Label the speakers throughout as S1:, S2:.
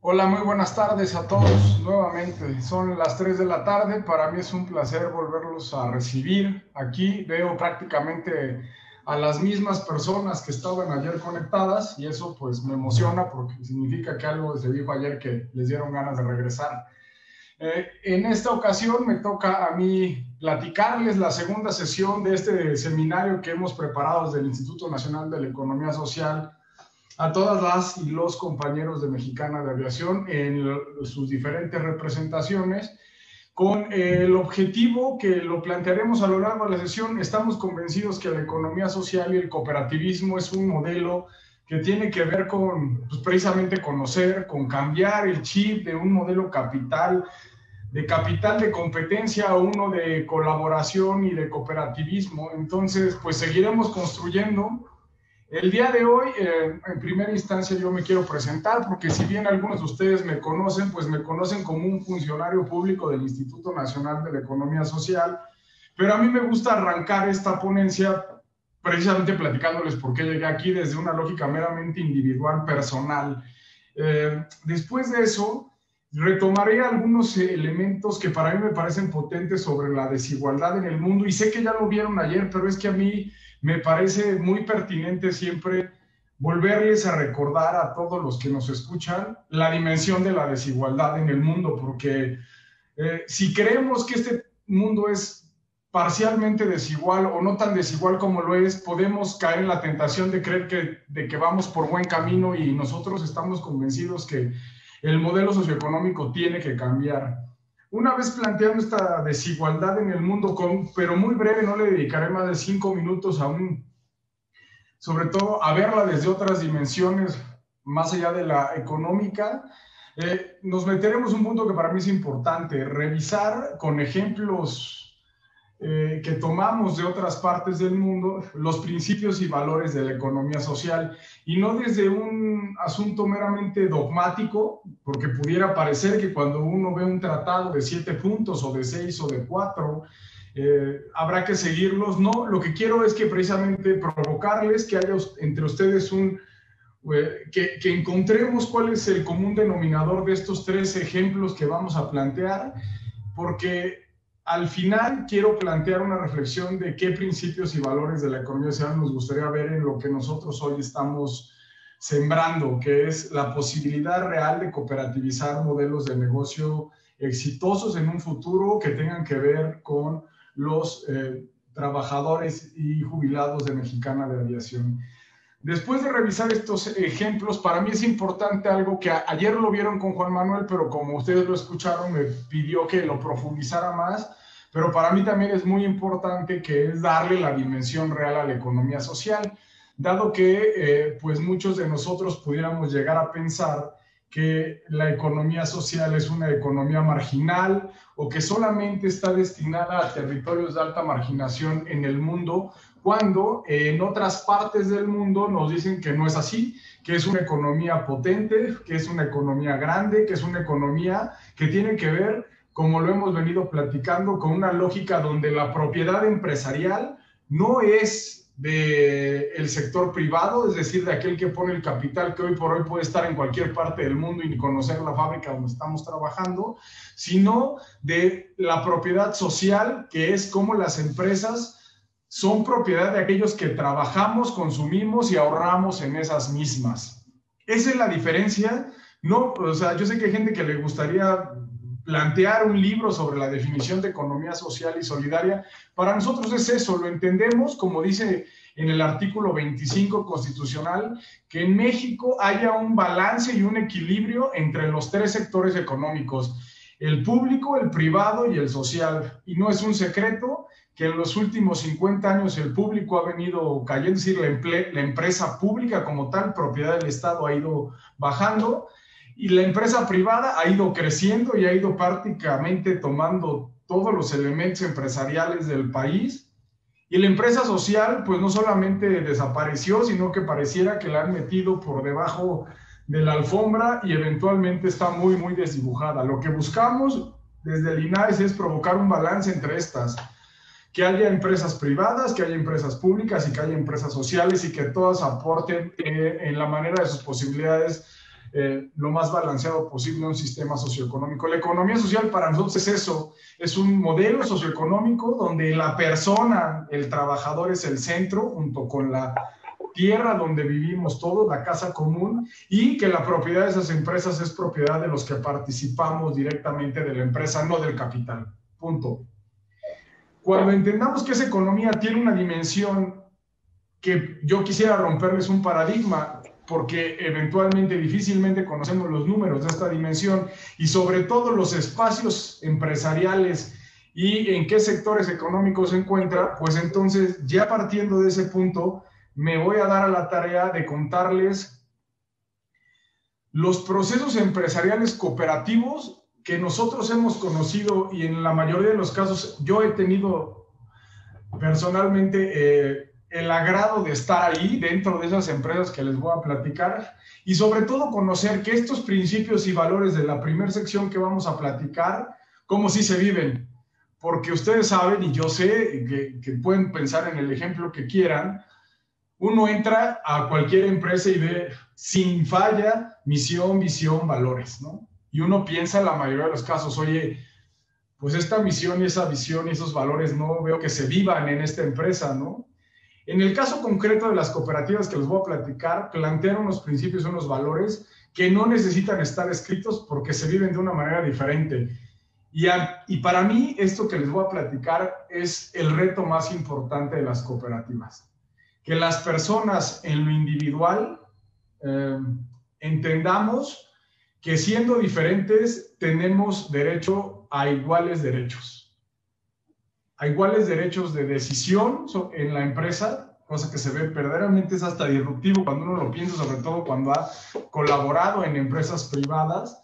S1: Hola, muy buenas tardes a todos nuevamente. Son las 3 de la tarde. Para mí es un placer volverlos a recibir aquí. Veo prácticamente a las mismas personas que estaban ayer conectadas y eso pues me emociona porque significa que algo se dijo ayer que les dieron ganas de regresar. En esta ocasión me toca a mí platicarles la segunda sesión de este seminario que hemos preparado desde el Instituto Nacional de la Economía Social a todas las y los compañeros de Mexicana de Aviación en sus diferentes representaciones, con el objetivo que lo plantearemos a lo largo de la sesión. Estamos convencidos que la economía social y el cooperativismo es un modelo que tiene que ver con, pues, precisamente conocer, con cambiar el chip de un modelo capital de competencia a uno de colaboración y de cooperativismo. Entonces, pues seguiremos construyendo. El día de hoy, en primera instancia, yo me quiero presentar porque si bien algunos de ustedes me conocen, pues me conocen como un funcionario público del Instituto Nacional de la Economía Social, pero a mí me gusta arrancar esta ponencia precisamente platicándoles por qué llegué aquí desde una lógica meramente individual, personal. Después de eso, retomaré algunos elementos que para mí me parecen potentes sobre la desigualdad en el mundo y sé que ya lo vieron ayer, pero es que a mí me parece muy pertinente siempre volverles a recordar a todos los que nos escuchan la dimensión de la desigualdad en el mundo, porque si creemos que este mundo es parcialmente desigual o no tan desigual como lo es, podemos caer en la tentación de creer de que vamos por buen camino y nosotros estamos convencidos que el modelo socioeconómico tiene que cambiar. Una vez planteando esta desigualdad en el mundo, pero muy breve, no le dedicaré más de 5 minutos sobre todo a verla desde otras dimensiones, más allá de la económica, nos meteremos en un punto que para mí es importante, revisar con ejemplos que tomamos de otras partes del mundo los principios y valores de la economía social y no desde un asunto meramente dogmático, porque pudiera parecer que cuando uno ve un tratado de 7 puntos o de 6 o de 4, habrá que seguirlos. No, lo que quiero es que precisamente provocarles que haya entre ustedes que encontremos cuál es el común denominador de estos 3 ejemplos que vamos a plantear, porque al final quiero plantear una reflexión de qué principios y valores de la economía social nos gustaría ver en lo que nosotros hoy estamos sembrando, que es la posibilidad real de cooperativizar modelos de negocio exitosos en un futuro que tengan que ver con los trabajadores y jubilados de Mexicana de Aviación. Después de revisar estos ejemplos, para mí es importante algo que ayer lo vieron con Juan Manuel, pero como ustedes lo escucharon, me pidió que lo profundizara más, pero para mí también es muy importante, que es darle la dimensión real a la economía social, dado que pues muchos de nosotros pudiéramos llegar a pensar que la economía social es una economía marginal o que solamente está destinada a territorios de alta marginación en el mundo, cuando en otras partes del mundo nos dicen que no es así, que es una economía potente, que es una economía grande, que es una economía que tiene que ver, como lo hemos venido platicando, con una lógica donde la propiedad empresarial no es del sector privado, es decir, de aquel que pone el capital, que hoy por hoy puede estar en cualquier parte del mundo y ni conocer la fábrica donde estamos trabajando, sino de la propiedad social, que es como las empresas son propiedad de aquellos que trabajamos, consumimos y ahorramos en esas mismas. Esa es la diferencia. No, o sea, yo sé que hay gente que le gustaría plantear un libro sobre la definición de economía social y solidaria. Para nosotros es eso, lo entendemos, como dice en el artículo 25 constitucional, que en México haya un balance y un equilibrio entre los 3 sectores económicos, el público, el privado y el social. Y no es un secreto que en los últimos 50 años el público ha venido cayendo, es decir, la empresa pública como tal, propiedad del Estado, ha ido bajando, y la empresa privada ha ido creciendo y ha ido prácticamente tomando todos los elementos empresariales del país. Y la empresa social, pues no solamente desapareció, sino que pareciera que la han metido por debajo de la alfombra y eventualmente está muy, muy desdibujada. Lo que buscamos desde el INAES es provocar un balance entre estas, que haya empresas privadas, que haya empresas públicas y que haya empresas sociales y que todas aporten en la manera de sus posibilidades lo más balanceado posible un sistema socioeconómico. La economía social para nosotros es eso, es un modelo socioeconómico donde la persona, el trabajador es el centro, junto con la tierra donde vivimos todos, la casa común, y que la propiedad de esas empresas es propiedad de los que participamos directamente de la empresa, no del capital. Punto. Cuando entendamos que esa economía tiene una dimensión que yo quisiera romperles un paradigma, porque eventualmente difícilmente conocemos los números de esta dimensión y sobre todo los espacios empresariales y en qué sectores económicos se encuentra, pues entonces ya partiendo de ese punto me voy a dar a la tarea de contarles los procesos empresariales cooperativos que nosotros hemos conocido y en la mayoría de los casos yo he tenido personalmente el agrado de estar ahí dentro de esas empresas que les voy a platicar y sobre todo conocer que estos principios y valores de la primera sección que vamos a platicar, cómo sí se viven. Porque ustedes saben y yo sé que pueden pensar en el ejemplo que quieran, uno entra a cualquier empresa y ve sin falla misión, visión, valores, ¿no? Y uno piensa en la mayoría de los casos, oye, pues esta misión y esa visión y esos valores no veo que se vivan en esta empresa, ¿no? En el caso concreto de las cooperativas que les voy a platicar, plantean unos principios, unos valores que no necesitan estar escritos porque se viven de una manera diferente. Y para mí, esto que les voy a platicar es el reto más importante de las cooperativas. Que las personas en lo individual entendamos que siendo diferentes tenemos derecho a iguales derechos. A iguales derechos de decisión en la empresa, cosa que se ve verdaderamente es hasta disruptivo cuando uno lo piensa, sobre todo cuando ha colaborado en empresas privadas,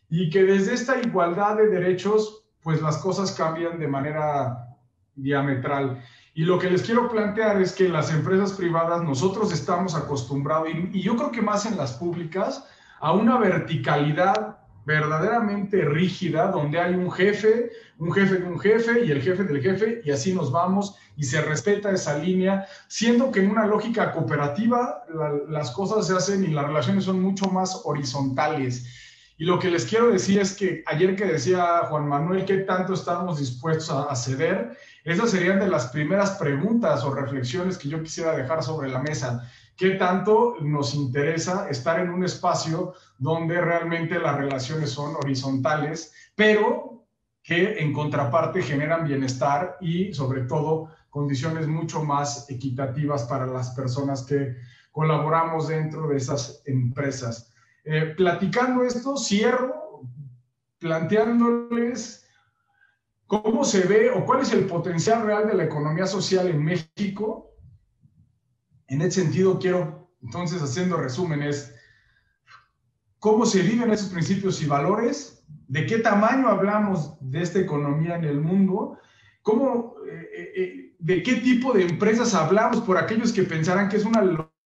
S1: y que desde esta igualdad de derechos, pues las cosas cambian de manera diametral. Y lo que les quiero plantear es que en las empresas privadas nosotros estamos acostumbrados, y yo creo que más en las públicas, a una verticalidad verdaderamente rígida, donde hay un jefe de un jefe y el jefe del jefe, y así nos vamos, y se respeta esa línea, siendo que en una lógica cooperativa las cosas se hacen y las relaciones son mucho más horizontales. Y lo que les quiero decir es que ayer que decía Juan Manuel, ¿qué tanto estamos dispuestos a ceder? Esas serían de las primeras preguntas o reflexiones que yo quisiera dejar sobre la mesa. ¿Qué tanto nos interesa estar en un espacio donde realmente las relaciones son horizontales, pero que en contraparte generan bienestar y sobre todo condiciones mucho más equitativas para las personas que colaboramos dentro de esas empresas? Platicando esto, cierro planteándoles cómo se ve o cuál es el potencial real de la economía social en México. En ese sentido, quiero, entonces, haciendo resúmenes, cómo se viven esos principios y valores, de qué tamaño hablamos de esta economía en el mundo, cómo, de qué tipo de empresas hablamos por aquellos que pensarán que es una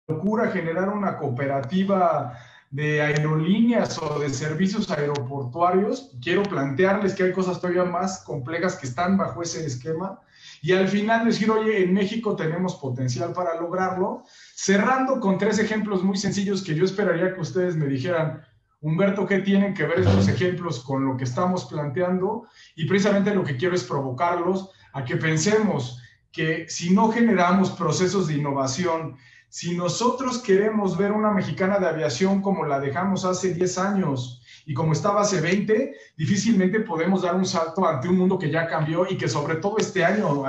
S1: locura generar una cooperativa de aerolíneas o de servicios aeroportuarios. Quiero plantearles que hay cosas todavía más complejas que están bajo ese esquema y al final decir, oye, en México tenemos potencial para lograrlo, cerrando con 3 ejemplos muy sencillos que yo esperaría que ustedes me dijeran, Humberto, ¿qué tienen que ver estos ejemplos con lo que estamos planteando? Y precisamente lo que quiero es provocarlos a que pensemos que si no generamos procesos de innovación, si nosotros queremos ver una mexicana de aviación como la dejamos hace 10 años y como estaba hace 20, difícilmente podemos dar un salto ante un mundo que ya cambió y que sobre todo este año,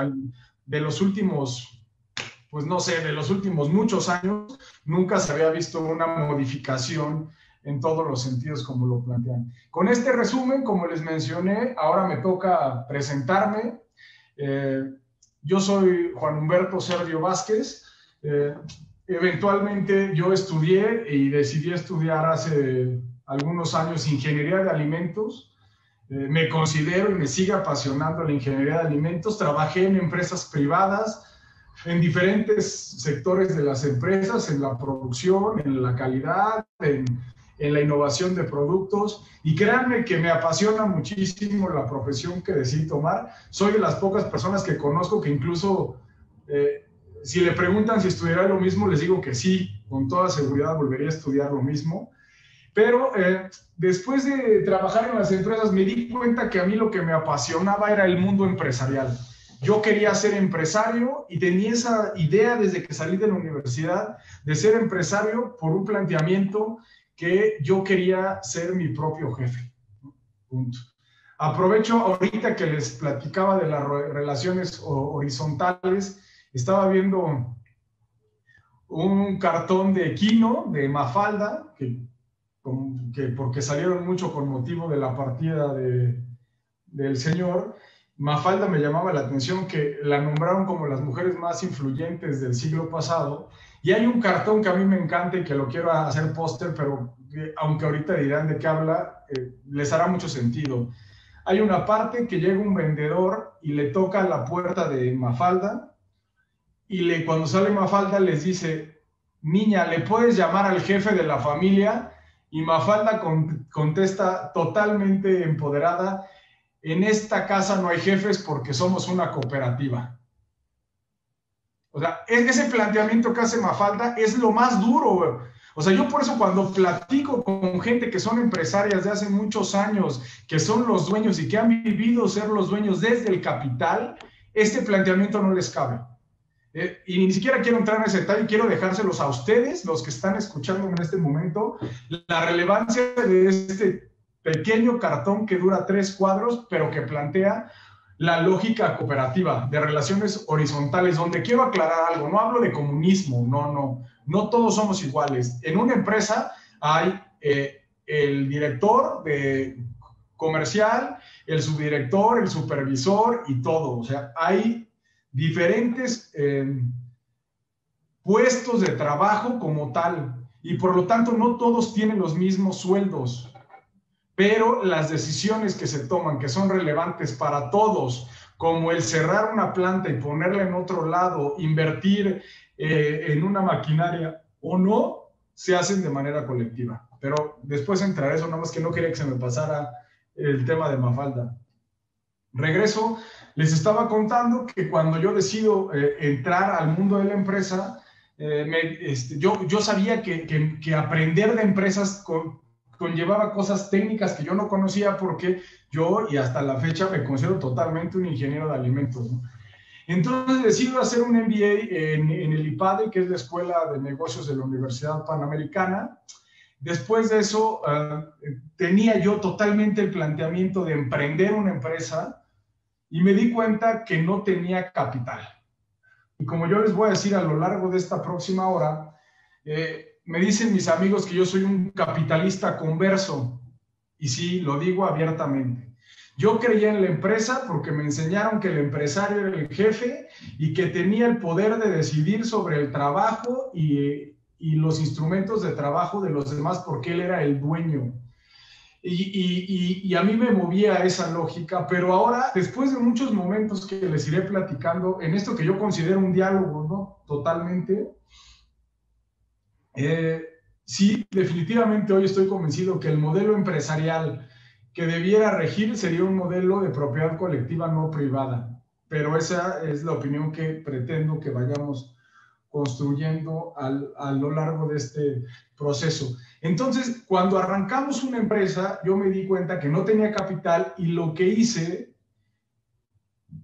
S1: de los últimos, pues no sé, de los últimos muchos años, nunca se había visto una modificación en todos los sentidos como lo plantean. Con este resumen, como les mencioné, ahora me toca presentarme. Yo soy Juan Humberto Sergio Vázquez. Eventualmente yo estudié y decidí estudiar hace algunos años ingeniería de alimentos. Me considero y me sigue apasionando la ingeniería de alimentos. Trabajé en empresas privadas, en diferentes sectores de las empresas, en la producción, en la calidad, en la innovación de productos. Y créanme que me apasiona muchísimo la profesión que decidí tomar. Soy de las pocas personas que conozco que incluso... si le preguntan si estudiará lo mismo, les digo que sí, con toda seguridad volvería a estudiar lo mismo. Pero después de trabajar en las empresas me di cuenta que a mí lo que me apasionaba era el mundo empresarial. Yo quería ser empresario y tenía esa idea desde que salí de la universidad de ser empresario por un planteamiento que yo quería ser mi propio jefe. Punto. Aprovecho ahorita que les platicaba de las relaciones horizontales, estaba viendo un cartón de Kino, de Mafalda, que porque salieron mucho con motivo de la partida del señor. Mafalda me llamaba la atención que la nombraron como las mujeres más influyentes del siglo pasado, y hay un cartón que a mí me encanta y que lo quiero hacer póster, pero aunque ahorita dirán de qué habla, les hará mucho sentido. Hay una parte que llega un vendedor y le toca la puerta de Mafalda, y cuando sale Mafalda les dice: niña, ¿le puedes llamar al jefe de la familia? Y Mafalda contesta totalmente empoderada: en esta casa no hay jefes porque somos una cooperativa. O sea, ese planteamiento que hace Mafalda es lo más duro. O sea, yo por eso cuando platico con gente que son empresarias de hace muchos años, que son los dueños y que han vivido ser los dueños desde el capital, este planteamiento no les cabe. Y ni siquiera quiero entrar en ese detalle, quiero dejárselos a ustedes, los que están escuchando en este momento, la relevancia de este pequeño cartón que dura 3 cuadros, pero que plantea la lógica cooperativa de relaciones horizontales, donde quiero aclarar algo, no hablo de comunismo, no todos somos iguales. En una empresa hay el director de comercial, el subdirector, el supervisor y todo, o sea, hay diferentes puestos de trabajo como tal, y por lo tanto no todos tienen los mismos sueldos, pero las decisiones que se toman, que son relevantes para todos, como el cerrar una planta y ponerla en otro lado, invertir en una maquinaria o no, se hacen de manera colectiva. Pero después entraré eso, nada más que no quería que se me pasara el tema de Mafalda. Regreso. Les estaba contando que cuando yo decido entrar al mundo de la empresa, yo sabía que aprender de empresas conllevaba cosas técnicas que yo no conocía, porque yo, y hasta la fecha, me considero totalmente un ingeniero de alimentos, ¿no? Entonces decido hacer un MBA en el IPADE, que es la Escuela de Negocios de la Universidad Panamericana. Después de eso, tenía yo totalmente el planteamiento de emprender una empresa, y me di cuenta que no tenía capital. Y como yo les voy a decir a lo largo de esta próxima hora, me dicen mis amigos que yo soy un capitalista converso. Y sí, lo digo abiertamente. Yo creía en la empresa porque me enseñaron que el empresario era el jefe y que tenía el poder de decidir sobre el trabajo y los instrumentos de trabajo de los demás, porque él era el dueño. Y a mí me movía esa lógica, pero ahora, después de muchos momentos que les iré platicando, en esto que yo considero un diálogo, ¿no? Totalmente, sí, definitivamente hoy estoy convencido que el modelo empresarial que debiera regir sería un modelo de propiedad colectiva no privada, pero esa es la opinión que pretendo que vayamos construyendo a lo largo de este proceso. Entonces, cuando arrancamos una empresa, yo me di cuenta que no tenía capital, y lo que hice,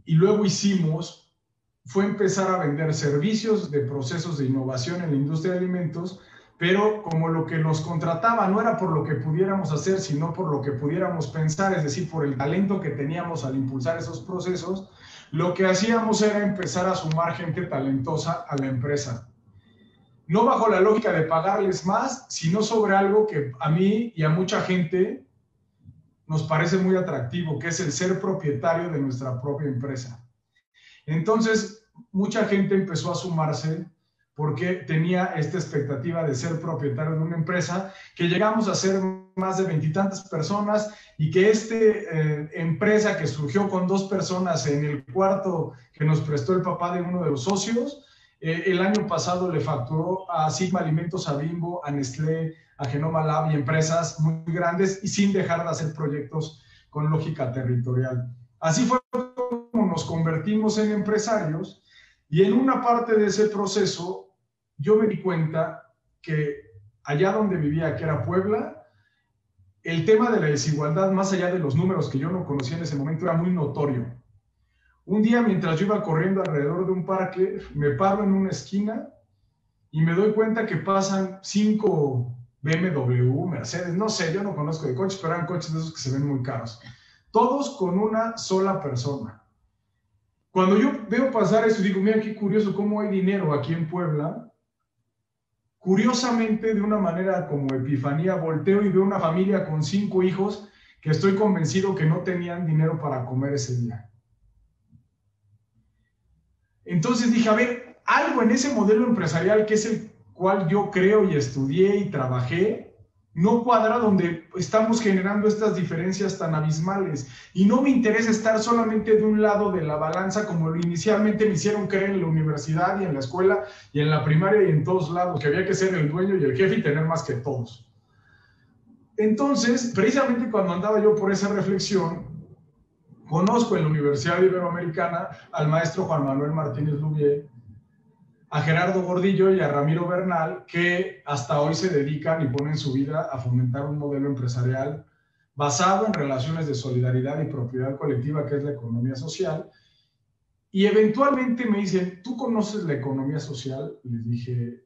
S1: y luego hicimos, fue empezar a vender servicios de procesos de innovación en la industria de alimentos, pero como lo que nos contrataba no era por lo que pudiéramos hacer, sino por lo que pudiéramos pensar, es decir, por el talento que teníamos al impulsar esos procesos, lo que hacíamos era empezar a sumar gente talentosa a la empresa. No bajo la lógica de pagarles más, sino sobre algo que a mí y a mucha gente nos parece muy atractivo, que es el ser propietario de nuestra propia empresa. Entonces, mucha gente empezó a sumarse porque tenía esta expectativa de ser propietario de una empresa, que llegamos a ser más de 20 y tantas personas, y que esta empresa que surgió con 2 personas en el cuarto que nos prestó el papá de uno de los socios, el año pasado le facturó a Sigma Alimentos, a Bimbo, a Nestlé, a Genoma Lab y empresas muy grandes, y sin dejar de hacer proyectos con lógica territorial. Así fue como nos convertimos en empresarios, y en una parte de ese proceso yo me di cuenta que allá donde vivía, que era Puebla, el tema de la desigualdad, más allá de los números que yo no conocía en ese momento, era muy notorio. Un día, mientras yo iba corriendo alrededor de un parque, me paro en una esquina y me doy cuenta que pasan 5 BMW, Mercedes, no sé, yo no conozco de coches, pero eran coches de esos que se ven muy caros. Todos con una sola persona. Cuando yo veo pasar eso, digo, mira qué curioso cómo hay dinero aquí en Puebla. Curiosamente, de una manera como epifanía, volteo y veo una familia con 5 hijos que estoy convencido que no tenían dinero para comer ese día. Entonces dije, a ver, algo en ese modelo empresarial que es el cual yo creo y estudié y trabajé, no cuadra, donde estamos generando estas diferencias tan abismales. Y no me interesa estar solamente de un lado de la balanza, como lo inicialmente me hicieron creer en la universidad y en la escuela y en la primaria y en todos lados, que había que ser el dueño y el jefe y tener más que todos. Entonces, precisamente cuando andaba yo por esa reflexión, conozco en la Universidad Iberoamericana al maestro Juan Manuel Martínez Lubier, a Gerardo Gordillo y a Ramiro Bernal, que hasta hoy se dedican y ponen su vida a fomentar un modelo empresarial basado en relaciones de solidaridad y propiedad colectiva, que es la economía social. Y eventualmente me dicen, ¿tú conoces la economía social? Les dije,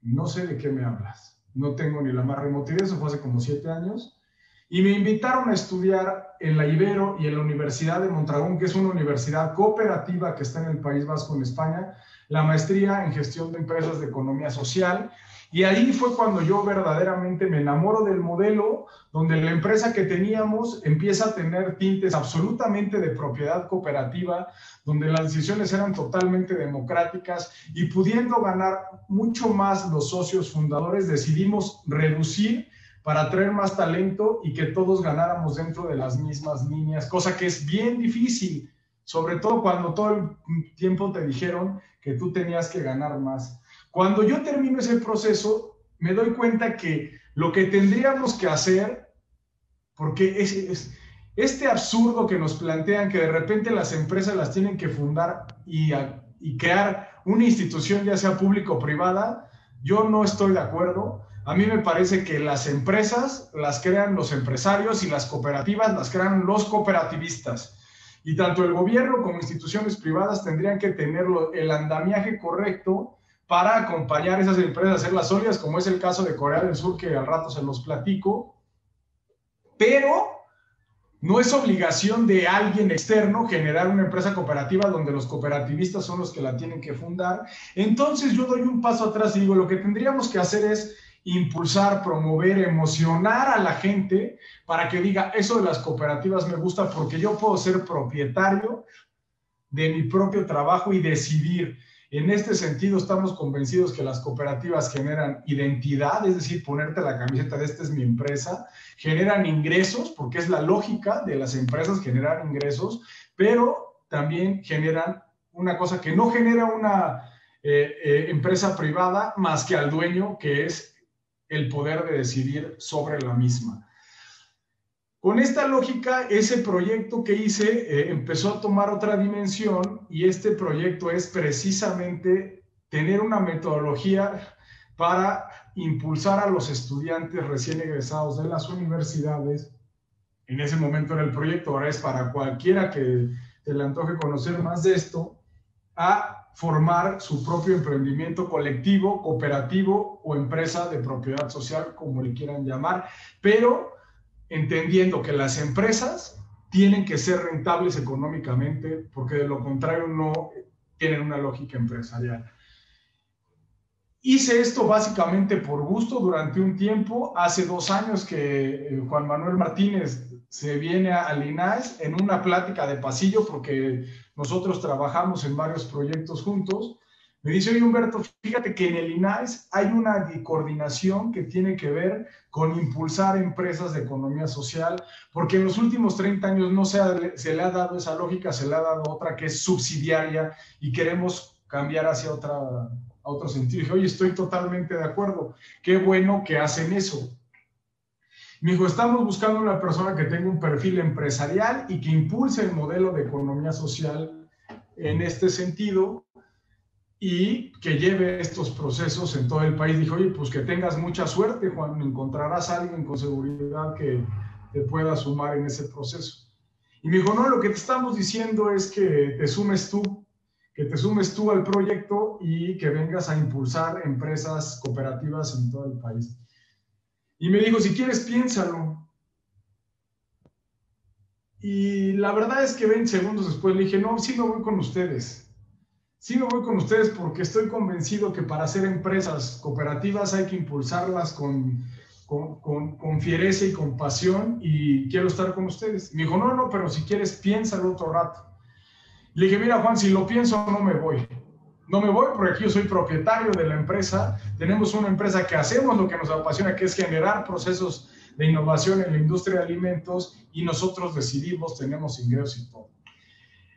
S1: no sé de qué me hablas, no tengo ni la más remota idea, eso fue hace como 7 años. Y me invitaron a estudiar en la Ibero y en la Universidad de Mondragón, que es una universidad cooperativa que está en el País Vasco, en España, la maestría en gestión de empresas de economía social. Y ahí fue cuando yo verdaderamente me enamoro del modelo, donde la empresa que teníamos empieza a tener tintes absolutamente de propiedad cooperativa, donde las decisiones eran totalmente democráticas, y pudiendo ganar mucho más los socios fundadores, decidimos reducir para atraer más talento y que todos ganáramos dentro de las mismas líneas, cosa que es bien difícil, sobre todo cuando todo el tiempo te dijeron que tú tenías que ganar más. Cuando yo termino ese proceso, me doy cuenta que lo que tendríamos que hacer, porque este absurdo que nos plantean, que de repente las empresas las tienen que fundar y crear una institución, ya sea pública o privada, yo no estoy de acuerdo. A mí me parece que las empresas las crean los empresarios y las cooperativas las crean los cooperativistas. Y tanto el gobierno como instituciones privadas tendrían que tener el andamiaje correcto para acompañar a esas empresas a hacerlas sólidas, como es el caso de Corea del Sur, que al rato se los platico. Pero no es obligación de alguien externo generar una empresa cooperativa donde los cooperativistas son los que la tienen que fundar. Entonces yo doy un paso atrás y digo, lo que tendríamos que hacer es impulsar, promover, emocionar a la gente para que diga, eso de las cooperativas me gusta porque yo puedo ser propietario de mi propio trabajo y decidir. En este sentido, estamos convencidos que las cooperativas generan identidad, es decir, ponerte la camiseta de esta es mi empresa, generan ingresos, porque es la lógica de las empresas generar ingresos, pero también generan una cosa que no genera una empresa privada más que al dueño, que es el poder de decidir sobre la misma. Con esta lógica, ese proyecto que hice empezó a tomar otra dimensión, y este proyecto es precisamente tener una metodología para impulsar a los estudiantes recién egresados de las universidades. En ese momento era el proyecto, ahora es para cualquiera que se le antoje conocer más de esto, a formar su propio emprendimiento colectivo, cooperativo o empresa de propiedad social, como le quieran llamar, pero entendiendo que las empresas tienen que ser rentables económicamente, porque de lo contrario no tienen una lógica empresarial. Hice esto básicamente por gusto durante un tiempo. Hace 2 años que Juan Manuel Martínez se viene al INAES en una plática de pasillo, porque nosotros trabajamos en varios proyectos juntos. Me dice, oye Humberto, fíjate que en el INAES hay una coordinación que tiene que ver con impulsar empresas de economía social, porque en los últimos 30 años no se le ha dado esa lógica, se le ha dado otra que es subsidiaria, y queremos cambiar hacia otro sentido. Y dije, oye, estoy totalmente de acuerdo, qué bueno que hacen eso. Me dijo, estamos buscando una persona que tenga un perfil empresarial y que impulse el modelo de economía social en este sentido. y que lleve estos procesos en todo el país. Dijo, oye, pues que tengas mucha suerte, Juan, encontrarás a alguien con seguridad que te pueda sumar en ese proceso. Y me dijo, no, lo que te estamos diciendo es que te sumes tú al proyecto y que vengas a impulsar empresas cooperativas en todo el país. Y me dijo, si quieres, piénsalo. Y la verdad es que 20 segundos después le dije, no, sí me voy con ustedes. Sí me voy con ustedes porque estoy convencido que para hacer empresas cooperativas hay que impulsarlas con fiereza y con pasión y quiero estar con ustedes. Me dijo, no, pero si quieres piénsalo otro rato. Le dije, mira Juan, si lo pienso no me voy. No me voy porque aquí yo soy propietario de la empresa. Tenemos una empresa que hacemos lo que nos apasiona, que es generar procesos de innovación en la industria de alimentos y nosotros decidimos, tenemos ingresos y todo.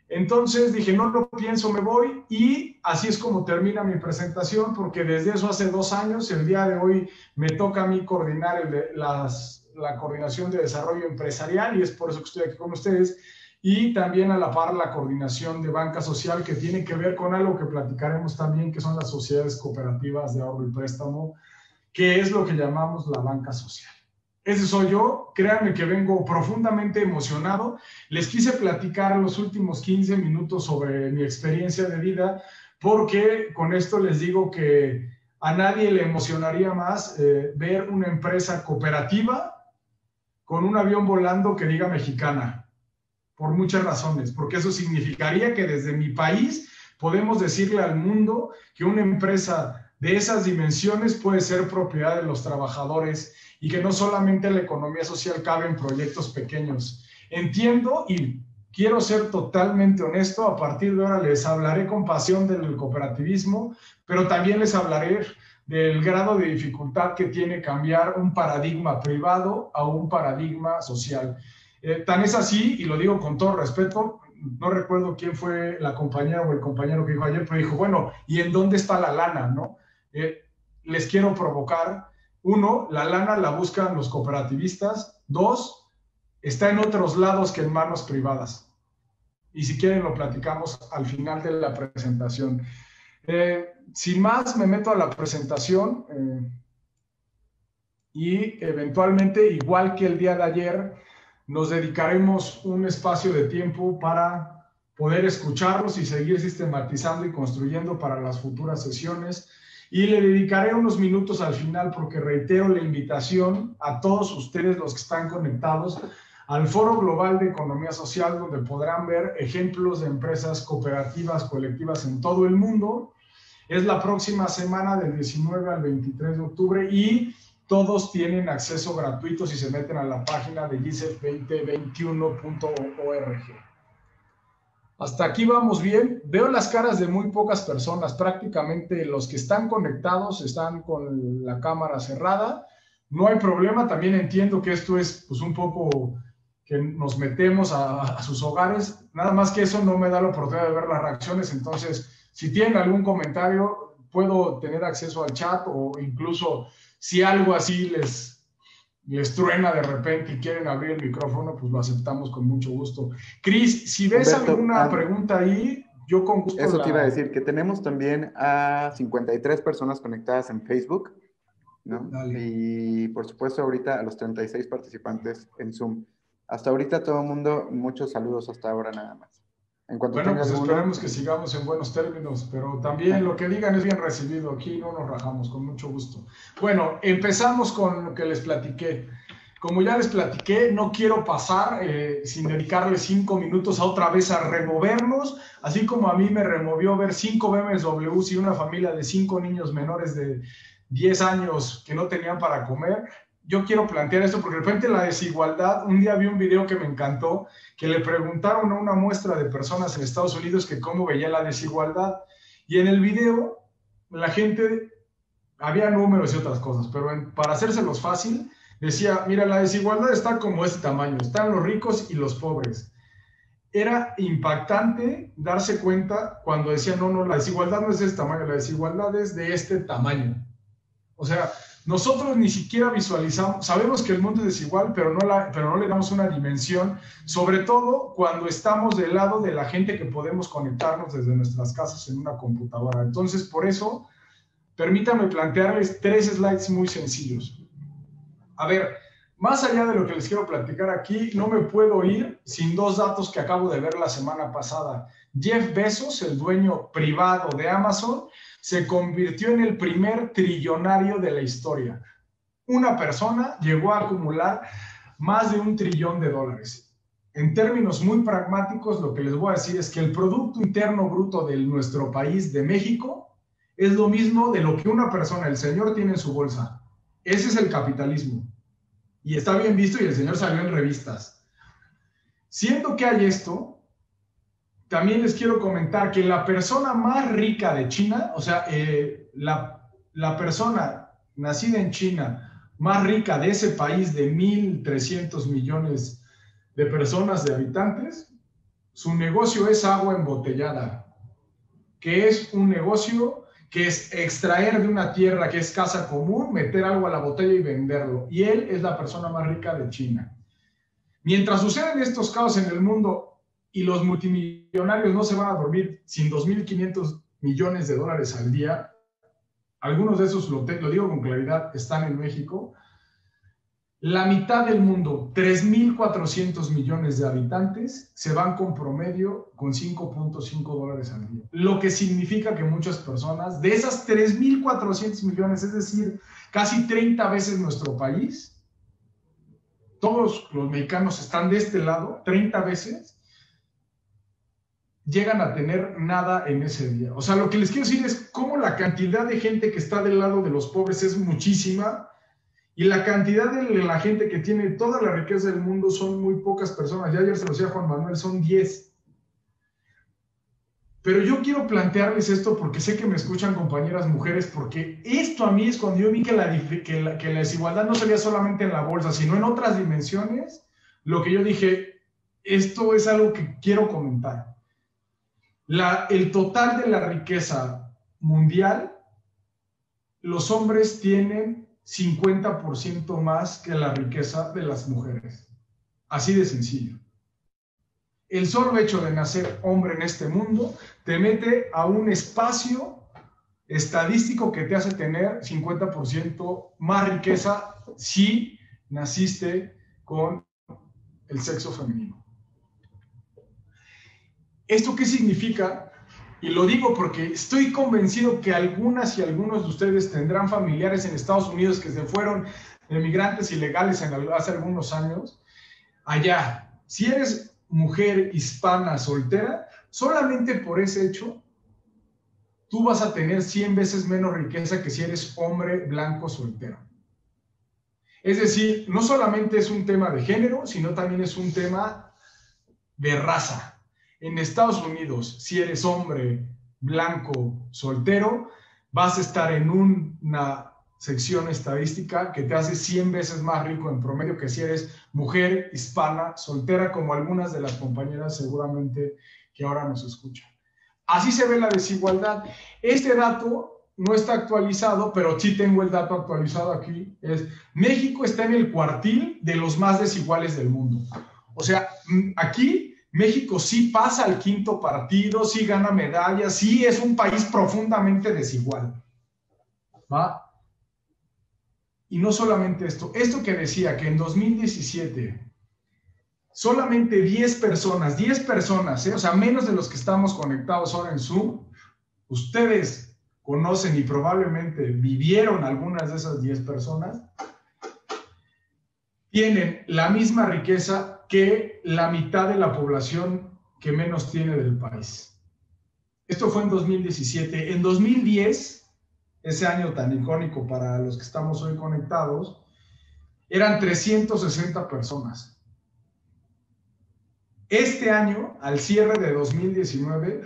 S1: Entonces dije, no lo pienso, me voy y así es como termina mi presentación porque desde eso hace 2 años, el día de hoy me toca a mí coordinar la coordinación de desarrollo empresarial y es por eso que estoy aquí con ustedes y también a la par la coordinación de banca social que tiene que ver con algo que platicaremos también que son las sociedades cooperativas de ahorro y préstamo, que es lo que llamamos la banca social. Ese soy yo, créanme que vengo profundamente emocionado. Les quise platicar los últimos 15 minutos sobre mi experiencia de vida, porque con esto les digo que a nadie le emocionaría más ver una empresa cooperativa con un avión volando que diga mexicana, por muchas razones, porque eso significaría que desde mi país podemos decirle al mundo que una empresa de esas dimensiones puede ser propiedad de los trabajadores y que no solamente la economía social cabe en proyectos pequeños. Entiendo y quiero ser totalmente honesto, a partir de ahora les hablaré con pasión del cooperativismo, pero también les hablaré del grado de dificultad que tiene cambiar un paradigma privado a un paradigma social. Tan es así, y lo digo con todo respeto, no recuerdo quién fue la compañera o el compañero que dijo ayer, pero dijo, bueno, ¿y en dónde está la lana, no? Les quiero provocar. 1, la lana la buscan los cooperativistas. 2, está en otros lados que en manos privadas. Y si quieren lo platicamos al final de la presentación. Sin más, me meto a la presentación y eventualmente, igual que el día de ayer, nos dedicaremos un espacio de tiempo para poder escucharlos y seguir sistematizando y construyendo para las futuras sesiones. Y le dedicaré unos minutos al final porque reitero la invitación a todos ustedes, los que están conectados, al Foro Global de Economía Social, donde podrán ver ejemplos de empresas cooperativas, colectivas en todo el mundo. Es la próxima semana del 19 al 23 de octubre y todos tienen acceso gratuito si se meten a la página de gisef2021.org. Hasta aquí vamos bien. Veo las caras de muy pocas personas. Prácticamente los que están conectados están con la cámara cerrada. No hay problema. También entiendo que esto es pues, un poco que nos metemos a sus hogares. Nada más que eso no me da la oportunidad de ver las reacciones. Entonces, si tienen algún comentario, puedo tener acceso al chat o incluso si algo así les truena de repente y quieren abrir el micrófono, pues lo aceptamos con mucho gusto. Cris, si ves Humberto, alguna pregunta ahí, yo con gusto.
S2: Eso te iba a decir, que tenemos también a 53 personas conectadas en Facebook, ¿no? Dale. Y por supuesto ahorita a los 36 participantes en Zoom. Hasta ahorita todo el mundo, muchos saludos hasta ahora nada más. En cuanto
S1: bueno, pues esperemos que sigamos en buenos términos, pero también lo que digan es bien recibido. Aquí no nos rajamos, con mucho gusto. Bueno, empezamos con lo que les platiqué. Como ya les platiqué, no quiero pasar sin dedicarle 5 minutos a otra vez a removernos, así como a mí me removió ver 5 BMWs y una familia de 5 niños menores de 10 años que no tenían para comer. Yo quiero plantear esto porque de repente la desigualdad, un día vi un video que me encantó, que le preguntaron a una muestra de personas en Estados Unidos que cómo veía la desigualdad. Y en el video, la gente, había números y otras cosas, pero para hacérselos fácil, decía, mira, la desigualdad está como este tamaño, están los ricos y los pobres. Era impactante darse cuenta cuando decía, no, la desigualdad no es de este tamaño, la desigualdad es de este tamaño. O sea, nosotros ni siquiera visualizamos, sabemos que el mundo es desigual, pero no le damos una dimensión, sobre todo cuando estamos del lado de la gente que podemos conectarnos desde nuestras casas en una computadora. Entonces, por eso, permítanme plantearles 3 slides muy sencillos. A ver, más allá de lo que les quiero platicar aquí, no me puedo ir sin 2 datos que acabo de ver la semana pasada. Jeff Bezos, el dueño privado de Amazon, se convirtió en el primer trillonario de la historia. Una persona llegó a acumular más de $1 trillón. En términos muy pragmáticos, lo que les voy a decir es que el Producto Interno Bruto de nuestro país, de México, es lo mismo de lo que una persona, el señor, tiene en su bolsa. Ese es el capitalismo. Y está bien visto y el señor salió en revistas. Siendo que hay esto, también les quiero comentar que la persona más rica de China, o sea, la persona nacida en China más rica de ese país de 1.300 millones de personas, de habitantes, su negocio es agua embotellada, que es un negocio que es extraer de una tierra que es casa común, meter algo a la botella y venderlo. Y él es la persona más rica de China. Mientras suceden estos casos en el mundo y los multimillonarios no se van a dormir sin $2.500 millones al día, algunos de esos, lo digo con claridad, están en México. La mitad del mundo, 3.400 millones de habitantes, se van con promedio con $5.5 al día. Lo que significa que muchas personas, de esas 3.400 millones, es decir, casi 30 veces nuestro país, todos los mexicanos están de este lado, 30 veces, llegan a tener nada en ese día. O sea, lo que les quiero decir es cómo la cantidad de gente que está del lado de los pobres es muchísima y la cantidad de la gente que tiene toda la riqueza del mundo son muy pocas personas. Ya ayer se lo decía Juan Manuel, son 10. Pero yo quiero plantearles esto porque sé que me escuchan compañeras mujeres, porque esto a mí es cuando yo vi que la desigualdad no salía solamente en la bolsa, sino en otras dimensiones, lo que yo dije, esto es algo que quiero comentar. El total de la riqueza mundial, los hombres tienen 50% más que la riqueza de las mujeres. Así de sencillo. El solo hecho de nacer hombre en este mundo te mete a un espacio estadístico que te hace tener 50% más riqueza si naciste con el sexo femenino. ¿Esto qué significa? Y lo digo porque estoy convencido que algunas y algunos de ustedes tendrán familiares en Estados Unidos que se fueron de migrantes ilegales hace algunos años. Allá, si eres mujer hispana soltera, solamente por ese hecho, tú vas a tener 100 veces menos riqueza que si eres hombre blanco soltero. Es decir, no solamente es un tema de género, sino también es un tema de raza. En Estados Unidos, si eres hombre blanco soltero, vas a estar en una sección estadística que te hace 100 veces más rico en promedio que si eres mujer hispana soltera, como algunas de las compañeras seguramente que ahora nos escuchan. Así se ve la desigualdad. Este dato no está actualizado, pero sí tengo el dato actualizado aquí. México está en el cuartil de los más desiguales del mundo. O sea, aquí México sí pasa al quinto partido, sí gana medallas, sí es un país profundamente desigual. ¿Va? Y no solamente esto que decía que en 2017 solamente 10 personas, o sea, menos de los que estamos conectados ahora en Zoom, ustedes conocen y probablemente vivieron algunas de esas 10 personas, tienen la misma riqueza que la mitad de la población que menos tiene del país. Esto fue en 2017. En 2010, ese año tan icónico para los que estamos hoy conectados, eran 360 personas. Este año, al cierre de 2019,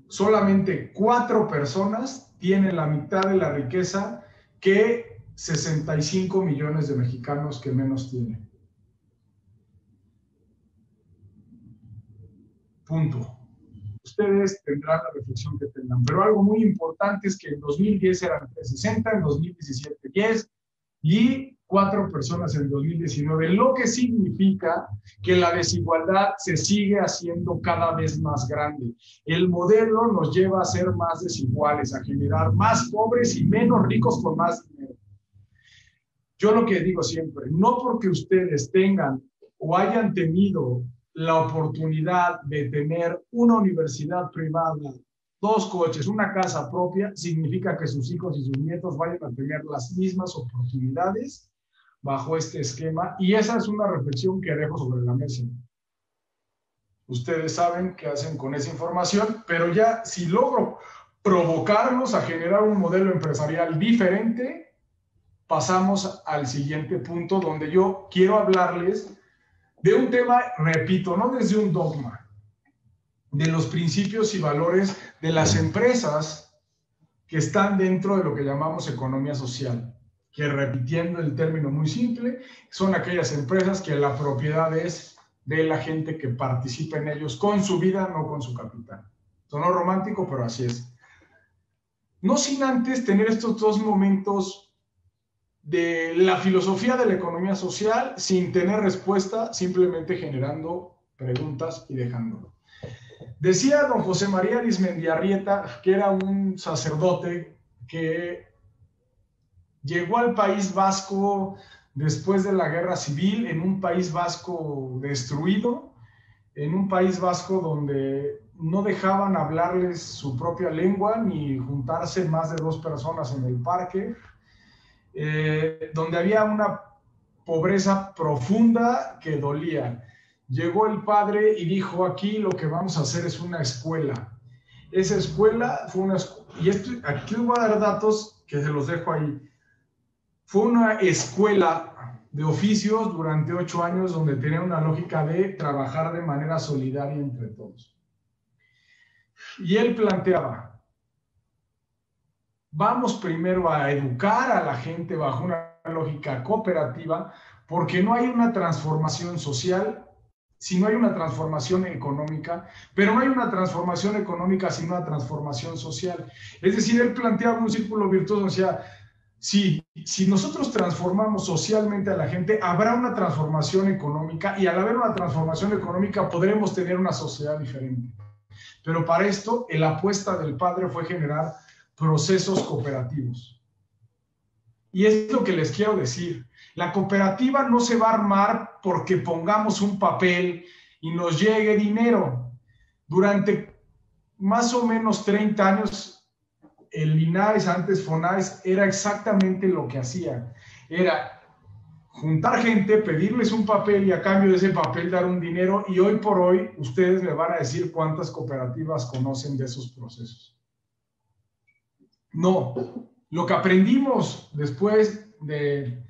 S1: solamente 4 personas tienen la mitad de la riqueza que 65 millones de mexicanos que menos tienen. Punto. Ustedes tendrán la reflexión que tengan, pero algo muy importante es que en 2010 eran 360, en 2017 10, y 4 personas en 2019, lo que significa que la desigualdad se sigue haciendo cada vez más grande. El modelo nos lleva a ser más desiguales, a generar más pobres y menos ricos con más dinero. Yo lo que digo siempre, no porque ustedes tengan o hayan tenido la oportunidad de tener una universidad privada, 2 coches, una casa propia, significa que sus hijos y sus nietos vayan a tener las mismas oportunidades bajo este esquema, y esa es una reflexión que dejo sobre la mesa. Ustedes saben qué hacen con esa información, pero ya si logro provocarlos a generar un modelo empresarial diferente, pasamos al siguiente punto, donde yo quiero hablarles de un tema, repito, no desde un dogma, de los principios y valores de las empresas que están dentro de lo que llamamos economía social, que, repitiendo el término muy simple, son aquellas empresas que la propiedad es de la gente que participa en ellos con su vida, no con su capital. Sonó romántico, pero así es. No sin antes tener estos 2 momentos de la filosofía de la economía social sin tener respuesta, simplemente generando preguntas y dejándolo. Decía don José María Arizmendiarrieta, que era un sacerdote que llegó al País Vasco después de la Guerra Civil, en un País Vasco destruido, en un País Vasco donde no dejaban hablarles su propia lengua ni juntarse más de 2 personas en el parque, donde había una pobreza profunda que dolía. Llegó el padre y dijo, aquí lo que vamos a hacer es una escuela. Esa escuela fue una escuela, y aquí les voy a dar datos que se los dejo ahí. Fue una escuela de oficios durante 8 años donde tenía una lógica de trabajar de manera solidaria entre todos. Y él planteaba, vamos primero a educar a la gente bajo una lógica cooperativa, porque no hay una transformación social si no hay una transformación económica, pero no hay una transformación económica sin una transformación social. Es decir, él planteaba un círculo virtuoso, o sea, si nosotros transformamos socialmente a la gente, habrá una transformación económica, y al haber una transformación económica podremos tener una sociedad diferente. Pero para esto, la apuesta del padre fue generar procesos cooperativos. Y es lo que les quiero decir. La cooperativa no se va a armar porque pongamos un papel y nos llegue dinero. Durante más o menos 30 años, el Linares, antes Fonaes, era exactamente lo que hacía. Era juntar gente, pedirles un papel y a cambio de ese papel dar un dinero, y hoy por hoy ustedes me van a decir cuántas cooperativas conocen de esos procesos. No, lo que aprendimos después de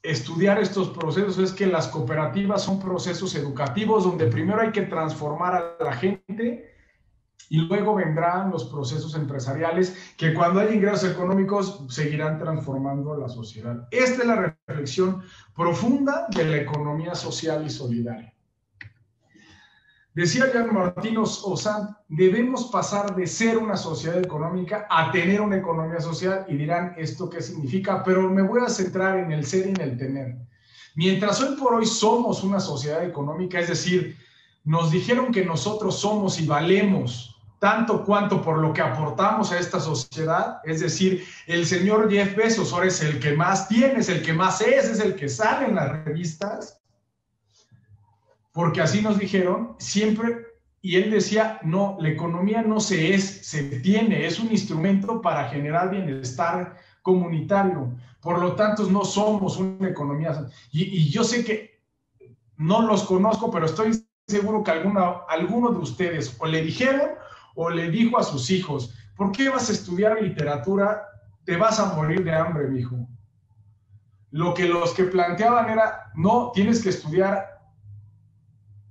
S1: estudiar estos procesos es que las cooperativas son procesos educativos donde primero hay que transformar a la gente y luego vendrán los procesos empresariales que, cuando hay ingresos económicos, seguirán transformando la sociedad. Esta es la reflexión profunda de la economía social y solidaria. Decía Jean-Martin Ozanne, debemos pasar de ser una sociedad económica a tener una economía social, y dirán, ¿esto qué significa? Pero me voy a centrar en el ser y en el tener. Mientras hoy por hoy somos una sociedad económica, es decir, nos dijeron que nosotros somos y valemos tanto cuanto por lo que aportamos a esta sociedad, es decir, el señor Jeff Bezos ahora es el que más tiene, es el que más es el que sale en las revistas, porque así nos dijeron siempre, y él decía, no, la economía no se tiene, es un instrumento para generar bienestar comunitario, por lo tanto no somos una economía, y yo sé que no los conozco, pero estoy seguro que alguno de ustedes o le dijeron o le dijo a sus hijos, ¿por qué vas a estudiar literatura? Te vas a morir de hambre, mijo. Lo que los que planteaban era, no, tienes que estudiar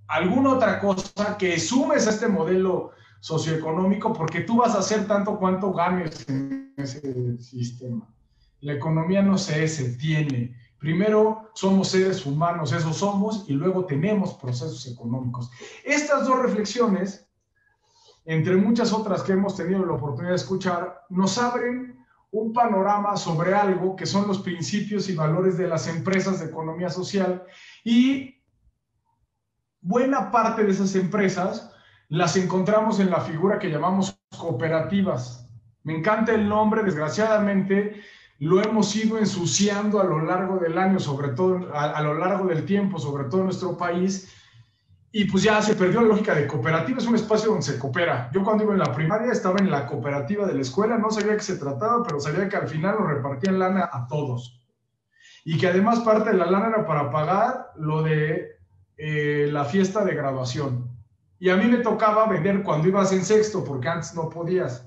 S1: alguna otra cosa que sumes a este modelo socioeconómico, porque tú vas a hacer tanto cuanto ganes en ese sistema. La economía no se tiene. Primero somos seres humanos, eso somos, y luego tenemos procesos económicos. Estas 2 reflexiones, entre muchas otras que hemos tenido la oportunidad de escuchar, nos abren un panorama sobre algo que son los principios y valores de las empresas de economía social, y buena parte de esas empresas las encontramos en la figura que llamamos cooperativas. Me encanta el nombre, desgraciadamente lo hemos ido ensuciando a lo largo del año, sobre todo a lo largo del tiempo, sobre todo en nuestro país, y pues ya se perdió la lógica de cooperativa. Es un espacio donde se coopera. Yo cuando iba en la primaria estaba en la cooperativa de la escuela, no sabía de qué se trataba, pero sabía que al final nos repartían lana a todos. Y que además parte de la lana era para pagar lo de la fiesta de graduación. Y a mí me tocaba vender cuando ibas en sexto, porque antes no podías.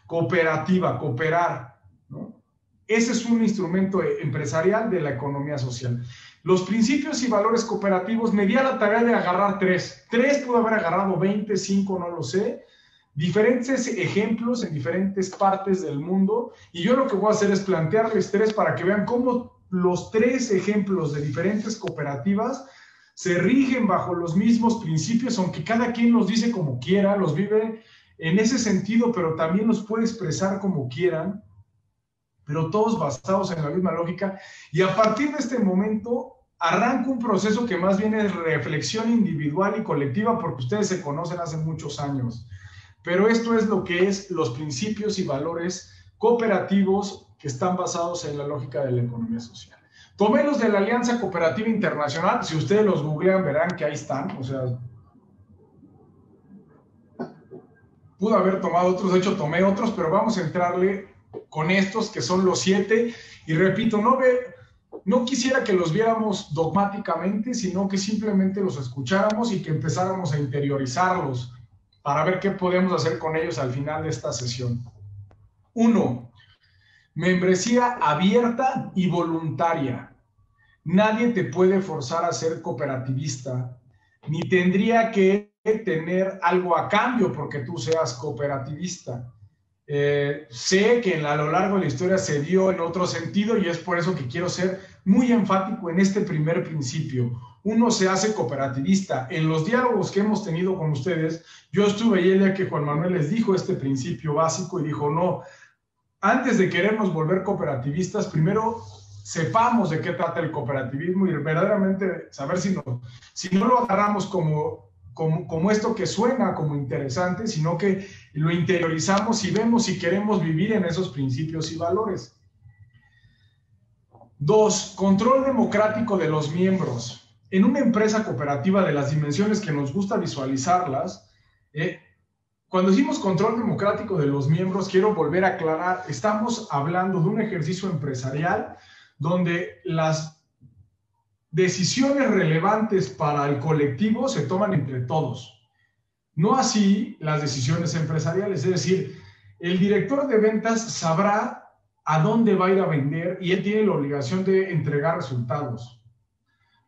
S1: Cooperativa, cooperar, ¿no? Ese es un instrumento empresarial de la economía social. Los principios y valores cooperativos, me di a la tarea de agarrar 3. 3, pude haber agarrado 20, 5, no lo sé. Diferentes ejemplos en diferentes partes del mundo. Y yo lo que voy a hacer es plantearles 3 para que vean cómo los 3 ejemplos de diferentes cooperativas se rigen bajo los mismos principios, aunque cada quien los dice como quiera, los vive en ese sentido, pero también los puede expresar como quieran, pero todos basados en la misma lógica. Y a partir de este momento arranca un proceso que más bien es reflexión individual y colectiva, porque ustedes se conocen hace muchos años. Pero esto es lo que es los principios y valores cooperativos que están basados en la lógica de la economía social. Tomé los de la Alianza Cooperativa Internacional, si ustedes los googlean verán que ahí están, o sea, pude haber tomado otros, de hecho tomé otros, pero vamos a entrarle con estos que son los 7, y repito, no quisiera que los viéramos dogmáticamente, sino que simplemente los escucháramos y que empezáramos a interiorizarlos para ver qué podemos hacer con ellos al final de esta sesión. 1. Membresía abierta y voluntaria. Nadie te puede forzar a ser cooperativista, ni tendría que tener algo a cambio porque tú seas cooperativista. Sé que a lo largo de la historia se dio en otro sentido, y es por eso que quiero ser muy enfático en este primer principio. Uno se hace cooperativista. En los diálogos que hemos tenido con ustedes, yo estuve ahí el día que Juan Manuel les dijo este principio básico y dijo, no, antes de querernos volver cooperativistas, primero sepamos de qué trata el cooperativismo y verdaderamente saber si no lo agarramos como esto que suena como interesante, sino que lo interiorizamos y vemos si queremos vivir en esos principios y valores. 2. Control democrático de los miembros. En una empresa cooperativa de las dimensiones que nos gusta visualizarlas, cuando decimos control democrático de los miembros, quiero volver a aclarar, estamos hablando de un ejercicio empresarial donde las decisiones relevantes para el colectivo se toman entre todos. No así las decisiones empresariales, es decir, el director de ventas sabrá a dónde va a ir a vender y él tiene la obligación de entregar resultados.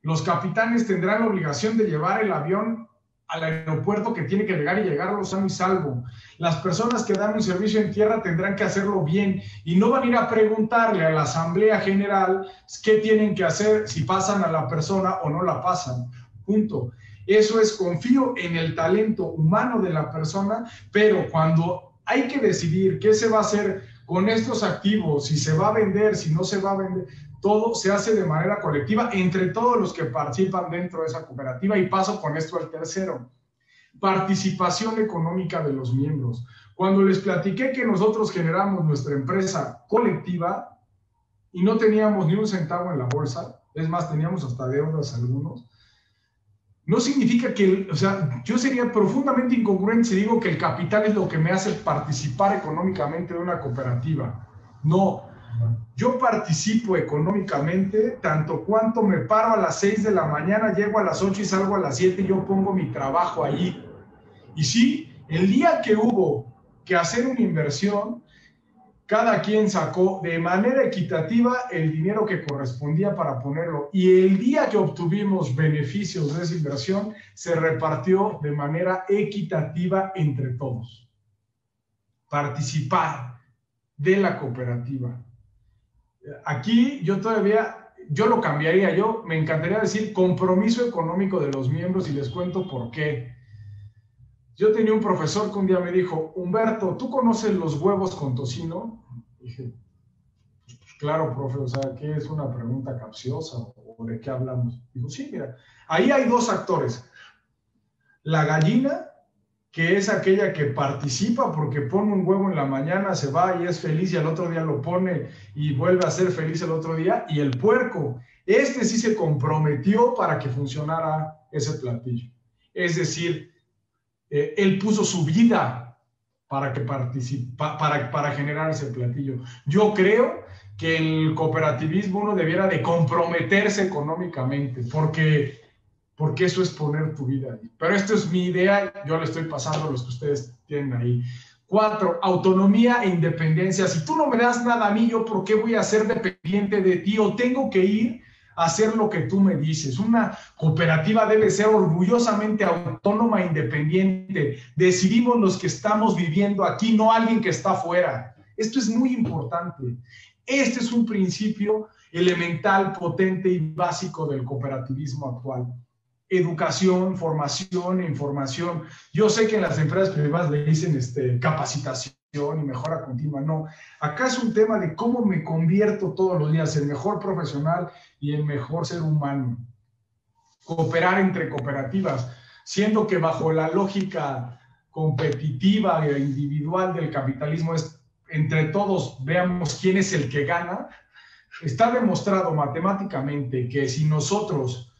S1: Los capitanes tendrán la obligación de llevar el avión al aeropuerto que tiene que llegar y llegarlo sano y salvo. Las personas que dan un servicio en tierra tendrán que hacerlo bien y no van a ir a preguntarle a la Asamblea General qué tienen que hacer, si pasan a la persona o no la pasan. Punto. Eso es, confío en el talento humano de la persona, pero cuando hay que decidir qué se va a hacer con estos activos, si se va a vender, si no se va a vender, todo se hace de manera colectiva entre todos los que participan dentro de esa cooperativa. Y paso con esto al tercero. Participación económica de los miembros. Cuando les platiqué que nosotros generamos nuestra empresa colectiva y no teníamos ni un centavo en la bolsa, es más, teníamos hasta deudas algunos, no significa que, o sea, yo sería profundamente incongruente si digo que el capital es lo que me hace participar económicamente de una cooperativa. No, yo participo económicamente tanto cuanto me paro a las 6 de la mañana, llego a las 8 y salgo a las 7, yo pongo mi trabajo allí. Y sí, el día que hubo que hacer una inversión, cada quien sacó de manera equitativa el dinero que correspondía para ponerlo. Y el día que obtuvimos beneficios de esa inversión, se repartió de manera equitativa entre todos. Participar de la cooperativa. Aquí yo lo cambiaría, me encantaría decir compromiso económico de los miembros, y les cuento por qué. Yo tenía un profesor que un día me dijo, Humberto, ¿tú conoces los huevos con tocino? Dije, claro, profe, o sea, ¿qué es una pregunta capciosa o de qué hablamos? Digo, sí, mira, ahí hay dos actores. La gallina, que es aquella que participa porque pone un huevo en la mañana, se va y es feliz y al otro día lo pone y vuelve a ser feliz el otro día. Y el puerco, este sí se comprometió para que funcionara ese platillo. Es decir, él puso su vida para que para generar ese platillo. Yo creo que el cooperativismo uno debiera de comprometerse económicamente, porque eso es poner tu vida ahí. Pero esto es mi idea, yo le estoy pasando a los que ustedes tienen ahí. 4, autonomía e independencia. Si tú no me das nada a mí, ¿yo por qué voy a ser dependiente de ti? O tengo que ir a hacer lo que tú me dices. Una cooperativa debe ser orgullosamente autónoma e independiente. Decidimos los que estamos viviendo aquí, no alguien que está afuera. Esto es muy importante. Este es un principio elemental, potente y básico del cooperativismo actual. Educación, formación e información. Yo sé que en las empresas privadas le dicen capacitación y mejora continua. No, acá es un tema de cómo me convierto todos los días en mejor profesional y en mejor ser humano. Cooperar entre cooperativas, siendo que bajo la lógica competitiva e individual del capitalismo es entre todos veamos quién es el que gana. Está demostrado matemáticamente que si nosotros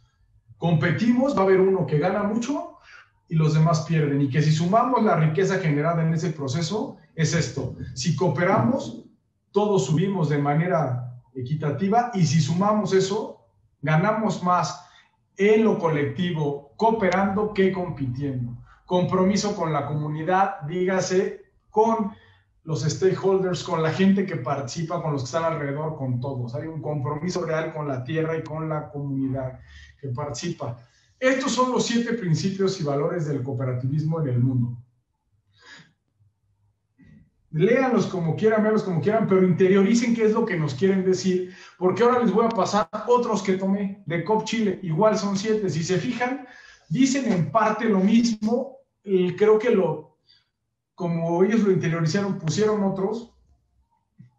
S1: competimos, va a haber uno que gana mucho y los demás pierden. Y que si sumamos la riqueza generada en ese proceso, es esto. Si cooperamos, todos subimos de manera equitativa y si sumamos eso, ganamos más en lo colectivo, cooperando que compitiendo. Compromiso con la comunidad, dígase, con los stakeholders, con la gente que participa, con los que están alrededor, con todos. Hay un compromiso real con la tierra y con la comunidad que participa. Estos son los 7 principios y valores del cooperativismo en el mundo. Léanlos como quieran, véanlos como quieran, pero interioricen qué es lo que nos quieren decir, porque ahora les voy a pasar otros que tomé de COP Chile, igual son 7. Si se fijan, dicen en parte lo mismo, y creo que como ellos lo interiorizaron, pusieron otros,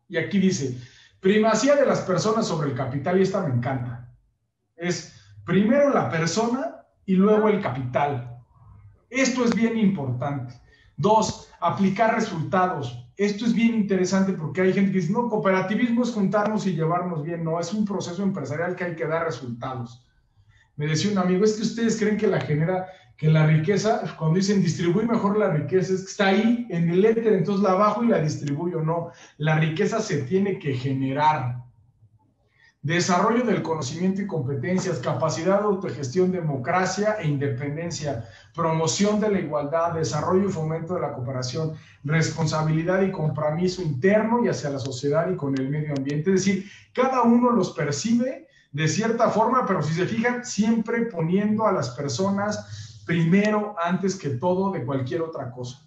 S1: y aquí dice, primacía de las personas sobre el capital, y esta me encanta. Es primero la persona y luego el capital. Esto es bien importante. 2, aplicar resultados. Esto es bien interesante porque hay gente que dice, no, cooperativismo es juntarnos y llevarnos bien. No, es un proceso empresarial que hay que dar resultados. Me decía un amigo, es que ustedes creen que la riqueza, cuando dicen distribuir mejor la riqueza, es que está ahí en el éter, entonces la bajo y la distribuyo. No, la riqueza se tiene que generar. Desarrollo del conocimiento y competencias, capacidad de autogestión, democracia e independencia, promoción de la igualdad, desarrollo y fomento de la cooperación, responsabilidad y compromiso interno y hacia la sociedad y con el medio ambiente. Es decir, cada uno los percibe de cierta forma, pero si se fijan, siempre poniendo a las personas primero, antes que todo, de cualquier otra cosa.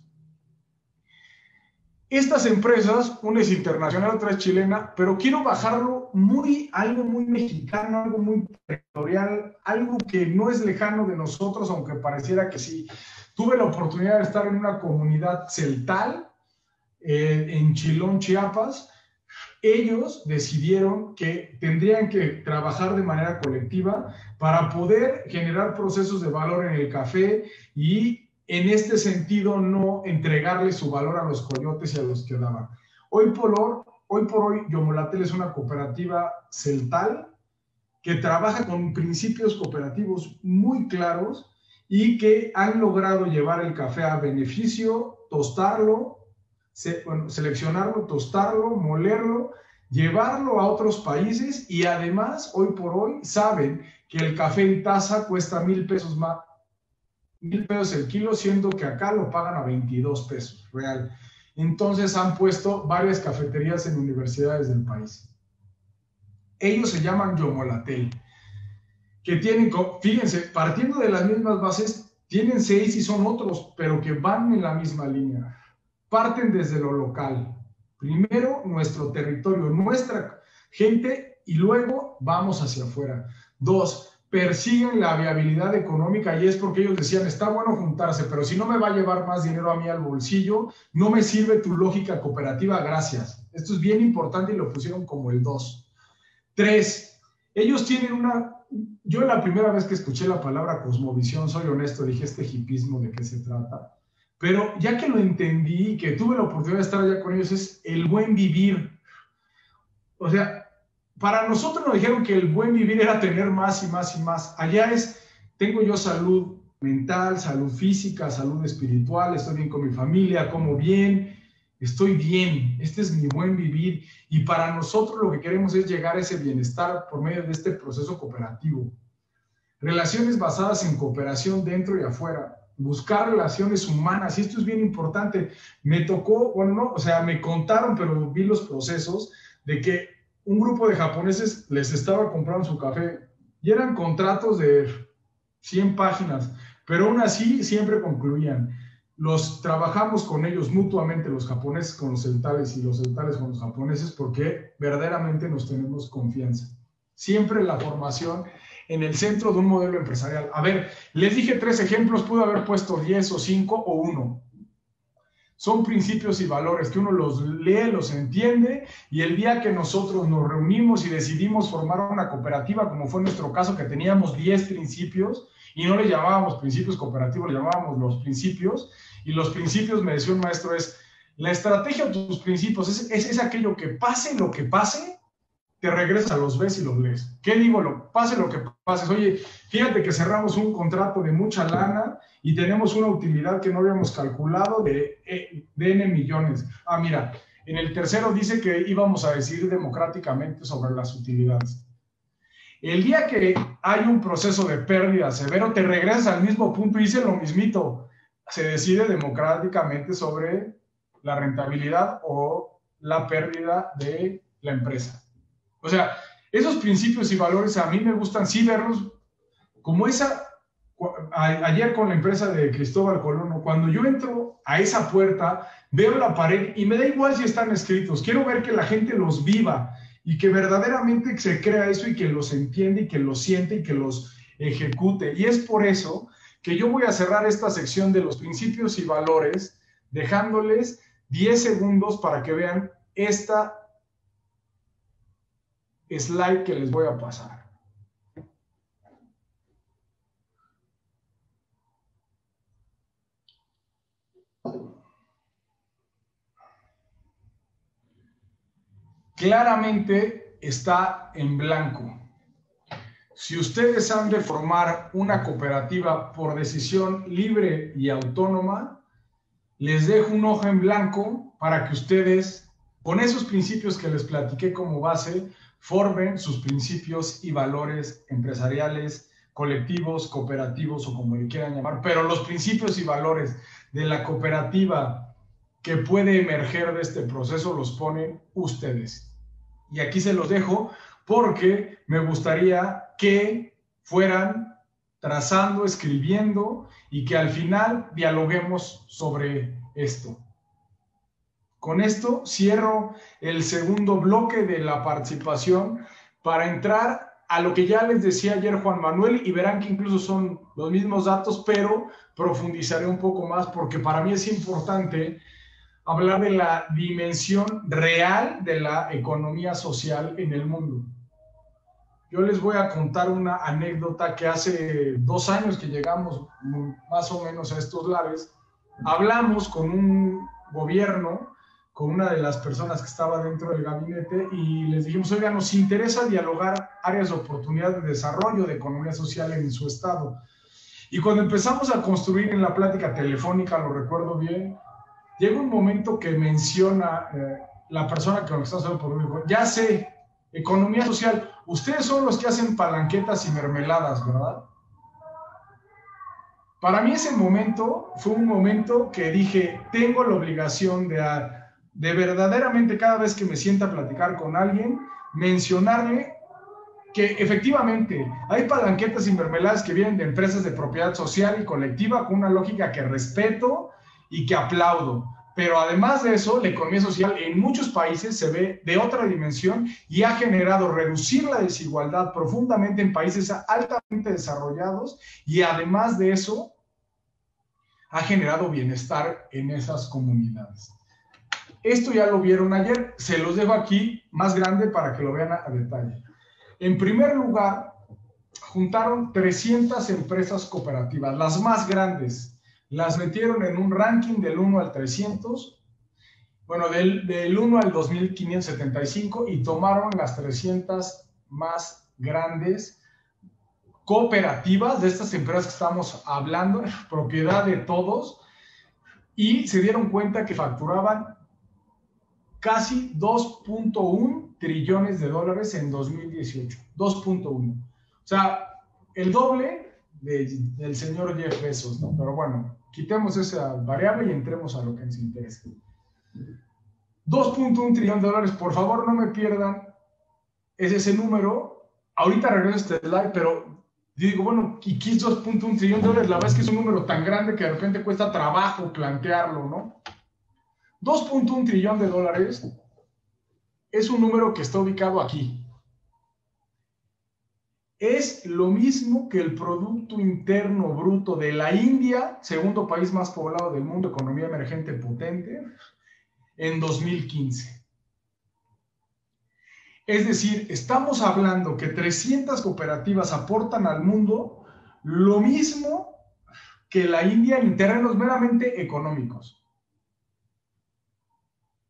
S1: Estas empresas, una es internacional, otra es chilena, pero quiero bajarlo algo muy mexicano, algo muy territorial, algo que no es lejano de nosotros, aunque pareciera que sí. Tuve la oportunidad de estar en una comunidad celtal, en Chilón, Chiapas. Ellos decidieron que tendrían que trabajar de manera colectiva para poder generar procesos de valor en el café y en este sentido no entregarle su valor a los coyotes y a los que daban. Hoy por hoy, Yomolatel es una cooperativa celtal que trabaja con principios cooperativos muy claros y que han logrado llevar el café a beneficio, tostarlo, seleccionarlo, tostarlo, molerlo, llevarlo a otros países y además, hoy por hoy, saben que el café en taza cuesta 1,000 pesos más, 1,000 pesos el kilo, siendo que acá lo pagan a 22 pesos real. Entonces han puesto varias cafeterías en universidades del país. Ellos se llaman Yomolatel, que tienen, fíjense, partiendo de las mismas bases, tienen 6 y son otros, pero que van en la misma línea. Parten desde lo local. Primero nuestro territorio, nuestra gente, y luego vamos hacia afuera. 2, persiguen la viabilidad económica, y es porque ellos decían, está bueno juntarse, pero si no me va a llevar más dinero a mí al bolsillo, no me sirve tu lógica cooperativa, gracias. Esto es bien importante y lo pusieron como el 2. 3, ellos tienen yo la primera vez que escuché la palabra cosmovisión, soy honesto, dije, este hipismo, ¿de qué se trata? Pero ya que lo entendí, que tuve la oportunidad de estar allá con ellos, es el buen vivir. O sea, para nosotros nos dijeron que el buen vivir era tener más y más y más. Allá tengo yo salud mental, salud física, salud espiritual, estoy bien con mi familia, como bien, estoy bien, este es mi buen vivir. Y para nosotros lo que queremos es llegar a ese bienestar por medio de este proceso cooperativo. Relaciones basadas en cooperación dentro y afuera. Buscar relaciones humanas, y esto es bien importante. Me tocó, bueno, no, o sea, me contaron, pero vi los procesos de que un grupo de japoneses les estaba comprando su café y eran contratos de 100 páginas, pero aún así siempre concluían. Trabajamos con ellos mutuamente, los japoneses con los celtales y los celtales con los japoneses, porque verdaderamente nos tenemos confianza. Siempre la formación en el centro de un modelo empresarial. A ver, les dije 3 ejemplos, pude haber puesto 10 o 5 o 1. Son principios y valores que uno los lee, los entiende, y el día que nosotros nos reunimos y decidimos formar una cooperativa, como fue nuestro caso, que teníamos 10 principios, y no le llamábamos principios cooperativos, le llamábamos los principios, y los principios, me decía un maestro, es la estrategia de tus principios, es aquello que pase lo que pase, te regresas, los ves y los lees. ¿Qué digo? Pase lo que pase. Oye, fíjate que cerramos un contrato de mucha lana y tenemos una utilidad que no habíamos calculado de N millones. Ah, mira, en el tercero dice que íbamos a decidir democráticamente sobre las utilidades. El día que hay un proceso de pérdida severo, te regresas al mismo punto y dice lo mismito. Se decide democráticamente sobre la rentabilidad o la pérdida de la empresa. O sea, esos principios y valores a mí me gustan sí verlos como ayer con la empresa de Cristóbal Colón, cuando yo entro a esa puerta, veo la pared y me da igual si están escritos, quiero ver que la gente los viva y que verdaderamente se crea eso y que los entiende y que los siente y que los ejecute. Y es por eso que yo voy a cerrar esta sección de los principios y valores dejándoles 10 segundos para que vean esta slide que les voy a pasar. Claramente está en blanco. Si ustedes han de formar una cooperativa por decisión libre y autónoma, les dejo un hoja en blanco para que ustedes, con esos principios que les platiqué como base, formen sus principios y valores empresariales, colectivos, cooperativos o como le quieran llamar, pero los principios y valores de la cooperativa que puede emerger de este proceso los ponen ustedes. Y aquí se los dejo porque me gustaría que fueran trazando, escribiendo y que al final dialoguemos sobre esto. Con esto cierro el segundo bloque de la participación para entrar a lo que ya les decía ayer Juan Manuel, y verán que incluso son los mismos datos, pero profundizaré un poco más porque para mí es importante hablar de la dimensión real de la economía social en el mundo. Yo les voy a contar una anécdota que hace 2 años que llegamos más o menos a estos lares, hablamos con un gobierno, con una de las personas que estaba dentro del gabinete y les dijimos, oiga, nos interesa dialogar áreas de oportunidad de desarrollo de economía social en su estado. Y cuando empezamos a construir en la plática telefónica, lo recuerdo bien, llega un momento que menciona la persona que nos está haciendo por mí, ya sé, economía social, ustedes son los que hacen palanquetas y mermeladas, ¿verdad? Para mí ese momento fue un momento que dije, tengo la obligación de verdaderamente cada vez que me sienta a platicar con alguien, mencionarle que efectivamente hay palanquetas y mermeladas que vienen de empresas de propiedad social y colectiva con una lógica que respeto y que aplaudo. Pero además de eso, la economía social en muchos países se ve de otra dimensión y ha generado reducir la desigualdad profundamente en países altamente desarrollados y además de eso, ha generado bienestar en esas comunidades. Esto ya lo vieron ayer, se los dejo aquí más grande para que lo vean a detalle. En primer lugar, juntaron 300 empresas cooperativas, las más grandes, las metieron en un ranking del 1 al 300, bueno, del 1 al 2575, y tomaron las 300 más grandes cooperativas de estas empresas que estamos hablando, propiedad de todos, y se dieron cuenta que facturaban casi 2.1 trillones de dólares en 2018. 2.1. O sea, el doble del señor Jeff Bezos, ¿no? Pero bueno, quitemos esa variable y entremos a lo que nos interesa. 2.1 trillón de dólares, por favor no me pierdan, es ese número. Ahorita regreso a este slide, pero digo, bueno, ¿y qué es 2.1 trillón de dólares? La verdad es que es un número tan grande que de repente cuesta trabajo plantearlo, ¿no? 2.1 trillón de dólares es un número que está ubicado aquí. Es lo mismo que el Producto Interno Bruto de la India, segundo país más poblado del mundo, economía emergente potente, en 2015. Es decir, estamos hablando que 300 cooperativas aportan al mundo lo mismo que la India en terrenos meramente económicos.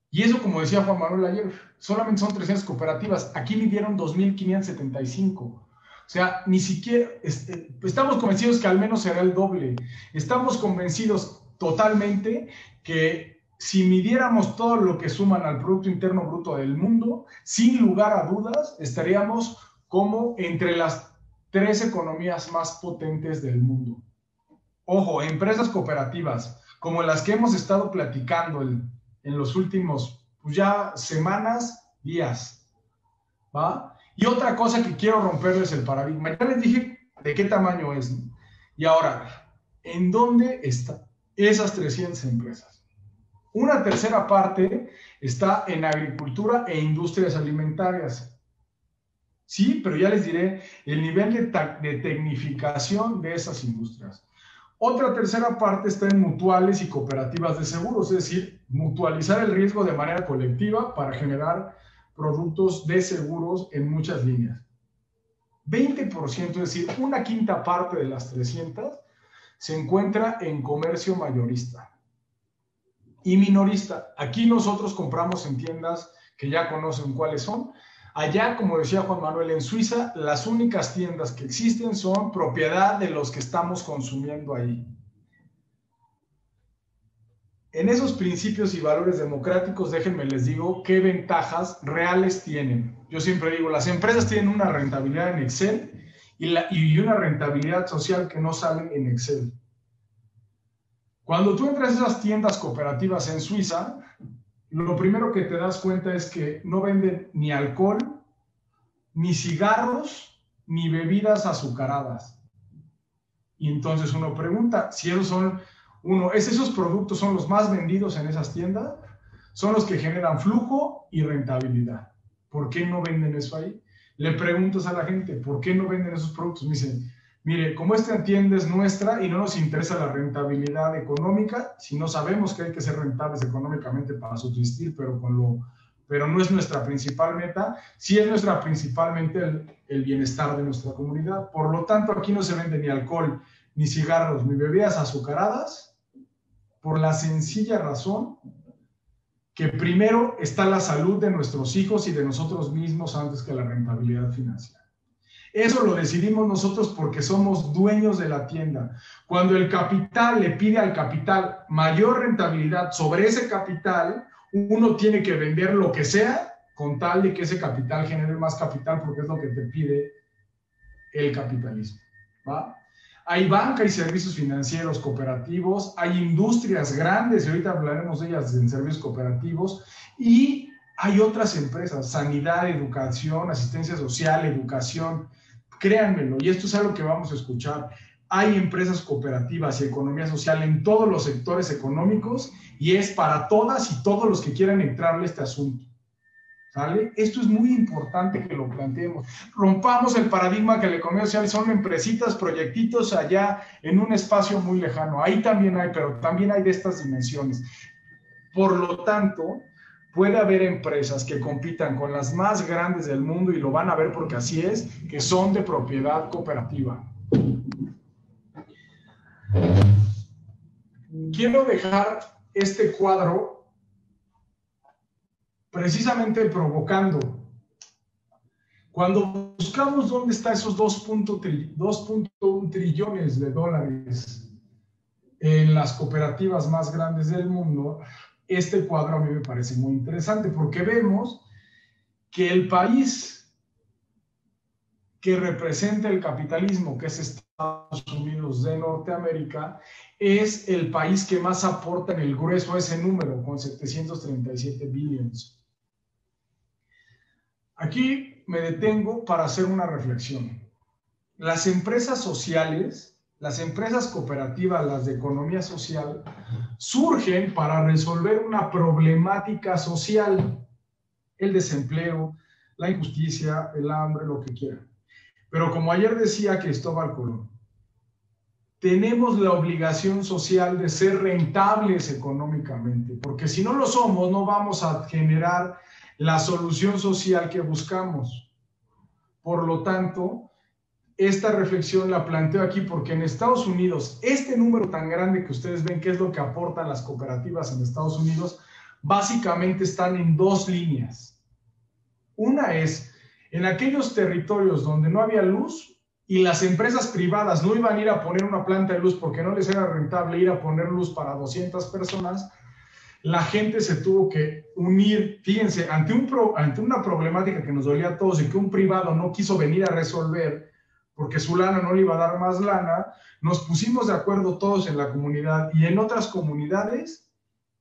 S1: Y eso, como decía Juan Manuel ayer, solamente son 300 cooperativas. Aquí midieron 2.575. O sea, ni siquiera, estamos convencidos que al menos será el doble. Estamos convencidos totalmente que si midiéramos todo lo que suman al Producto Interno Bruto del mundo, sin lugar a dudas, estaríamos como entre las 3 economías más potentes del mundo. Ojo, empresas cooperativas, como las que hemos estado platicando en los últimos, pues ya semanas, días, ¿va? Y otra cosa que quiero romperles el paradigma, ya les dije de qué tamaño es, ¿no? Y ahora, ¿en dónde están esas 300 empresas? Una tercera parte está en agricultura e industrias alimentarias. Sí, pero ya les diré el nivel de tecnificación de esas industrias. Otra tercera parte está en mutuales y cooperativas de seguros, es decir, mutualizar el riesgo de manera colectiva para generar productos de seguros en muchas líneas. 20%, es decir, una quinta parte de las 300, se encuentra en comercio mayorista y minorista. Aquí nosotros compramos en tiendas que ya conocen cuáles son. Allá, como decía Juan Manuel, en Suiza, las únicas tiendas que existen son propiedad de los que estamos consumiendo ahí. En esos principios y valores democráticos, déjenme les digo qué ventajas reales tienen. Yo siempre digo, las empresas tienen una rentabilidad en Excel y una rentabilidad social que no salen en Excel. Cuando tú entras a esas tiendas cooperativas en Suiza, lo primero que te das cuenta es que no venden ni alcohol, ni cigarros, ni bebidas azucaradas. Y entonces uno pregunta, si esos productos son los más vendidos en esas tiendas, son los que generan flujo y rentabilidad. ¿Por qué no venden eso ahí? Le preguntas a la gente, ¿por qué no venden esos productos? Me dicen, mire, como esta tienda es nuestra y no nos interesa la rentabilidad económica, si no sabemos que hay que ser rentables económicamente para subsistir, pero no es nuestra principal meta, sí es nuestra principalmente el bienestar de nuestra comunidad. Por lo tanto, aquí no se vende ni alcohol, ni cigarros, ni bebidas azucaradas, por la sencilla razón que primero está la salud de nuestros hijos y de nosotros mismos antes que la rentabilidad financiera. Eso lo decidimos nosotros porque somos dueños de la tienda. Cuando el capital le pide al capital mayor rentabilidad sobre ese capital, uno tiene que vender lo que sea con tal de que ese capital genere más capital, porque es lo que te pide el capitalismo, ¿va? Hay banca y servicios financieros cooperativos, hay industrias grandes, y ahorita hablaremos de ellas en servicios cooperativos, y hay otras empresas, sanidad, educación, asistencia social, educación. Créanmelo, y esto es algo que vamos a escuchar, hay empresas cooperativas y economía social en todos los sectores económicos, y es para todas y todos los que quieran entrarle a este asunto. ¿Sale? Esto es muy importante que lo planteemos. Rompamos el paradigma que la economía social son empresitas, proyectitos allá en un espacio muy lejano. Ahí también hay, pero también hay de estas dimensiones. Por lo tanto, puede haber empresas que compitan con las más grandes del mundo, y lo van a ver porque así es, que son de propiedad cooperativa. Quiero dejar este cuadro precisamente provocando. Cuando buscamos dónde está esos 2.1 trillones de dólares en las cooperativas más grandes del mundo, este cuadro a mí me parece muy interesante porque vemos que el país que representa el capitalismo, que es Estados Unidos de Norteamérica, es el país que más aporta en el grueso a ese número, con 737 billones. Aquí me detengo para hacer una reflexión. Las empresas sociales, las empresas cooperativas, las de economía social, surgen para resolver una problemática social, el desempleo, la injusticia, el hambre, lo que quieran. Pero como ayer decía Cristóbal Colón, tenemos la obligación social de ser rentables económicamente, porque si no lo somos, no vamos a generar la solución social que buscamos. Por lo tanto, esta reflexión la planteo aquí porque en Estados Unidos, este número tan grande que ustedes ven, que es lo que aportan las cooperativas en Estados Unidos, básicamente están en dos líneas. Una es en aquellos territorios donde no había luz y las empresas privadas no iban a ir a poner una planta de luz porque no les era rentable ir a poner luz para 200 personas, la gente se tuvo que unir, fíjense, ante una problemática que nos dolía a todos y que un privado no quiso venir a resolver porque su lana no le iba a dar más lana, nos pusimos de acuerdo todos en la comunidad y en otras comunidades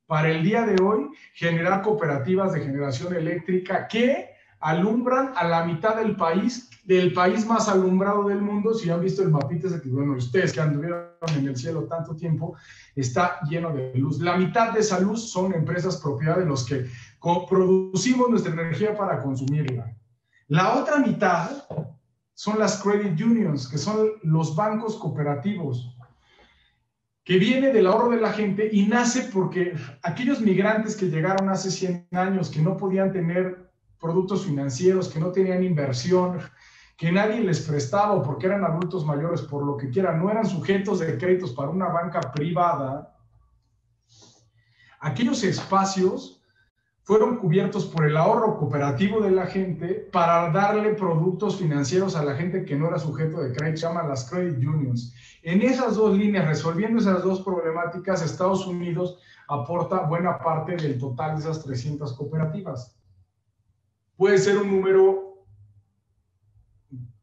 S1: para el día de hoy generar cooperativas de generación eléctrica que alumbran a la mitad del país más alumbrado del mundo. Si han visto el mapita, ese que, bueno, ustedes que anduvieron en el cielo tanto tiempo, está lleno de luz. La mitad de esa luz son empresas propiedad de los que producimos nuestra energía para consumirla. La otra mitad son las credit unions, que son los bancos cooperativos, que viene del ahorro de la gente y nace porque aquellos migrantes que llegaron hace 100 años, que no podían tener productos financieros, que no tenían inversión, que nadie les prestaba porque eran adultos mayores, por lo que quieran, no eran sujetos de créditos para una banca privada, aquellos espacios fueron cubiertos por el ahorro cooperativo de la gente para darle productos financieros a la gente que no era sujeto de crédito, se llaman las credit unions. En esas dos líneas, resolviendo esas dos problemáticas, Estados Unidos aporta buena parte del total de esas 300 cooperativas. Puede ser un número,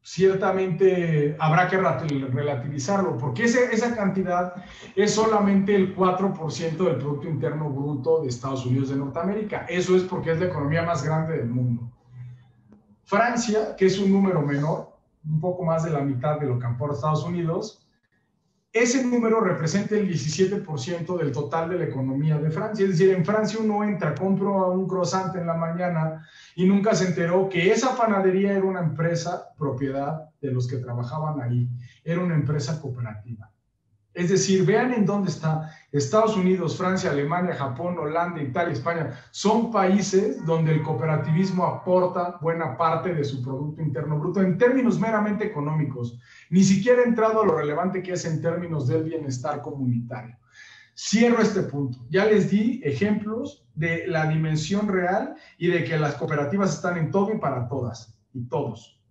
S1: ciertamente habrá que relativizarlo, porque esa cantidad es solamente el 4% del Producto Interno Bruto de Estados Unidos de Norteamérica. Eso es porque es la economía más grande del mundo. Francia, que es un número menor, un poco más de la mitad de lo que aporta Estados Unidos, ese número representa el 17% del total de la economía de Francia. Es decir, en Francia uno entra, compra un croissant en la mañana y nunca se enteró que esa panadería era una empresa propiedad de los que trabajaban ahí. Era una empresa cooperativa. Es decir, vean en dónde está Estados Unidos, Francia, Alemania, Japón, Holanda, Italia, España. Son países donde el cooperativismo aporta buena parte de su Producto Interno Bruto en términos meramente económicos. Ni siquiera he entrado a lo relevante que es en términos del bienestar comunitario. Cierro este punto. Ya les di ejemplos de la dimensión real y de que las cooperativas están en todo y para todas y todos.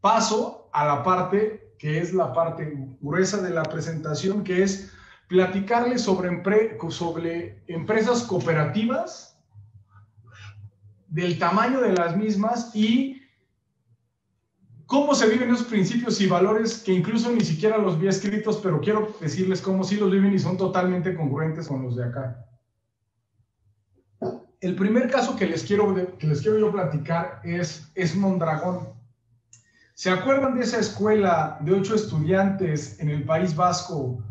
S1: Paso a la parte que es la parte gruesa de la presentación, que es platicarles sobre empresas cooperativas, del tamaño de las mismas y cómo se viven esos principios y valores que incluso ni siquiera los vi escritos, pero quiero decirles cómo sí los viven y son totalmente congruentes con los de acá. El primer caso que les quiero yo platicar es Mondragón. ¿Se acuerdan de esa escuela de 8 estudiantes en el País Vasco,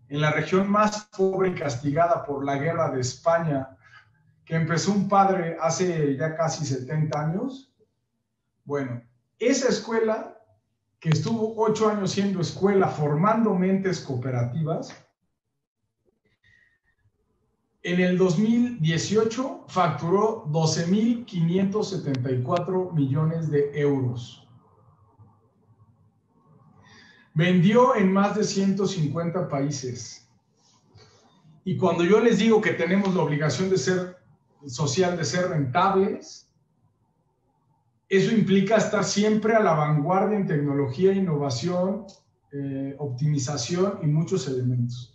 S1: en la región más pobre y castigada por la guerra de España, que empezó un padre hace ya casi 70 años? Bueno, esa escuela, que estuvo 8 años siendo escuela, formando mentes cooperativas, En el 2018 facturó 12.574 millones de euros. Vendió en más de 150 países. Y cuando yo les digo que tenemos la obligación de ser social, de ser rentables, eso implica estar siempre a la vanguardia en tecnología, innovación, optimización y muchos elementos.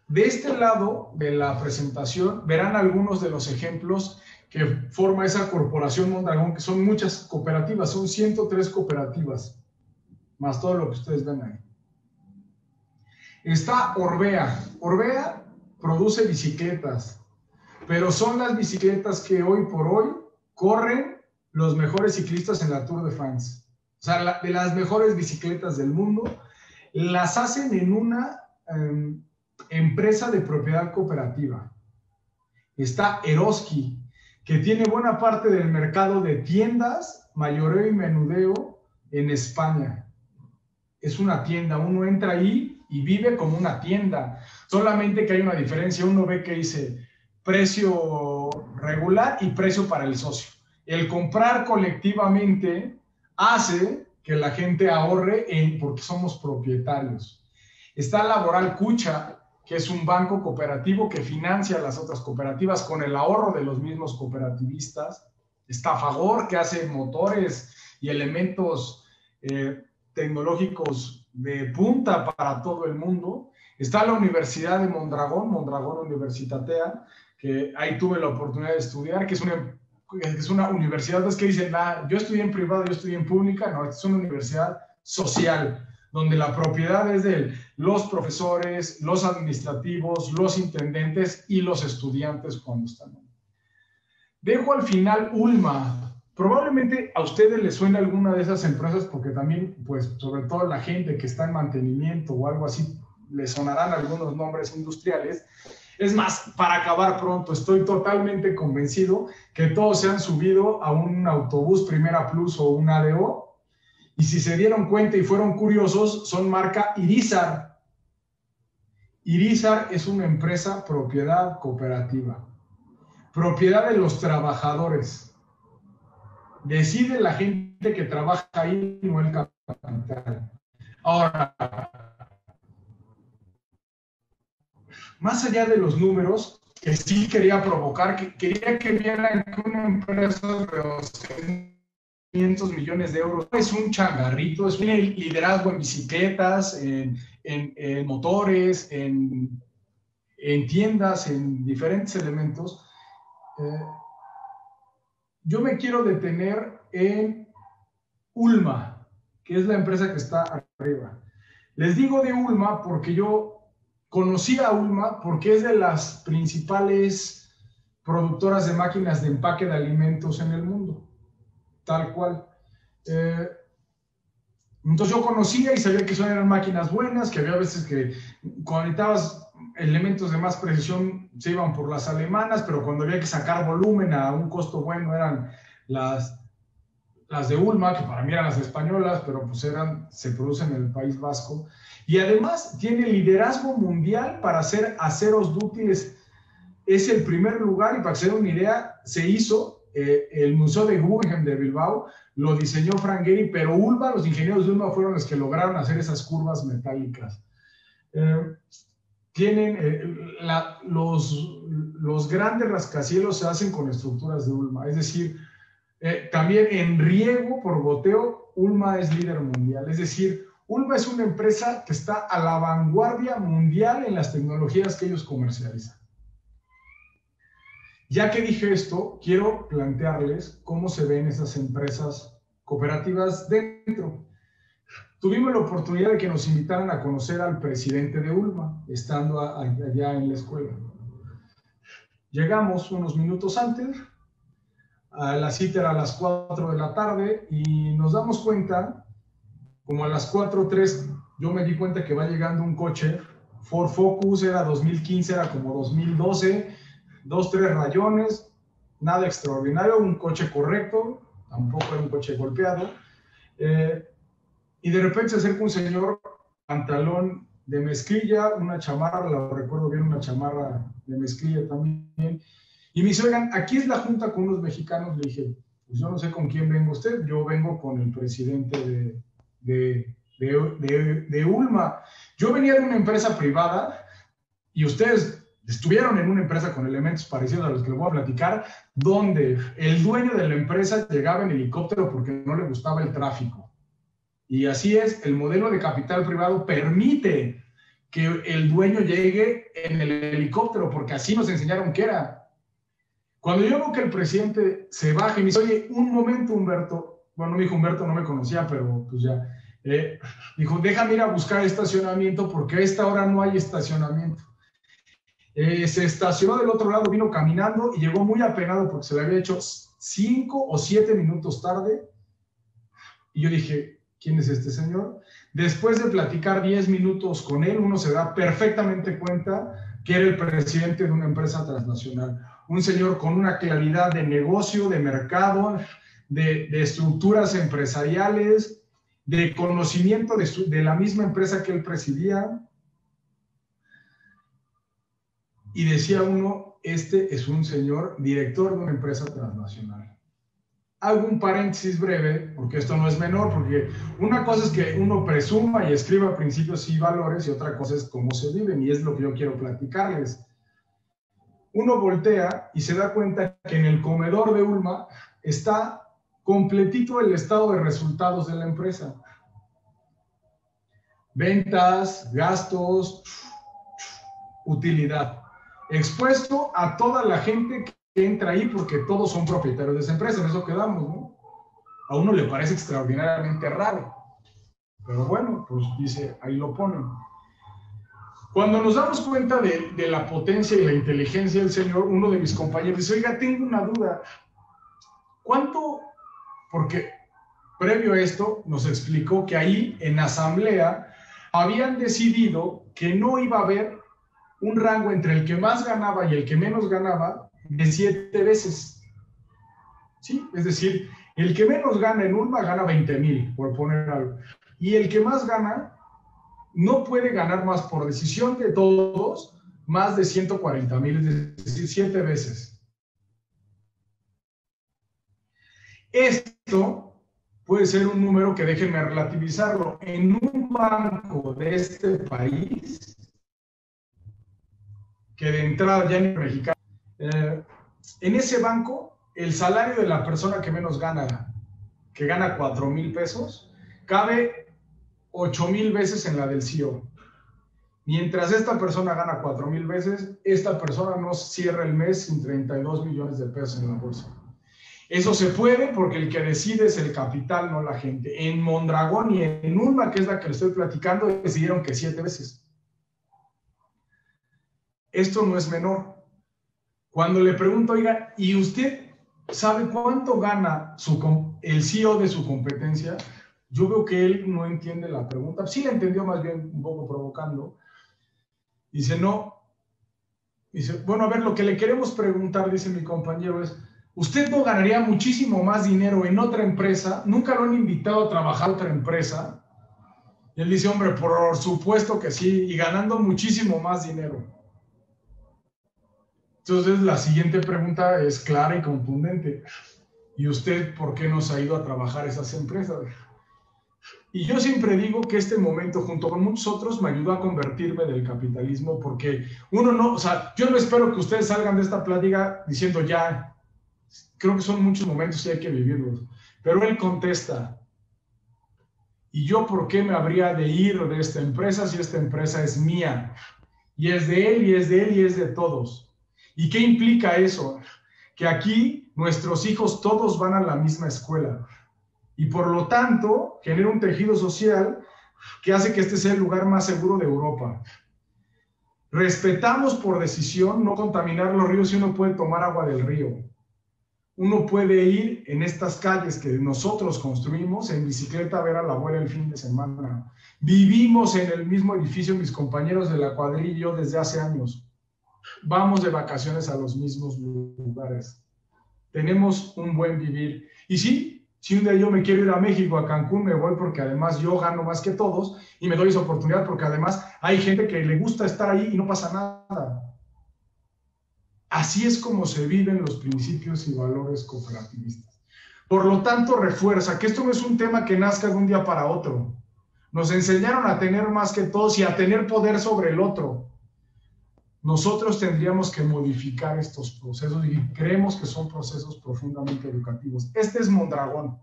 S1: De este lado de la presentación verán algunos de los ejemplos que forma esa corporación Mondragón, que son muchas cooperativas, son 103 cooperativas, más todo lo que ustedes ven ahí. Está Orbea. Orbea produce bicicletas, pero son las bicicletas que hoy por hoy corren los mejores ciclistas en la Tour de France. O sea, de las mejores bicicletas del mundo, las hacen en una empresa de propiedad cooperativa. Está Eroski, que tiene buena parte del mercado de tiendas, mayoreo y menudeo en España. Es una tienda, uno entra ahí y vive como una tienda, solamente que hay una diferencia. Uno ve que dice precio regular y precio para el socio. El comprar colectivamente hace que la gente ahorre porque somos propietarios. Está Laboral Cucha, que es un banco cooperativo que financia a las otras cooperativas con el ahorro de los mismos cooperativistas. Está Fagor, que hace motores y elementos tecnológicos de punta para todo el mundo. Está la Universidad de Mondragón, Mondragón Universitatea, que ahí tuve la oportunidad de estudiar, que es una universidad, es que dicen, yo estudié en privado, yo estudié en pública. No, es una universidad social, donde la propiedad es de los profesores, los administrativos, los intendentes y los estudiantes cuando están. Dejo al final Ulma. Probablemente a ustedes les suene alguna de esas empresas, porque también, pues, sobre todo la gente que está en mantenimiento o algo así, les sonarán algunos nombres industriales. Es más, para acabar pronto, estoy totalmente convencido que todos se han subido a un autobús Primera Plus o un ADO, y si se dieron cuenta y fueron curiosos, son marca Irizar. Irizar es una empresa propiedad cooperativa, propiedad de los trabajadores. Decide la gente que trabaja ahí, no el capital. Ahora, más allá de los números, que sí quería provocar, que quería que vieran que una empresa de 500 millones de euros es un changarrito, es un liderazgo en bicicletas, en motores, en tiendas, en diferentes elementos. Yo me quiero detener en Ulma, que es la empresa que está arriba. Les digo de Ulma porque yo conocí a Ulma porque es de las principales productoras de máquinas de empaque de alimentos en el mundo, tal cual. Entonces yo conocía y sabía que eran máquinas buenas, que había veces que cuando necesitabas elementos de más precisión se iban por las alemanas, pero cuando había que sacar volumen a un costo bueno eran las de Ulma, que para mí eran las españolas, pero pues se producen en el País Vasco. Y además tiene liderazgo mundial para hacer aceros dúctiles. Es el primer lugar, y para que se den una idea, se hizo el Museo de Guggenheim de Bilbao, lo diseñó Frank Gehry, pero Ulma, los ingenieros de Ulma fueron los que lograron hacer esas curvas metálicas. Tienen los grandes rascacielos se hacen con estructuras de Ulma, es decir, también en riego por goteo, Ulma es líder mundial. Es decir, Ulma es una empresa que está a la vanguardia mundial en las tecnologías que ellos comercializan. Ya que dije esto, quiero plantearles cómo se ven esas empresas cooperativas dentro. Tuvimos la oportunidad de que nos invitaran a conocer al presidente de Ulma, estando allá en la escuela. Llegamos unos minutos antes. La cita era a las 4 de la tarde y nos damos cuenta, como a las 4:03, yo me di cuenta que va llegando un coche, Ford Focus, era 2015, era como 2012, 2-3 rayones, nada extraordinario, un coche correcto, tampoco era un coche golpeado, y de repente se acerca un señor, pantalón de mezclilla, una chamarra, la recuerdo bien, una chamarra de mezclilla también. Y me dice, oigan, aquí es la junta con unos mexicanos. Le dije, pues yo no sé con quién vengo usted, yo vengo con el presidente de Ulma. Yo venía de una empresa privada y ustedes estuvieron en una empresa con elementos parecidos a los que les voy a platicar, donde el dueño de la empresa llegaba en helicóptero porque no le gustaba el tráfico. Y así es, el modelo de capital privado permite que el dueño llegue en el helicóptero, porque así nos enseñaron que era. Cuando yo veo que el presidente se baja y me dice, oye, un momento, Humberto, bueno, me dijo Humberto, no me conocía, pero pues ya, dijo, déjame ir a buscar estacionamiento porque a esta hora no hay estacionamiento. Se estacionó del otro lado, vino caminando y llegó muy apenado porque se le había hecho 5 o 7 minutos tarde. Y yo dije, ¿quién es este señor? Después de platicar 10 minutos con él, uno se da perfectamente cuenta que era el presidente de una empresa transnacional. Un señor con una claridad de negocio, de mercado, de estructuras empresariales, de conocimiento de la misma empresa que él presidía. Y decía uno, este es un señor director de una empresa transnacional. Hago un paréntesis breve, porque esto no es menor, porque una cosa es que uno presuma y escriba principios y valores, y otra cosa es cómo se viven, y es lo que yo quiero platicarles. Uno voltea y se da cuenta que en el comedor de Ulma está completito el estado de resultados de la empresa. Ventas, gastos, utilidad. Expuesto a toda la gente que entra ahí, porque todos son propietarios de esa empresa, en eso quedamos, ¿no? A uno le parece extraordinariamente raro, pero bueno, pues dice, ahí lo ponen. Cuando nos damos cuenta de la potencia y la inteligencia del señor, uno de mis compañeros dice, oiga, tengo una duda, ¿cuánto? Porque previo a esto nos explicó que ahí en asamblea habían decidido que no iba a haber un rango entre el que más ganaba y el que menos ganaba de 7 veces. ¿Sí? Es decir, el que menos gana en Ulma gana 20,000, por poner algo. Y el que más gana no puede ganar más por decisión de todos, más de 140,000, es decir, 7 veces. Esto puede ser un número que déjenme relativizarlo. En un banco de este país, que de entrada ya en mexicano, en ese banco, el salario de la persona que menos gana, que gana 4,000 pesos, cabe 8,000 veces en la del CEO. Mientras esta persona gana 4,000 veces, esta persona no cierra el mes sin 32 millones de pesos en la bolsa. Eso se puede porque el que decide es el capital, no la gente. En Mondragón y en Ulma, que es la que le estoy platicando, decidieron que 7 veces. Esto no es menor. Cuando le pregunto, oiga, ¿y usted sabe cuánto gana el CEO de su competencia? Yo veo que él no entiende la pregunta. Sí la entendió, más bien un poco provocando. Dice, no. Dice, bueno, a ver, lo que le queremos preguntar, dice mi compañero, es, ¿usted no ganaría muchísimo más dinero en otra empresa? ¿Nunca lo han invitado a trabajar a otra empresa? Y él dice, hombre, por supuesto que sí, y ganando muchísimo más dinero. Entonces, la siguiente pregunta es clara y contundente. ¿Y usted por qué no se ha ido a trabajar a esas empresas? Y yo siempre digo que este momento, junto con muchos otros, me ayudó a convertirme del capitalismo, porque uno no, o sea, yo no espero que ustedes salgan de esta plática diciendo ya, creo que son muchos momentos y hay que vivirlos. Pero él contesta, ¿y yo por qué me habría de ir de esta empresa si esta empresa es mía? Y es de él, y es de él, y es de todos. ¿Y qué implica eso? Que aquí nuestros hijos todos van a la misma escuela y por lo tanto genera un tejido social que hace que este sea el lugar más seguro de Europa. Respetamos por decisión no contaminar los ríos y uno puede tomar agua del río. Uno puede ir en estas calles que nosotros construimos en bicicleta a ver a la abuela el fin de semana. Vivimos en el mismo edificio mis compañeros de la cuadrilla y yo desde hace años. Vamos de vacaciones a los mismos lugares. Tenemos un buen vivir. Y sí, Si un día yo me quiero ir a México, a Cancún, me voy porque además yo gano más que todos y me doy esa oportunidad porque además hay gente que le gusta estar ahí y no pasa nada. Así es como se viven los principios y valores cooperativistas. Por lo tanto, refuerza que esto no es un tema que nazca de un día para otro. Nos enseñaron a tener más que todos y a tener poder sobre el otro. Nosotros tendríamos que modificar estos procesos y creemos que son procesos profundamente educativos. Este es Mondragón,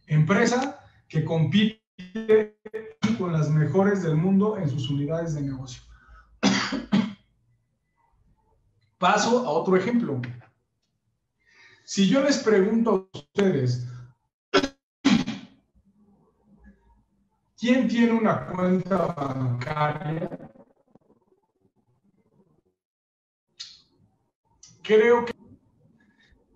S1: empresa que compite con las mejores del mundo en sus unidades de negocio. Paso a otro ejemplo. Si yo les pregunto a ustedes, ¿quién tiene una cuenta bancaria? Creo que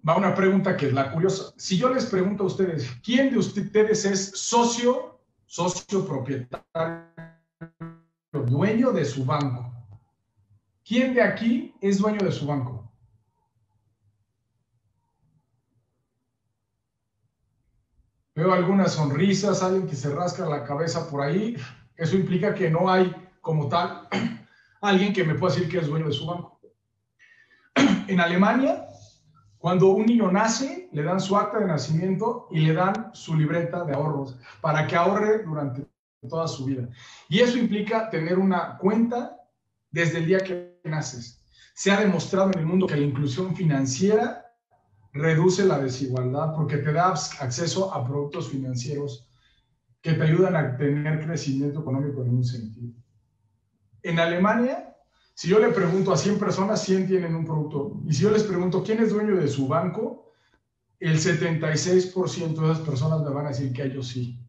S1: va una pregunta que es la curiosa. Si yo les pregunto a ustedes, ¿quién de ustedes es socio propietario, dueño de su banco? ¿Quién de aquí es dueño de su banco? Veo algunas sonrisas, alguien que se rasca la cabeza por ahí. Eso implica que no hay, como tal, alguien que me pueda decir que es dueño de su banco. En Alemania, cuando un niño nace, le dan su acta de nacimiento y le dan su libreta de ahorros para que ahorre durante toda su vida. Y eso implica tener una cuenta desde el día que naces. Se ha demostrado en el mundo que la inclusión financiera reduce la desigualdad porque te da acceso a productos financieros que te ayudan a tener crecimiento económico en un sentido. En Alemania, si yo le pregunto a 100 personas, 100 tienen un producto. Y si yo les pregunto quién es dueño de su banco, el 76% de esas personas me van a decir que ellos sí.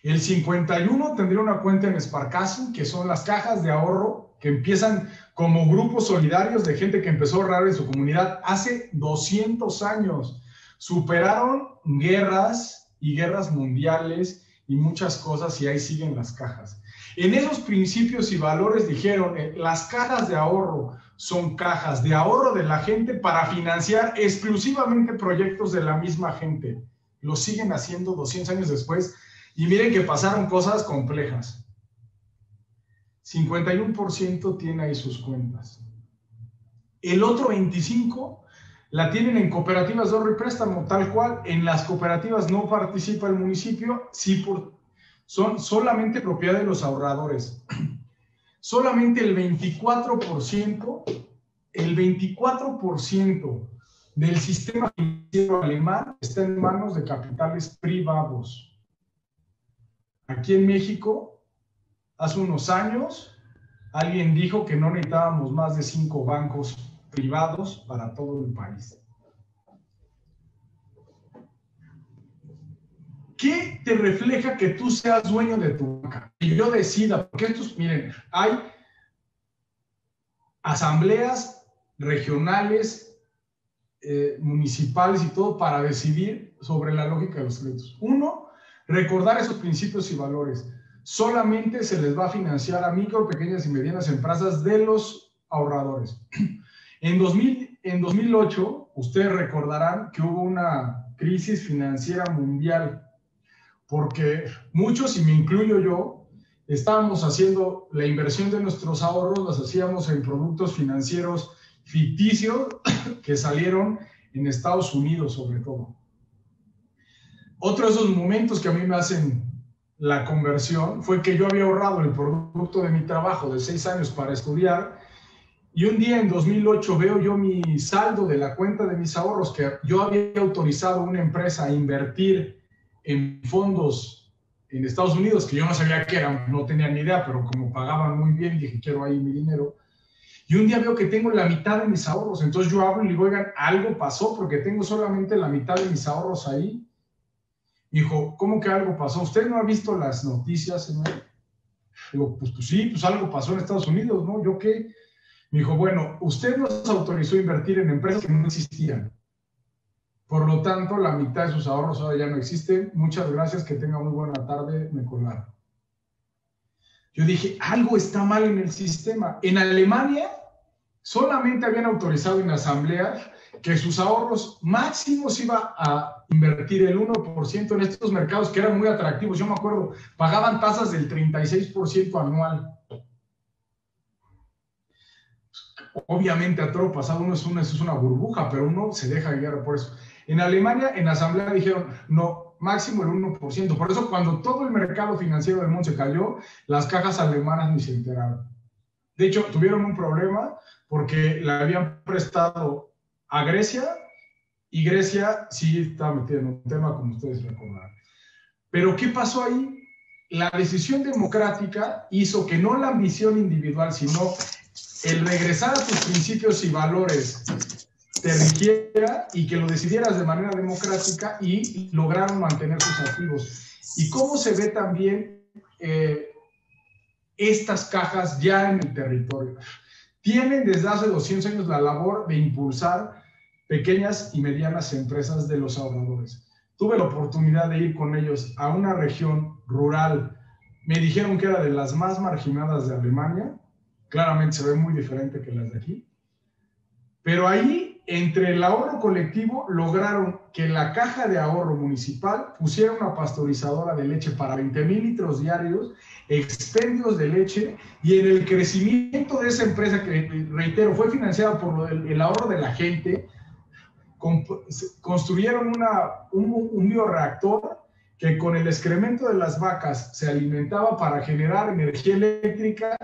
S1: El 51% tendría una cuenta en Sparkassen, que son las cajas de ahorro que empiezan como grupos solidarios de gente que empezó a ahorrar en su comunidad hace 200 años. Superaron guerras y guerras mundiales y muchas cosas y ahí siguen las cajas. En esos principios y valores dijeron, las cajas de ahorro son cajas de ahorro de la gente para financiar exclusivamente proyectos de la misma gente. Lo siguen haciendo 200 años después y miren que pasaron cosas complejas. 51% tiene ahí sus cuentas. El otro 25% la tienen en cooperativas de ahorro y préstamo, tal cual. En las cooperativas no participa el municipio, sí son solamente propiedad de los ahorradores. Solamente el 24% del sistema financiero alemán está en manos de capitales privados. Aquí en México, hace unos años, alguien dijo que no necesitábamos más de 5 bancos privados para todo el país. ¿Qué te refleja que tú seas dueño de tu banca? Y yo decida, porque estos, miren, hay asambleas regionales, municipales y todo para decidir sobre la lógica de los créditos. Uno, recordar esos principios y valores. Solamente se les va a financiar a micro, pequeñas y medianas empresas de los ahorradores. En 2008, ustedes recordarán que hubo una crisis financiera mundial porque muchos, y me incluyo yo, estábamos haciendo la inversión de nuestros ahorros, las hacíamos en productos financieros ficticios que salieron en Estados Unidos sobre todo. Otro de esos momentos que a mí me hacen la conversión fue que yo había ahorrado el producto de mi trabajo de 6 años para estudiar y un día en 2008 veo yo mi saldo de la cuenta de mis ahorros que yo había autorizado a una empresa a invertir en fondos en Estados Unidos, que yo no sabía qué eran, no tenía ni idea, pero como pagaban muy bien, dije, quiero ahí mi dinero. Y un día veo que tengo la mitad de mis ahorros, entonces yo hablo y le digo, oigan, algo pasó porque tengo solamente la mitad de mis ahorros ahí. Me dijo, ¿cómo que algo pasó? ¿Usted no ha visto las noticias, señor? Digo, pues sí, pues algo pasó en Estados Unidos, ¿no? ¿Yo qué? Me dijo, bueno, usted nos autorizó a invertir en empresas que no existían. Por lo tanto, la mitad de sus ahorros ahora ya no existen. Muchas gracias, que tenga muy buena tarde, me colgaron. Yo dije, algo está mal en el sistema. En Alemania solamente habían autorizado en asamblea que sus ahorros máximos iba a invertir el 1% en estos mercados que eran muy atractivos. Yo me acuerdo, pagaban tasas del 36% anual. Obviamente a todo pasado uno es una burbuja, pero uno se deja guiar por eso. En Alemania, en la asamblea dijeron, no, máximo el 1%. Por eso cuando todo el mercado financiero del mundo se cayó, las cajas alemanas ni se enteraron. De hecho, tuvieron un problema porque le habían prestado a Grecia, y Grecia sí estaba metida en un tema, como ustedes recordarán. Pero ¿qué pasó ahí? La decisión democrática hizo que no la ambición individual, sino el regresar a tus principios y valores te rigiera y que lo decidieras de manera democrática, y lograron mantener sus activos. ¿Y cómo se ve también estas cajas ya en el territorio? Tienen desde hace 200 años la labor de impulsar pequeñas y medianas empresas de los ahorradores. Tuve la oportunidad de ir con ellos a una región rural. Me dijeron que era de las más marginadas de Alemania. Claramente se ve muy diferente que las de aquí. Pero ahí, entre el ahorro colectivo, lograron que la caja de ahorro municipal pusiera una pasteurizadora de leche para 20,000 litros diarios, expendios de leche, y en el crecimiento de esa empresa, que reitero, fue financiada por el ahorro de la gente, construyeron un bioreactor que con el excremento de las vacas se alimentaba para generar energía eléctrica,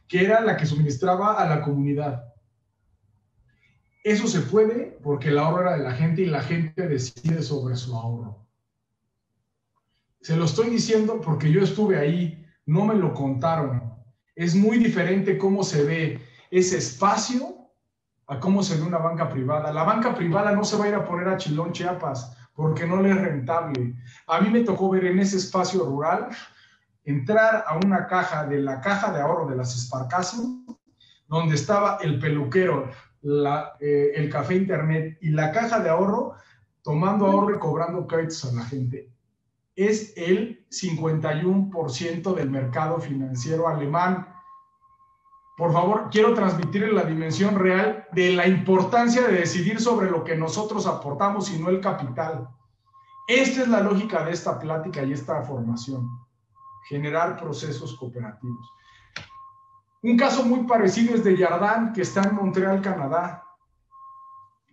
S1: que era la que suministraba a la comunidad. Eso se puede porque el ahorro era de la gente y la gente decide sobre su ahorro. Se lo estoy diciendo porque yo estuve ahí, no me lo contaron. Es muy diferente cómo se ve ese espacio a cómo se ve una banca privada. La banca privada no se va a ir a poner a Chilón, Chiapas, porque no le es rentable. A mí me tocó ver en ese espacio rural, entrar a una caja de la caja de ahorro de las Sparkassen, donde estaba el peluquero, el café internet y la caja de ahorro, tomando ahorro y cobrando créditos a la gente. Es el 51% del mercado financiero alemán. Por favor, quiero transmitirle la dimensión real de la importancia de decidir sobre lo que nosotros aportamos y no el capital. Esta es la lógica de esta plática y esta formación. Generar procesos cooperativos. Un caso muy parecido es de Yardan, que está en Montreal, Canadá.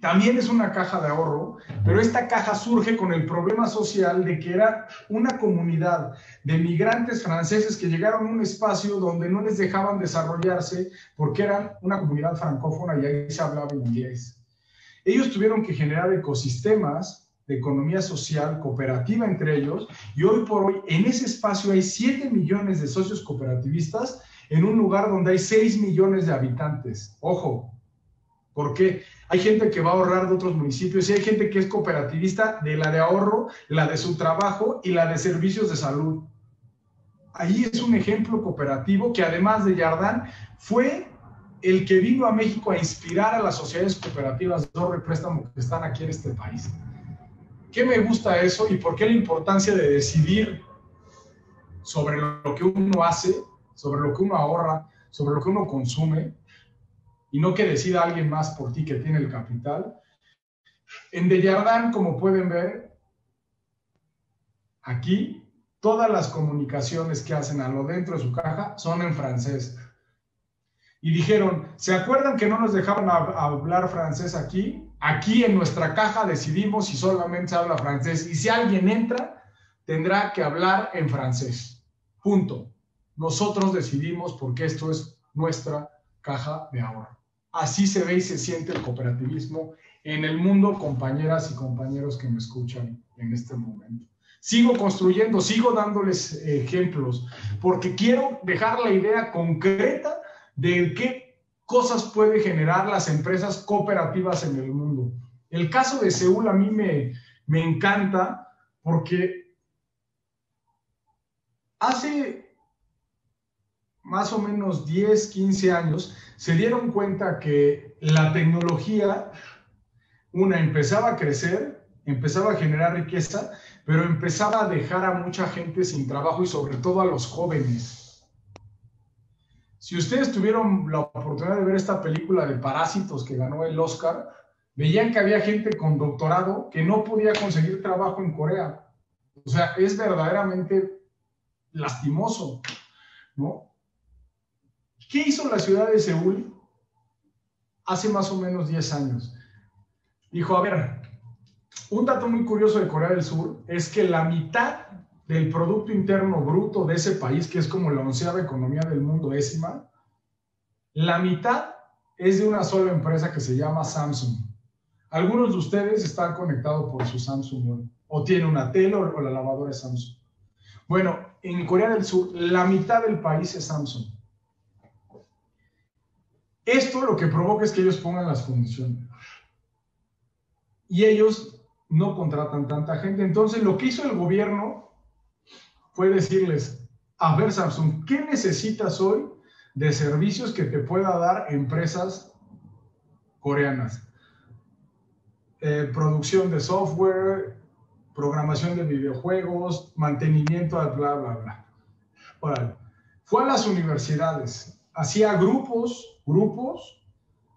S1: También es una caja de ahorro, pero esta caja surge con el problema social de que era una comunidad de migrantes franceses que llegaron a un espacio donde no les dejaban desarrollarse porque eran una comunidad francófona y ahí se hablaba inglés. Ellos tuvieron que generar ecosistemas de economía social cooperativa entre ellos, y hoy por hoy en ese espacio hay 7 millones de socios cooperativistas en un lugar donde hay 6 millones de habitantes. Ojo, ¿por qué? Hay gente que va a ahorrar de otros municipios y hay gente que es cooperativista de la de ahorro, la de su trabajo y la de servicios de salud. Ahí es un ejemplo cooperativo que, además de Yardan, fue el que vino a México a inspirar a las sociedades cooperativas de ahorro y préstamo que están aquí en este país. ¿Qué me gusta eso y por qué la importancia de decidir sobre lo que uno hace, sobre lo que uno ahorra, sobre lo que uno consume, y no que decida alguien más por ti que tiene el capital? En Desjardins, como pueden ver, aquí todas las comunicaciones que hacen a lo dentro de su caja son en francés. Y dijeron, ¿se acuerdan que no nos dejaban hablar francés aquí? Aquí en nuestra caja decidimos si solamente se habla francés, y si alguien entra, tendrá que hablar en francés. Punto. Nosotros decidimos porque esto es nuestra caja de ahorro. Así se ve y se siente el cooperativismo en el mundo, compañeras y compañeros que me escuchan en este momento. Sigo construyendo, sigo dándoles ejemplos, porque quiero dejar la idea concreta de qué cosas puede generar las empresas cooperativas en el mundo. El caso de Seúl a mí me encanta, porque hace más o menos 10, 15 años, se dieron cuenta que la tecnología, empezaba a crecer, empezaba a generar riqueza, pero empezaba a dejar a mucha gente sin trabajo y sobre todo a los jóvenes. Si ustedes tuvieron la oportunidad de ver esta película de Parásitos que ganó el Oscar, Veían que había gente con doctorado que no podía conseguir trabajo en Corea. O sea, es verdaderamente lastimoso, ¿no? ¿Qué hizo la ciudad de Seúl hace más o menos 10 años? Dijo, a ver, un dato muy curioso de Corea del Sur es que la mitad del Producto Interno Bruto de ese país, que es como la 11ª economía del mundo, décima, la mitad es de una sola empresa que se llama Samsung. Algunos de ustedes están conectados por su Samsung o tienen una tele o la lavadora es Samsung. Bueno, en Corea del Sur, la mitad del país es Samsung. Esto lo que provoca es que ellos pongan las condiciones. Y ellos no contratan tanta gente. Entonces, lo que hizo el gobierno fue decirles, a ver, Samsung, ¿qué necesitas hoy de servicios que te pueda dar empresas coreanas? Producción de software, programación de videojuegos, mantenimiento, bla, bla, bla. Ahora, fue a las universidades, hacía grupos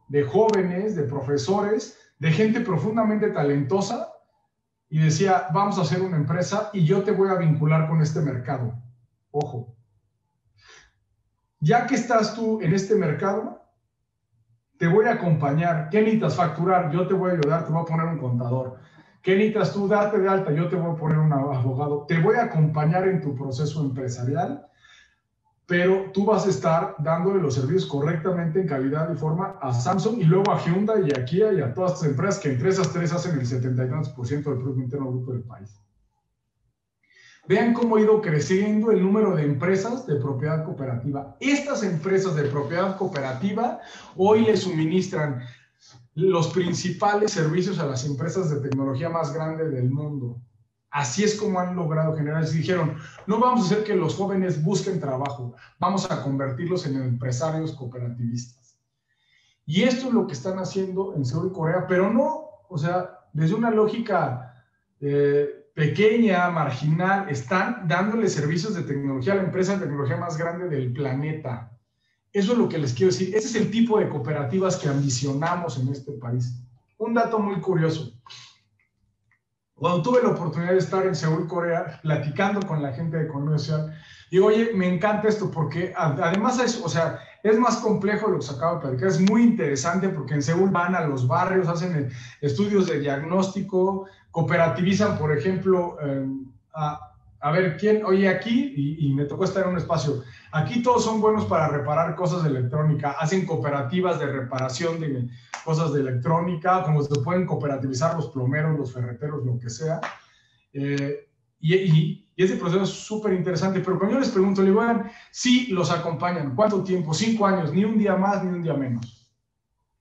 S1: de jóvenes, de profesores, de gente profundamente talentosa y decía, vamos a hacer una empresa y yo te voy a vincular con este mercado. Ojo, ya que estás tú en este mercado, te voy a acompañar. ¿Qué necesitas facturar? Yo te voy a ayudar, te voy a poner un contador. ¿Qué necesitas tú darte de alta? Yo te voy a poner un abogado. Te voy a acompañar en tu proceso empresarial, pero tú vas a estar dándole los servicios correctamente en calidad y forma a Samsung y luego a Hyundai y a Kia y a todas estas empresas que entre esas tres hacen el 70% del Producto Interno Bruto del país. Vean cómo ha ido creciendo el número de empresas de propiedad cooperativa. Estas empresas de propiedad cooperativa hoy le suministran los principales servicios a las empresas de tecnología más grandes del mundo. Así es como han logrado generar. Dijeron, no vamos a hacer que los jóvenes busquen trabajo, vamos a convertirlos en empresarios cooperativistas. Y esto es lo que están haciendo en Seúl, Corea, pero no, o sea, desde una lógica pequeña, marginal, están dándole servicios de tecnología a la empresa de tecnología más grande del planeta. Eso es lo que les quiero decir. Ese es el tipo de cooperativas que ambicionamos en este país. Un dato muy curioso. Cuando tuve la oportunidad de estar en Seúl, Corea, platicando con la gente de economía social, digo, oye, me encanta esto porque además es, o sea, es más complejo lo que se acaba de platicar, es muy interesante porque en Seúl van a los barrios, hacen estudios de diagnóstico, cooperativizan, por ejemplo, a ver, ¿quién? Oye, aquí, y me tocó estar en un espacio, aquí todos son buenos para reparar cosas de electrónica, hacen cooperativas de reparación de cosas de electrónica, como se pueden cooperativizar los plomeros, los ferreteros, lo que sea. Y ese proceso es súper interesante, pero cuando yo les pregunto, le digo, sí, los acompañan. ¿Cuánto tiempo? 5 años, ni un día más, ni un día menos.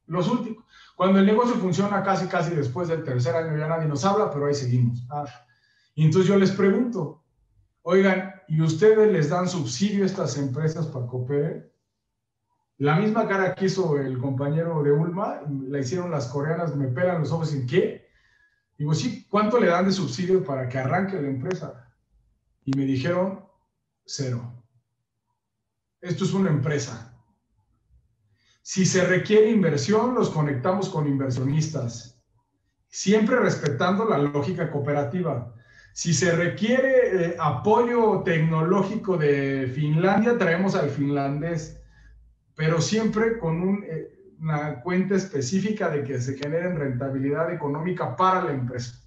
S1: Los últimos. Cuando el negocio funciona casi después del tercer año, ya nadie nos habla, pero ahí seguimos. Y entonces yo les pregunto, oigan, ¿y ustedes les dan subsidio a estas empresas para cooperen? La misma cara que hizo el compañero de Ulma, la hicieron las coreanas, me pelan los ojos, ¿en qué? Digo, sí, ¿cuánto le dan de subsidio para que arranque la empresa? Y me dijeron, 0. Esto es una empresa. Si se requiere inversión, los conectamos con inversionistas, siempre respetando la lógica cooperativa. Si se requiere apoyo tecnológico de Finlandia, traemos al finlandés, pero siempre con una cuenta específica de que se genere rentabilidad económica para la empresa.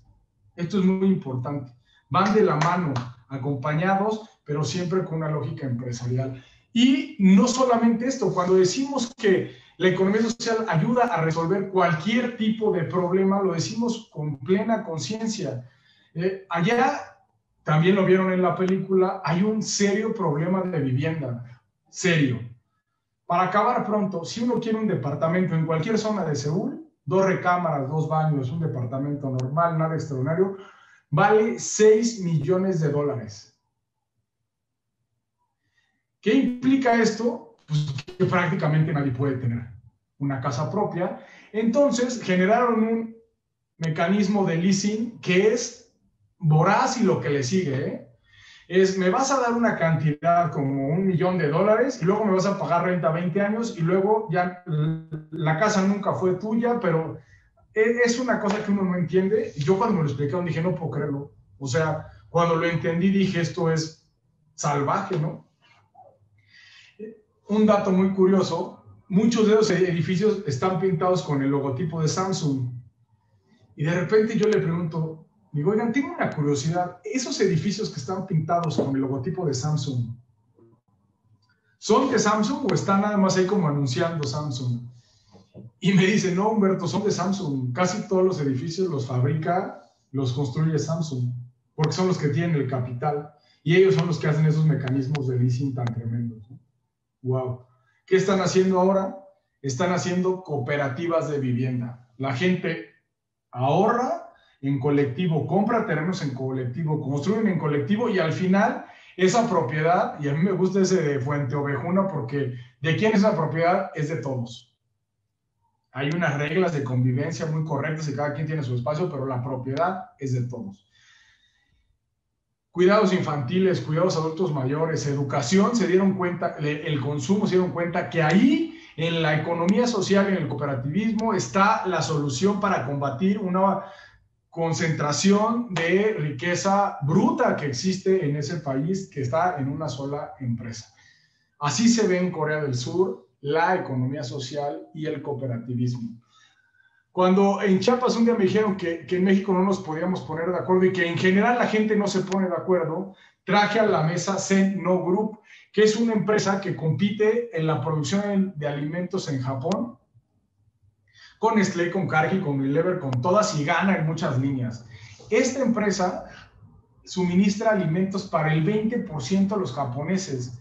S1: Esto es muy importante. Van de la mano, acompañados, pero siempre con una lógica empresarial. Y no solamente esto, cuando decimos que la economía social ayuda a resolver cualquier tipo de problema, lo decimos con plena conciencia. Allá, también lo vieron en la película, hay un serio problema de vivienda, serio. Para acabar pronto, si uno quiere un departamento en cualquier zona de Seúl, 2 recámaras, 2 baños, un departamento normal, nada extraordinario, vale $6 millones. ¿Qué implica esto? Pues que prácticamente nadie puede tener una casa propia. Entonces generaron un mecanismo de leasing que es voraz y lo que le sigue, es, me vas a dar una cantidad como $1 millón y luego me vas a pagar renta 20 años y luego ya la casa nunca fue tuya, pero es una cosa que uno no entiende. Yo cuando me lo explicaron dije, no puedo creerlo. O sea, cuando lo entendí dije, esto es salvaje, ¿no? Un dato muy curioso, muchos de los edificios están pintados con el logotipo de Samsung. Y de repente yo le pregunto, digo, oigan, tengo una curiosidad, esos edificios que están pintados con el logotipo de Samsung, ¿son de Samsung o están nada más ahí como anunciando Samsung? Y me dice, no, Humberto, son de Samsung. Casi todos los edificios los fabrica, los construye Samsung, porque son los que tienen el capital. Y ellos son los que hacen esos mecanismos de leasing tan tremendos, ¿no? Wow. ¿Qué están haciendo ahora? Están haciendo cooperativas de vivienda. La gente ahorra en colectivo, compra terrenos en colectivo, construyen en colectivo y al final esa propiedad, y a mí me gusta ese de Fuente Ovejuna porque ¿de quién es la propiedad? Es de todos. Hay unas reglas de convivencia muy correctas y cada quien tiene su espacio, pero la propiedad es de todos. Cuidados infantiles, cuidados adultos mayores, educación, se dieron cuenta, el consumo, se dieron cuenta que ahí en la economía social, en el cooperativismo, está la solución para combatir una concentración de riqueza bruta que existe en ese país, que está en una sola empresa. Así se ve en Corea del Sur la economía social y el cooperativismo. Cuando en Chiapas un día me dijeron que en México no nos podíamos poner de acuerdo y que en general la gente no se pone de acuerdo, traje a la mesa Sen-No Group, que es una empresa que compite en la producción de alimentos en Japón, con Nestlé, con Cargill, con Unilever, con todas y gana en muchas líneas. Esta empresa suministra alimentos para el 20% de los japoneses.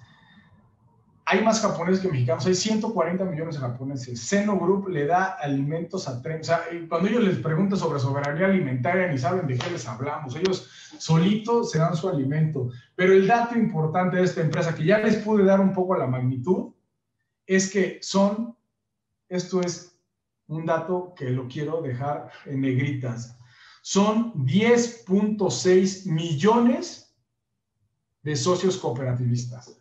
S1: Hay más japoneses que mexicanos, hay 140 millones de japoneses. Sen-No Group le da alimentos a 30. O sea, cuando ellos les preguntan sobre soberanía alimentaria, ni saben de qué les hablamos. Ellos solitos se dan su alimento. Pero el dato importante de esta empresa, que ya les pude dar un poco la magnitud, es que esto es un dato que lo quiero dejar en negritas, son 10.6 millones de socios cooperativistas.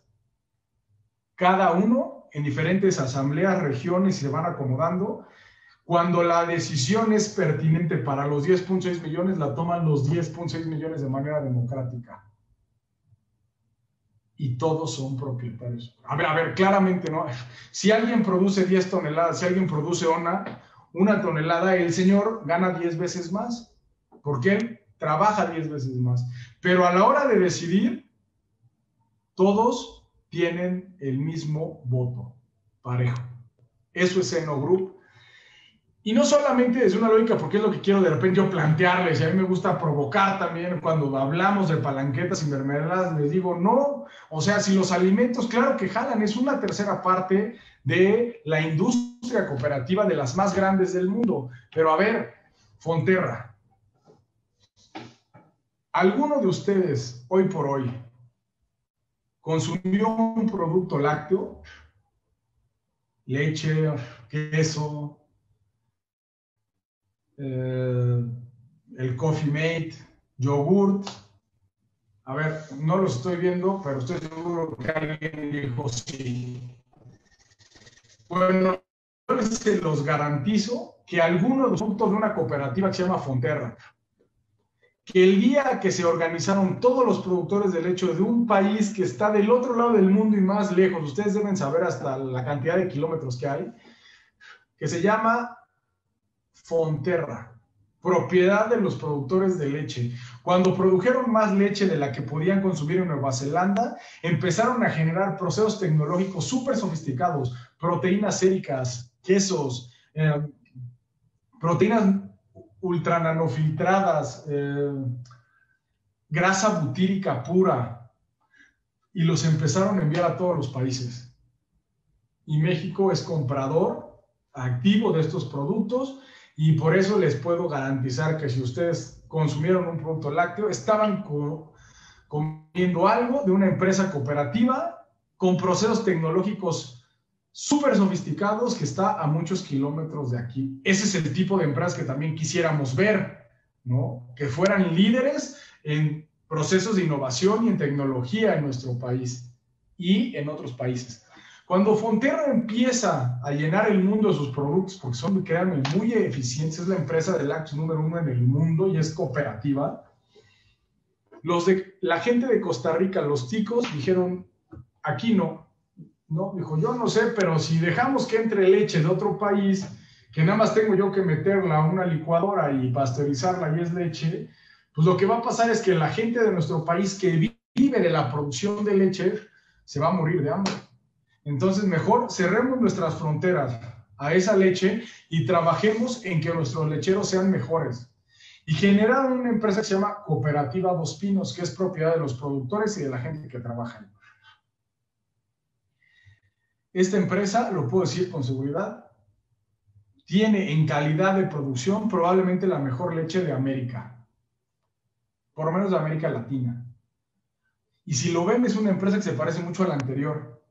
S1: Cada uno en diferentes asambleas, regiones, se van acomodando. Cuando la decisión es pertinente para los 10.6 millones, la toman los 10.6 millones de manera democrática. Y todos son propietarios. A ver, claramente, ¿no? Si alguien produce 10 toneladas, si alguien produce una tonelada, el señor gana 10 veces más, porque él trabaja 10 veces más. Pero a la hora de decidir, todos tienen el mismo voto, parejo. Eso es Sen-No Group. Y no solamente desde una lógica, porque es lo que quiero de repente yo plantearles, y a mí me gusta provocar también cuando hablamos de palanquetas y mermeladas, les digo, no, o sea, si los alimentos, claro que jalan, es una tercera parte de la industria cooperativa de las más grandes del mundo. Pero a ver, Fonterra, ¿alguno de ustedes, hoy por hoy, consumió un producto lácteo? Leche, queso, el Coffee Mate, yogurt. A ver, no los estoy viendo, pero estoy seguro que alguien dijo sí. Bueno, yo se los garantizo que algunos de los productos de una cooperativa que se llama Fonterra, que el día que se organizaron todos los productores de leche de un país que está del otro lado del mundo y más lejos, ustedes deben saber hasta la cantidad de kilómetros que hay, que se llama Fonterra, propiedad de los productores de leche. Cuando produjeron más leche de la que podían consumir en Nueva Zelanda, empezaron a generar procesos tecnológicos súper sofisticados, proteínas séricas, quesos, proteínas ultrananofiltradas, grasa butírica pura, y los empezaron a enviar a todos los países. Y México es comprador activo de estos productos, y por eso les puedo garantizar que si ustedes consumieron un producto lácteo, estaban comiendo algo de una empresa cooperativa con procesos tecnológicos súper sofisticados que está a muchos kilómetros de aquí. Ese es el tipo de empresas que también quisiéramos ver, ¿no? Que fueran líderes en procesos de innovación y en tecnología en nuestro país y en otros países. Cuando Fonterra empieza a llenar el mundo de sus productos, porque son, créanme, muy eficientes, es la empresa de lácteos número 1 en el mundo y es cooperativa, la gente de Costa Rica, los ticos, dijeron, aquí no. Dijo, yo no sé, pero si dejamos que entre leche de otro país, que nada más tengo yo que meterla a una licuadora y pasteurizarla y es leche, pues lo que va a pasar es que la gente de nuestro país que vive de la producción de leche se va a morir de hambre. Entonces, mejor cerremos nuestras fronteras a esa leche y trabajemos en que nuestros lecheros sean mejores. Y generaron una empresa que se llama Cooperativa Dos Pinos, que es propiedad de los productores y de la gente que trabaja en ella. Esta empresa, lo puedo decir con seguridad, tiene en calidad de producción probablemente la mejor leche de América, por lo menos de América Latina. Y si lo ven, es una empresa que se parece mucho a la anterior.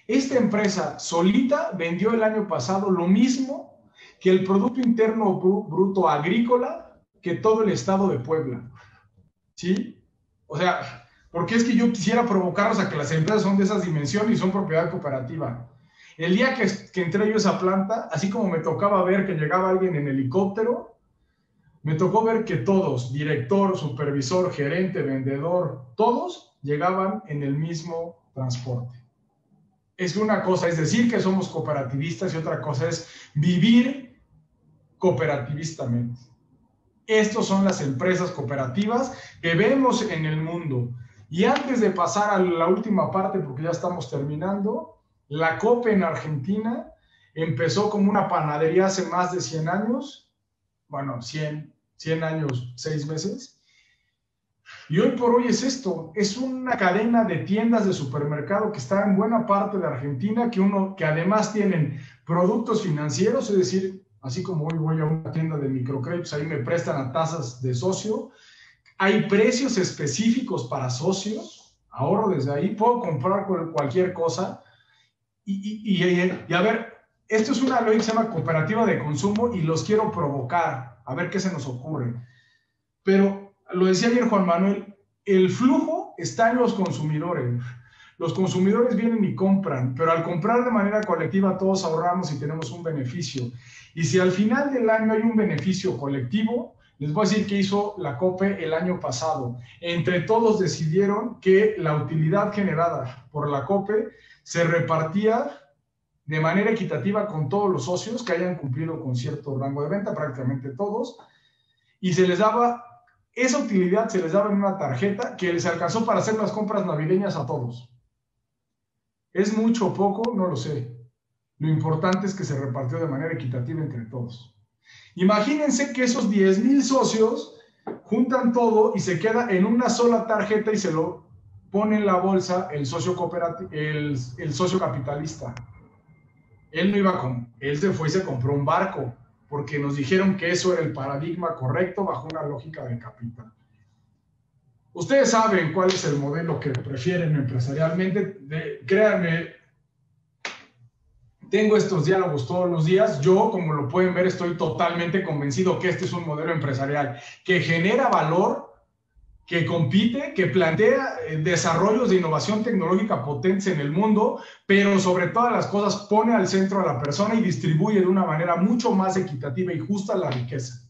S1: Esta empresa solita vendió el año pasado lo mismo que el Producto Interno Bruto Agrícola que todo el estado de Puebla. ¿Sí? O sea, porque es que yo quisiera provocarlos a que las empresas son de esas dimensiones y son propiedad cooperativa. El día que entré yo a esa planta, así como me tocaba ver que llegaba alguien en helicóptero, me tocó ver que todos, director, supervisor, gerente, vendedor, todos llegaban en el mismo transporte. Es una cosa es decir que somos cooperativistas y otra cosa es vivir cooperativistamente. Estas son las empresas cooperativas que vemos en el mundo. Y antes de pasar a la última parte, porque ya estamos terminando, la COPE en Argentina empezó como una panadería hace más de 100 años, bueno, 100 años, 6 meses, y hoy por hoy es esto, es una cadena de tiendas de supermercado que está en buena parte de Argentina, que además tienen productos financieros, es decir, así como hoy voy a una tienda de microcréditos, ahí me prestan a tasas de socio, hay precios específicos para socios, ahorro desde ahí, puedo comprar cualquier cosa, y a ver, esto es una ley que se llama cooperativa de consumo y los quiero provocar, a ver qué se nos ocurre. Pero lo decía ayer Juan Manuel, el flujo está en los consumidores. Los consumidores vienen y compran, pero al comprar de manera colectiva todos ahorramos y tenemos un beneficio. Y si al final del año hay un beneficio colectivo, les voy a decir qué hizo la COPE el año pasado. Entre todos decidieron que la utilidad generada por la COPE se repartía de manera equitativa con todos los socios que hayan cumplido con cierto rango de venta, prácticamente todos, y se les daba, esa utilidad se les daba en una tarjeta que les alcanzó para hacer las compras navideñas a todos. ¿Es mucho o poco? No lo sé. Lo importante es que se repartió de manera equitativa entre todos. Imagínense que esos 10,000 socios juntan todo y se queda en una sola tarjeta y se lo pone en la bolsa el socio capitalista. Él no iba él se fue y se compró un barco, porque nos dijeron que eso era el paradigma correcto bajo una lógica de capital. Ustedes saben cuál es el modelo que prefieren empresarialmente. Créanme, tengo estos diálogos todos los días. Yo, como lo pueden ver, estoy totalmente convencido que este es un modelo empresarial que genera valor, que compite, que plantea desarrollos de innovación tecnológica potentes en el mundo, pero sobre todas las cosas pone al centro a la persona y distribuye de una manera mucho más equitativa y justa la riqueza.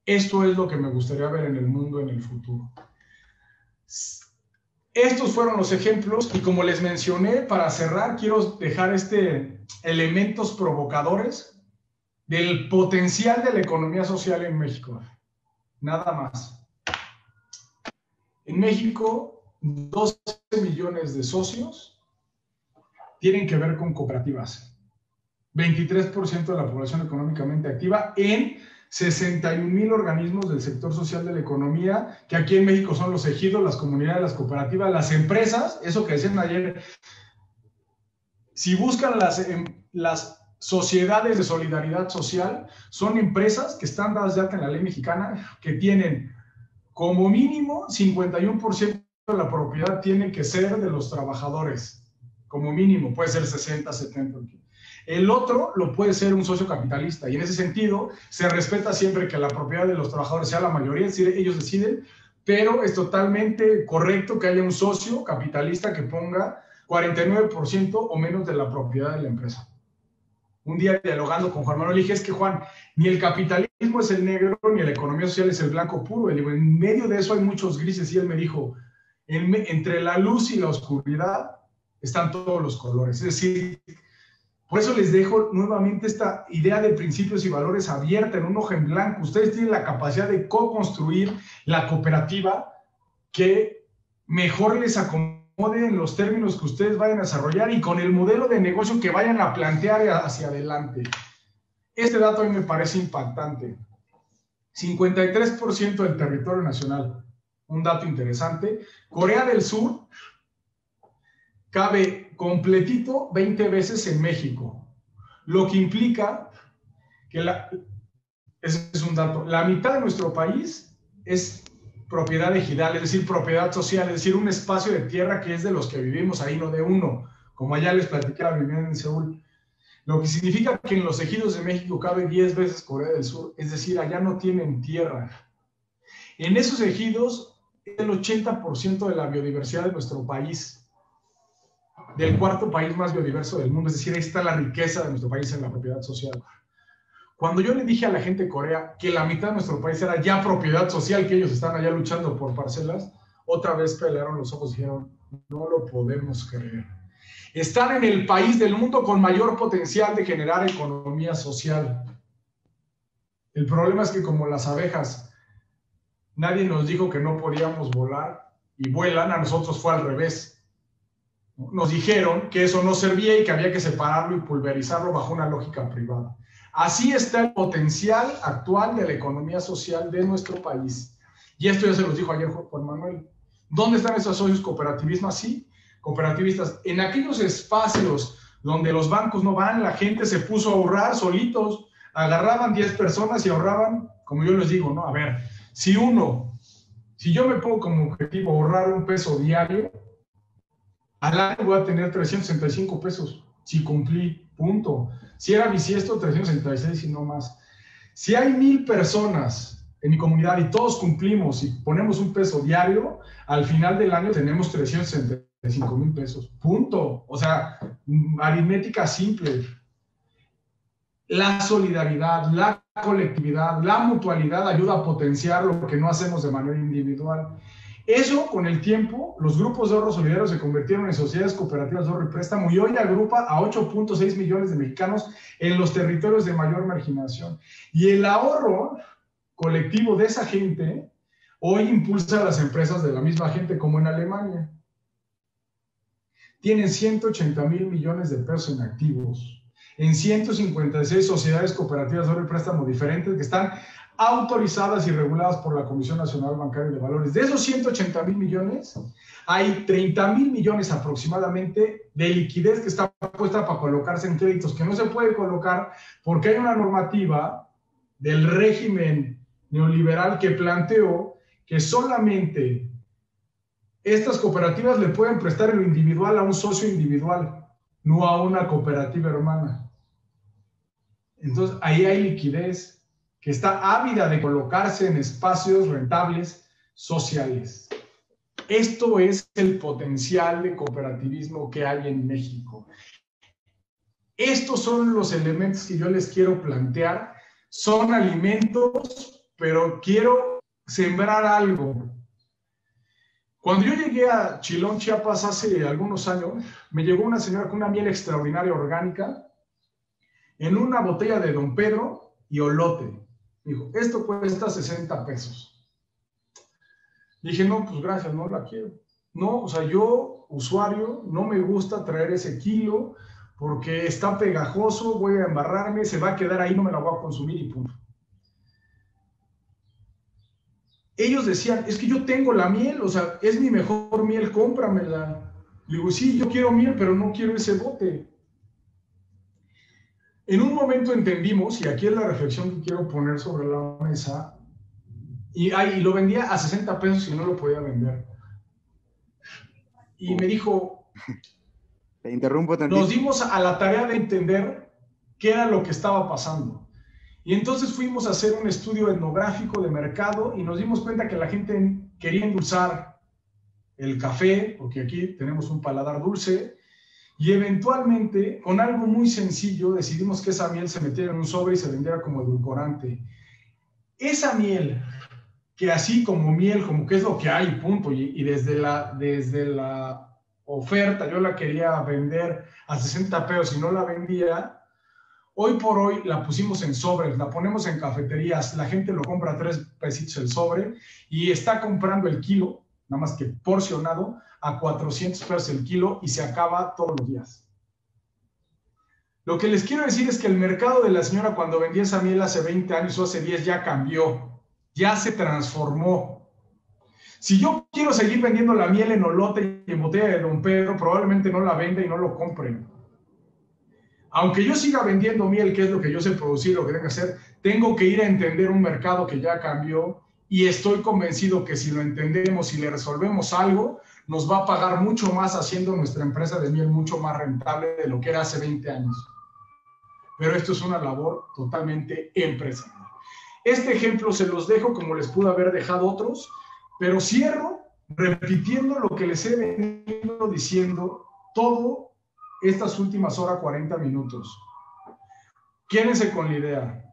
S1: Esto es lo que me gustaría ver en el mundo en el futuro. Estos fueron los ejemplos y como les mencioné, para cerrar, quiero dejar elementos provocadores del potencial de la economía social en México. Nada más. En México, 12 millones de socios tienen que ver con cooperativas. 23% de la población económicamente activa en 61,000 organismos del sector social de la economía, que aquí en México son los ejidos, las comunidades, las cooperativas, las empresas, eso que decían ayer. Si buscan las sociedades de solidaridad social, son empresas que están dadas de alta en la ley mexicana, que tienen como mínimo 51% de la propiedad tiene que ser de los trabajadores, como mínimo, puede ser 60, 70. El otro lo puede ser un socio capitalista y en ese sentido se respeta siempre que la propiedad de los trabajadores sea la mayoría, es decir, ellos deciden, pero es totalmente correcto que haya un socio capitalista que ponga 49% o menos de la propiedad de la empresa. Un día dialogando con Juan Manuel, le dije, es que Juan, ni el capitalismo es el negro, ni la economía social es el blanco puro. Le digo, en medio de eso hay muchos grises, y él me dijo, entre la luz y la oscuridad están todos los colores. Es decir, por eso les dejo nuevamente esta idea de principios y valores abierta en un hoja en blanco. Ustedes tienen la capacidad de co-construir la cooperativa que mejor les acomode en los términos que ustedes vayan a desarrollar y con el modelo de negocio que vayan a plantear hacia adelante. Este dato a mí me parece impactante. 53% del territorio nacional. Un dato interesante. Corea del Sur cabe completito 20 veces en México, lo que implica que ese es un dato, la mitad de nuestro país es propiedad ejidal, es decir, propiedad social, es decir, un espacio de tierra que es de los que vivimos ahí, no de uno, como allá les platicé la vivienda en Seúl, lo que significa que en los ejidos de México cabe 10 veces Corea del Sur, es decir, allá no tienen tierra. En esos ejidos, el 80% de la biodiversidad de nuestro país, del cuarto país más biodiverso del mundo, es decir, ahí está la riqueza de nuestro país en la propiedad social. Cuando yo le dije a la gente de Corea que la mitad de nuestro país era ya propiedad social, que ellos están allá luchando por parcelas, otra vez pelaron los ojos y dijeron, no lo podemos creer. Están en el país del mundo con mayor potencial de generar economía social. El problema es que como las abejas, nadie nos dijo que no podíamos volar y vuelan, a nosotros fue al revés. Nos dijeron que eso no servía y que había que separarlo y pulverizarlo bajo una lógica privada. Así está el potencial actual de la economía social de nuestro país. Y esto ya se los dijo ayer Juan Manuel. ¿Dónde están esos socios cooperativistas? Sí, cooperativistas. En aquellos espacios donde los bancos no van, la gente se puso a ahorrar solitos. Agarraban 10 personas y ahorraban, como yo les digo, ¿no? A ver, si yo me pongo como objetivo ahorrar $1 diario, al año voy a tener 365 pesos, si cumplí, punto. Si era bisiesto, 366 y no más. Si hay 1000 personas en mi comunidad y todos cumplimos y ponemos $1 diario, al final del año tenemos 365,000 pesos, punto. O sea, aritmética simple. La solidaridad, la colectividad, la mutualidad ayuda a potenciar lo que no hacemos de manera individual. Eso, con el tiempo, los grupos de ahorro solidario se convirtieron en sociedades cooperativas de ahorro y préstamo y hoy agrupa a 8.6 millones de mexicanos en los territorios de mayor marginación. Y el ahorro colectivo de esa gente hoy impulsa a las empresas de la misma gente, como en Alemania. Tienen 180,000 millones de pesos en activos, en 156 sociedades cooperativas de ahorro y préstamo diferentes que están autorizadas y reguladas por la Comisión Nacional Bancaria de Valores. De esos 180,000 millones, hay 30,000 millones aproximadamente de liquidez que está puesta para colocarse en créditos, que no se puede colocar porque hay una normativa del régimen neoliberal que planteó que solamente estas cooperativas le pueden prestar en lo individual a un socio individual, no a una cooperativa hermana. Entonces, ahí hay liquidez que está ávida de colocarse en espacios rentables sociales. Esto es el potencial de cooperativismo que hay en México. Estos son los elementos que yo les quiero plantear. Son alimentos, pero quiero sembrar algo. Cuando yo llegué a Chilón, Chiapas, hace algunos años, me llegó una señora con una miel extraordinaria orgánica en una botella de Don Pedro y olote. Dijo, esto cuesta 60 pesos. Dije, no, pues gracias, no la quiero. No, o sea, yo, usuario, no me gusta traer ese kilo porque está pegajoso, voy a embarrarme, se va a quedar ahí, no me la voy a consumir y punto. Ellos decían, es que yo tengo la miel, o sea, es mi mejor miel, cómpramela. Le digo, sí, yo quiero miel, pero no quiero ese bote. En un momento entendimos, y aquí es la reflexión que quiero poner sobre la mesa, y lo vendía a 60 pesos y no lo podía vender. Y me dijo,
S2: te interrumpo tantito.
S1: Nos dimos a la tarea de entender qué era lo que estaba pasando. Y entonces fuimos a hacer un estudio etnográfico de mercado y nos dimos cuenta que la gente quería endulzar el café, porque aquí tenemos un paladar dulce, Y eventualmente, con algo muy sencillo, decidimos que esa miel se metiera en un sobre y se vendiera como edulcorante. Esa miel, que así como miel, como que es lo que hay, punto, y desde la oferta yo la quería vender a 60 pesos y no la vendía, hoy por hoy la pusimos en sobres, la ponemos en cafeterías, la gente lo compra a 3 pesitos el sobre y está comprando el kilo, nada más que porcionado, a 400 pesos el kilo y se acaba todos los días. Lo que les quiero decir es que el mercado de la señora cuando vendía esa miel hace 20 años o hace 10 ya cambió, ya se transformó. Si yo quiero seguir vendiendo la miel en olote y en botella de Don Pedro, probablemente no la venda y no lo compren. Aunque yo siga vendiendo miel, que es lo que yo sé producir, lo que tengo que hacer, tengo que ir a entender un mercado que ya cambió y estoy convencido que si lo entendemos y le resolvemos algo, nos va a pagar mucho más haciendo nuestra empresa de miel mucho más rentable de lo que era hace 20 años. Pero esto es una labor totalmente empresarial. Este ejemplo se los dejo como les pude haber dejado otros, pero cierro repitiendo lo que les he venido diciendo todo estas últimas horas, 40 minutos. Quédense con la idea,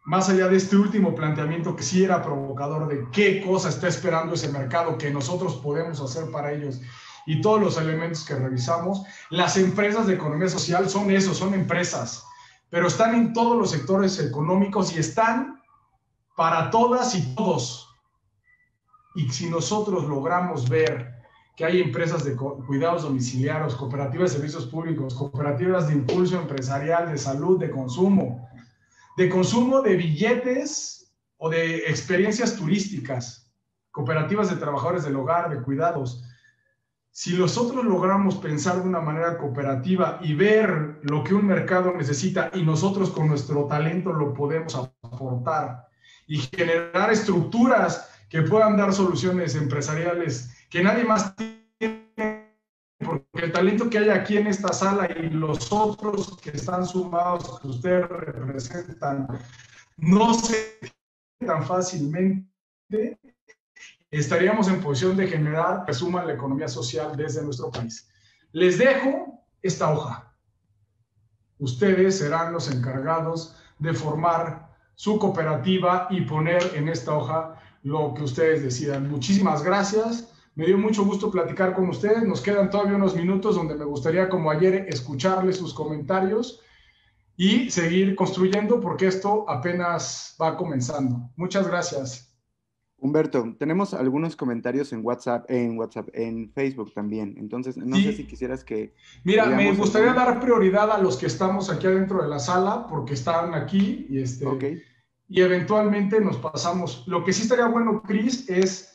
S1: más allá de este último planteamiento que sí era provocador de qué cosa está esperando ese mercado que nosotros podemos hacer para ellos y todos los elementos que revisamos, las empresas de economía social son eso, son empresas, pero están en todos los sectores económicos y están para todas y todos. Y si nosotros logramos ver que hay empresas de cuidados domiciliarios, cooperativas de servicios públicos, cooperativas de impulso empresarial, de salud, de consumo de billetes o de experiencias turísticas, cooperativas de trabajadores del hogar, de cuidados. Si nosotros logramos pensar de una manera cooperativa y ver lo que un mercado necesita y nosotros con nuestro talento lo podemos aportar y generar estructuras que puedan dar soluciones empresariales que nadie más tiene, porque el talento que hay aquí en esta sala y los otros que están sumados, que ustedes representan, no se tan fácilmente, estaríamos en posición de generar que suman la economía social desde nuestro país. Les dejo esta hoja. Ustedes serán los encargados de formar su cooperativa y poner en esta hoja lo que ustedes decidan. Muchísimas gracias. Me dio mucho gusto platicar con ustedes. Nos quedan todavía unos minutos donde me gustaría, como ayer, escucharles sus comentarios y seguir construyendo porque esto apenas va comenzando. Muchas gracias.
S2: Humberto, tenemos algunos comentarios en WhatsApp, en Facebook también. Entonces, no sé si quisieras que...
S1: Mira, me gustaría dar prioridad a los que estamos aquí adentro de la sala porque están aquí y,
S2: okay.
S1: Y eventualmente nos pasamos. Lo que sí estaría bueno, Cris, es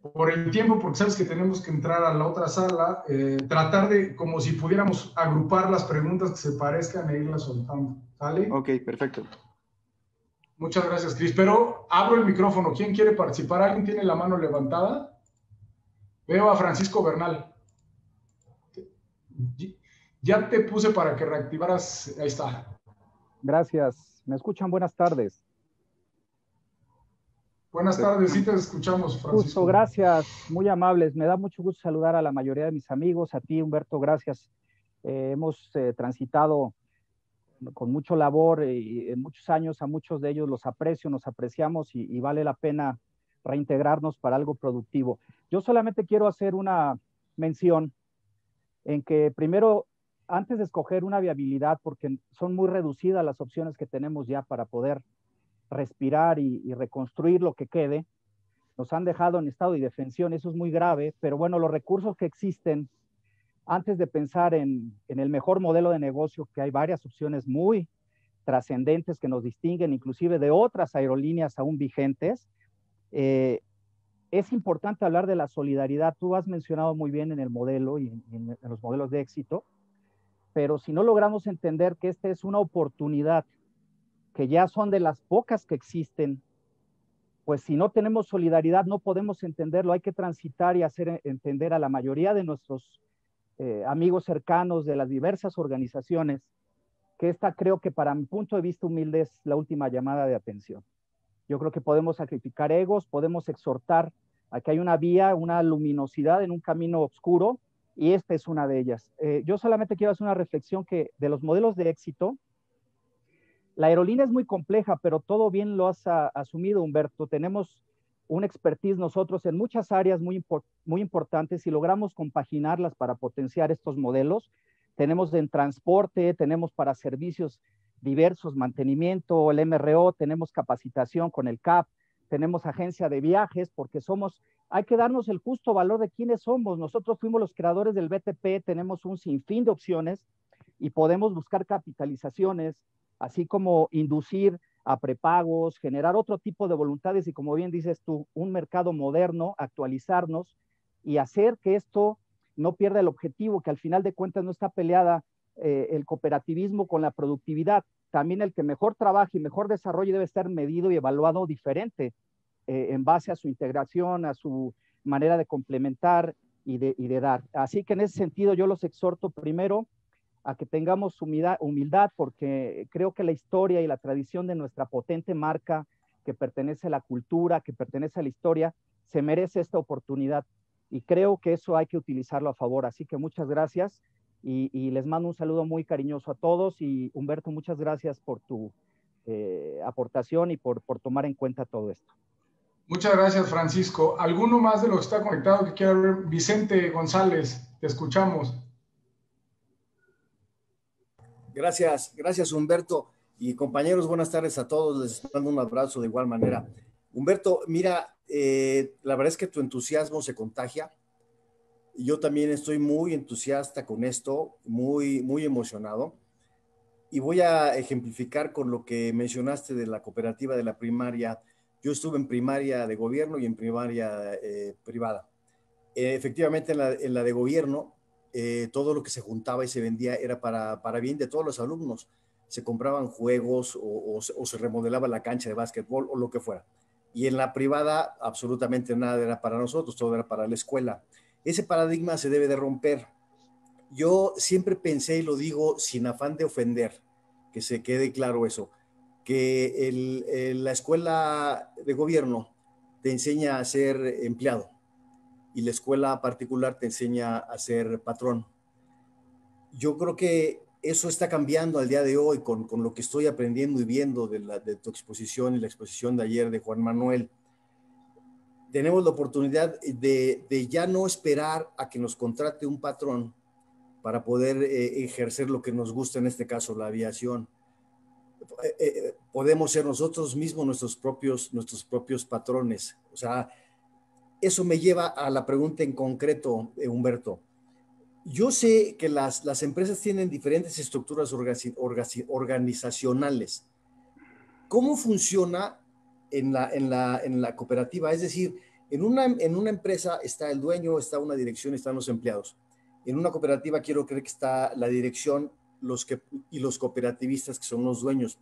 S1: por el tiempo, porque sabes que tenemos que entrar a la otra sala, tratar de, como si pudiéramos agrupar las preguntas que se parezcan e irlas soltando. ¿Sale?
S2: Ok, perfecto.
S1: Muchas gracias, Cris. Pero abro el micrófono. ¿Quién quiere participar? ¿Alguien tiene la mano levantada? Veo a Francisco Bernal. Ya te puse para que reactivaras. Ahí está.
S3: Gracias. ¿Me escuchan? Buenas tardes.
S1: Buenas tardes, sí te escuchamos, Francisco.
S3: Justo, gracias, muy amables. Me da mucho gusto saludar a la mayoría de mis amigos, a ti, Humberto, gracias. Hemos transitado con mucho labor y en muchos años, a muchos de ellos los aprecio, nos apreciamos y vale la pena reintegrarnos para algo productivo. Yo solamente quiero hacer una mención en que primero, antes de escoger una viabilidad, porque son muy reducidas las opciones que tenemos ya para poder respirar y reconstruir lo que quede, nos han dejado en estado de indefensión, eso es muy grave, pero bueno, los recursos que existen, antes de pensar en el mejor modelo de negocio, que hay varias opciones muy trascendentes que nos distinguen inclusive de otras aerolíneas aún vigentes, es importante hablar de la solidaridad. Tú has mencionado muy bien en el modelo y en los modelos de éxito, pero si no logramos entender que esta es una oportunidad, que ya son de las pocas que existen, pues si no tenemos solidaridad no podemos entenderlo. Hay que transitar y hacer entender a la mayoría de nuestros amigos cercanos de las diversas organizaciones que esta, creo que para mi punto de vista humilde, es la última llamada de atención. Yo creo que podemos sacrificar egos, podemos exhortar a que hay una vía, una luminosidad en un camino oscuro, y esta es una de ellas. Yo solamente quiero hacer una reflexión que de los modelos de éxito, la aerolínea es muy compleja, pero todo bien lo has asumido, Humberto. Tenemos un expertise nosotros en muchas áreas muy importantes y logramos compaginarlas para potenciar estos modelos. Tenemos en transporte, tenemos para servicios diversos, mantenimiento, el MRO, tenemos capacitación con el CAP, tenemos agencia de viajes, porque hay que darnos el justo valor de quiénes somos. Nosotros fuimos los creadores del BTP, tenemos un sinfín de opciones y podemos buscar capitalizaciones, así como inducir a prepagos, generar otro tipo de voluntades y, como bien dices tú, un mercado moderno, actualizarnos y hacer que esto no pierda el objetivo, que al final de cuentas no está peleada el cooperativismo con la productividad. También el que mejor trabaje y mejor desarrolle debe estar medido y evaluado diferente en base a su integración, a su manera de complementar y de dar. Así que en ese sentido yo los exhorto primero a que tengamos humildad, porque creo que la historia y la tradición de nuestra potente marca que pertenece a la cultura, que pertenece a la historia, se merece esta oportunidad y creo que eso hay que utilizarlo a favor. Así que muchas gracias y les mando un saludo muy cariñoso a todos y Humberto, muchas gracias por tu aportación y por tomar en cuenta todo esto.
S1: Muchas gracias, Francisco. ¿Alguno más de los que está conectado que quiera ver? Vicente González, te escuchamos.
S4: Gracias Humberto y compañeros, buenas tardes a todos, les mando un abrazo de igual manera. Humberto, mira, la verdad es que tu entusiasmo se contagia, yo también estoy muy entusiasta con esto, muy emocionado, y voy a ejemplificar con lo que mencionaste de la cooperativa de la primaria. Yo estuve en primaria de gobierno y en primaria privada. Efectivamente en la de gobierno, todo lo que se juntaba y se vendía era para bien de todos los alumnos. Se compraban juegos o se remodelaba la cancha de básquetbol o lo que fuera. Y en la privada absolutamente nada era para nosotros, todo era para la escuela. Ese paradigma se debe de romper. Yo siempre pensé, y lo digo sin afán de ofender, que se quede claro eso, que la escuela de gobierno te enseña a ser empleado y la escuela particular te enseña a ser patrón. Yo creo que eso está cambiando al día de hoy con lo que estoy aprendiendo y viendo de tu exposición y la exposición de ayer de Juan Manuel. Tenemos la oportunidad de ya no esperar a que nos contrate un patrón para poder ejercer lo que nos gusta, en este caso la aviación. Podemos ser nosotros mismos nuestros propios patrones. O sea, eso me lleva a la pregunta en concreto, Humberto. Yo sé que las empresas tienen diferentes estructuras organizacionales. ¿Cómo funciona en la cooperativa? Es decir, en una empresa está el dueño, está una dirección, están los empleados. En una cooperativa quiero creer que está la dirección y los cooperativistas que son los dueños.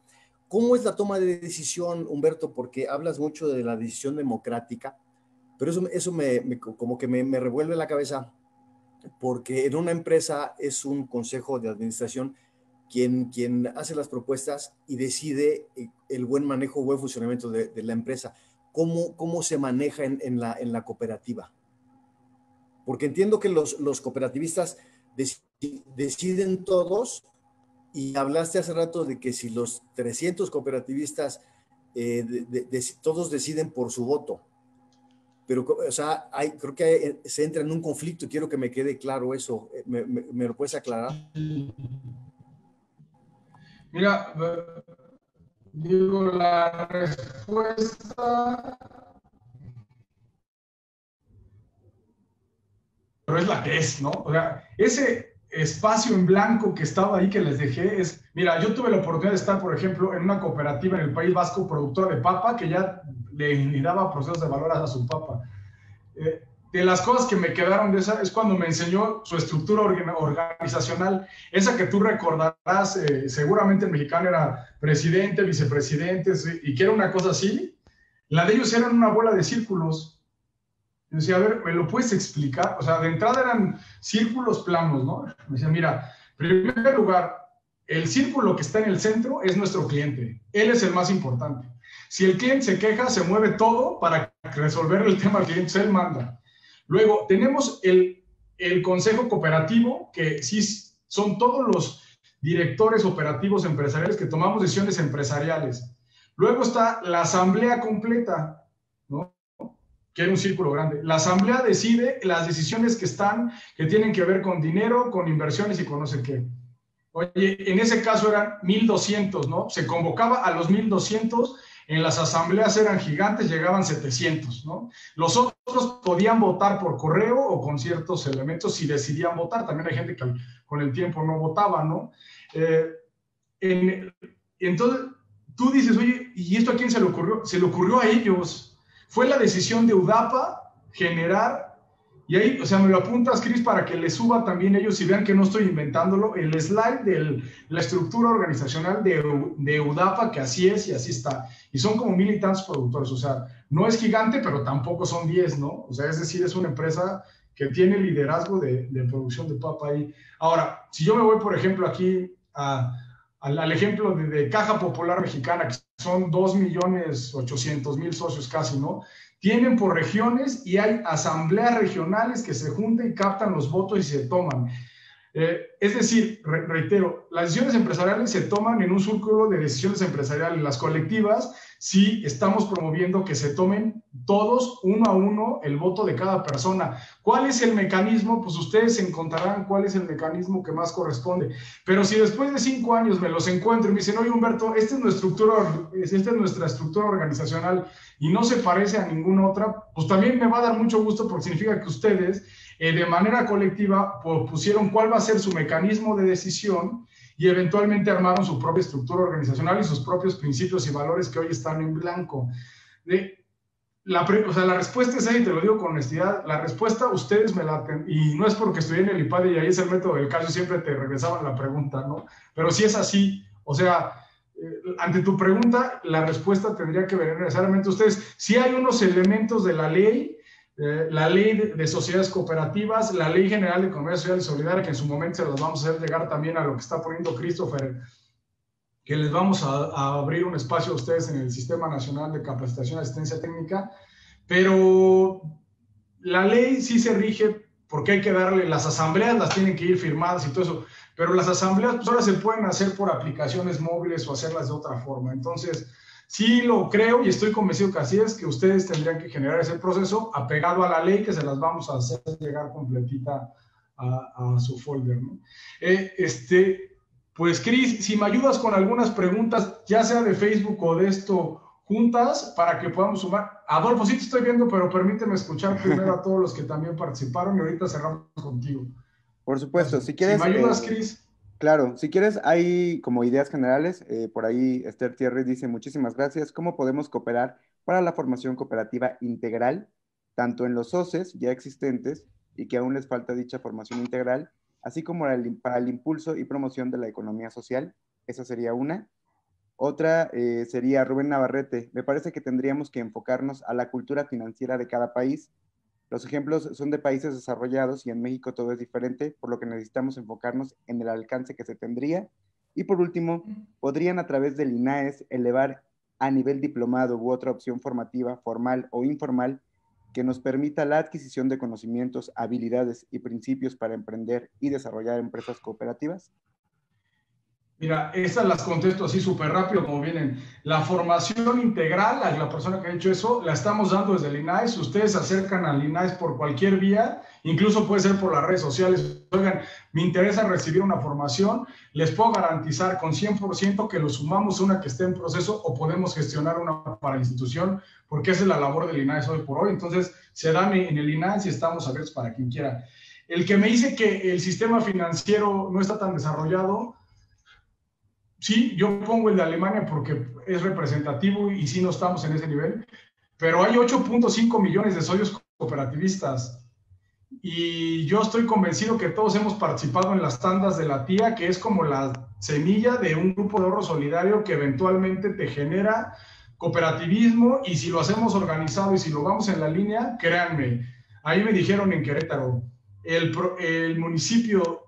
S4: ¿Cómo es la toma de decisión, Humberto? Porque hablas mucho de la decisión democrática, pero eso como que me revuelve la cabeza, porque en una empresa es un consejo de administración quien hace las propuestas y decide el buen manejo, buen funcionamiento de la empresa. ¿Cómo se maneja en la cooperativa? Porque entiendo que los cooperativistas deciden todos, y hablaste hace rato de que si los 300 cooperativistas todos deciden por su voto, pero o sea, creo que se entra en un conflicto y quiero que me quede claro eso. ¿Me lo puedes aclarar?
S1: Mira, digo, la respuesta, pero es la que es, ¿no? O sea, ese espacio en blanco que estaba ahí que les dejé es, mira, yo tuve la oportunidad de estar, por ejemplo, en una cooperativa en el País Vasco, productora de papa, que ya le daba procesos de valor a su papa. De las cosas que me quedaron de esa es cuando me enseñó su estructura organizacional, esa que tú recordarás, seguramente el mexicano era presidente, vicepresidentes, y que era una cosa así. La de ellos eran una bola de círculos. Yo decía, a ver, ¿me lo puedes explicar? O sea, de entrada eran círculos planos, ¿no? Me decía, mira, en primer lugar, el círculo que está en el centro es nuestro cliente. Él es el más importante. Si el cliente se queja, se mueve todo para resolver el tema al cliente, él manda. Luego, tenemos el el consejo cooperativo, que sí son todos los directores operativos empresariales que tomamos decisiones empresariales. Luego está la asamblea completa, ¿no? Que era un círculo grande. La asamblea decide las decisiones que tienen que ver con dinero, con inversiones y con no sé qué. Oye, en ese caso eran 1,200, ¿no? Se convocaba a los 1,200, en las asambleas eran gigantes, llegaban 700, ¿no? Los otros podían votar por correo o con ciertos elementos si decidían votar. También hay gente que con el tiempo no votaba, ¿no? Entonces, tú dices, oye, ¿y esto a quién se le ocurrió? Se le ocurrió a ellos. Fue la decisión de UDAPA generar. Y ahí, o sea, me lo apuntas, Cris, para que le suba también ellos y vean que no estoy inventándolo, el slide de la estructura organizacional de UDAPA, que así es y así está. Y son como 1,000 y tantos productores, o sea, no es gigante, pero tampoco son 10, ¿no? O sea, es decir, es una empresa que tiene liderazgo de producción de papa ahí. Ahora, si yo me voy, por ejemplo, aquí al ejemplo de Caja Popular Mexicana, que son 2,800,000 socios casi, ¿no? Tienen por regiones y hay asambleas regionales que se juntan y captan los votos y se toman. Es decir, reitero, las decisiones empresariales se toman en un círculo de decisiones empresariales. Las colectivas sí estamos promoviendo que se tomen todos, uno a uno, el voto de cada persona. ¿Cuál es el mecanismo? Pues ustedes encontrarán cuál es el mecanismo que más corresponde. Pero si después de 5 años me los encuentro y me dicen, oye, Humberto, esta es nuestra estructura organizacional y no se parece a ninguna otra, pues también me va a dar mucho gusto porque significa que ustedes de manera colectiva pusieron cuál va a ser su mecanismo de decisión y eventualmente armaron su propia estructura organizacional y sus propios principios y valores que hoy están en blanco. La respuesta es esa, y te lo digo con honestidad, la respuesta ustedes y no es porque estudié en el IPAD y ahí es el método del caso y siempre te regresaban la pregunta, ¿no? Pero sí es así, o sea, ante tu pregunta, la respuesta tendría que venir necesariamente ustedes. Sí hay unos elementos de la ley de sociedades cooperativas, la Ley General de Economía Social y Solidaria, que en su momento se los vamos a hacer llegar también a lo que está poniendo Christopher, que les vamos a abrir un espacio a ustedes en el Sistema Nacional de Capacitación y Asistencia Técnica, pero la ley sí se rige porque hay que darle, las asambleas las tienen que ir firmadas y todo eso, pero las asambleas pues ahora se pueden hacer por aplicaciones móviles o hacerlas de otra forma. Entonces, sí lo creo y estoy convencido que así es, que ustedes tendrían que generar ese proceso apegado a la ley, que se las vamos a hacer llegar completita a su folder, ¿no? Pues, Cris, si me ayudas con algunas preguntas, ya sea de Facebook o de esto, juntas, para que podamos sumar. Adolfo, sí te estoy viendo, pero permíteme escuchar primero a todos los que también participaron y ahorita cerramos contigo.
S2: Por supuesto, si quieres...
S1: Si me ayudas, Cris.
S2: Claro, si quieres, hay como ideas generales. Por ahí Esther Thierry dice, muchísimas gracias. ¿Cómo podemos cooperar para la formación cooperativa integral, tanto en los SOCES ya existentes y que aún les falta dicha formación integral, así como para el impulso y promoción de la economía social? Esa sería una. Otra sería Rubén Navarrete. Me parece que tendríamos que enfocarnos a la cultura financiera de cada país. Los ejemplos son de países desarrollados y en México todo es diferente, por lo que necesitamos enfocarnos en el alcance que se tendría. Y por último, podrían a través del INAES elevar a nivel diplomado u otra opción formativa, formal o informal, que nos permita la adquisición de conocimientos, habilidades y principios para emprender y desarrollar empresas cooperativas.
S1: Mira, estas las contesto así súper rápido como vienen. La formación integral, a la persona que ha hecho eso, la estamos dando desde el INAES. Ustedes se acercan al INAES por cualquier vía, incluso puede ser por las redes sociales. Oigan, me interesa recibir una formación, les puedo garantizar con 100% que lo sumamos a una que esté en proceso o podemos gestionar una para la institución, porque esa es la labor del INAES hoy por hoy. Entonces, se dan en el INAES y estamos abiertos para quien quiera. El que me dice que el sistema financiero no está tan desarrollado, sí, yo pongo el de Alemania porque es representativo y sí no estamos en ese nivel, pero hay 8.5 millones de socios cooperativistas y yo estoy convencido que todos hemos participado en las tandas de la tía, que es como la semilla de un grupo de ahorro solidario que eventualmente te genera cooperativismo, y si lo hacemos organizado y si lo vamos en la línea, créanme, ahí me dijeron en Querétaro, el municipio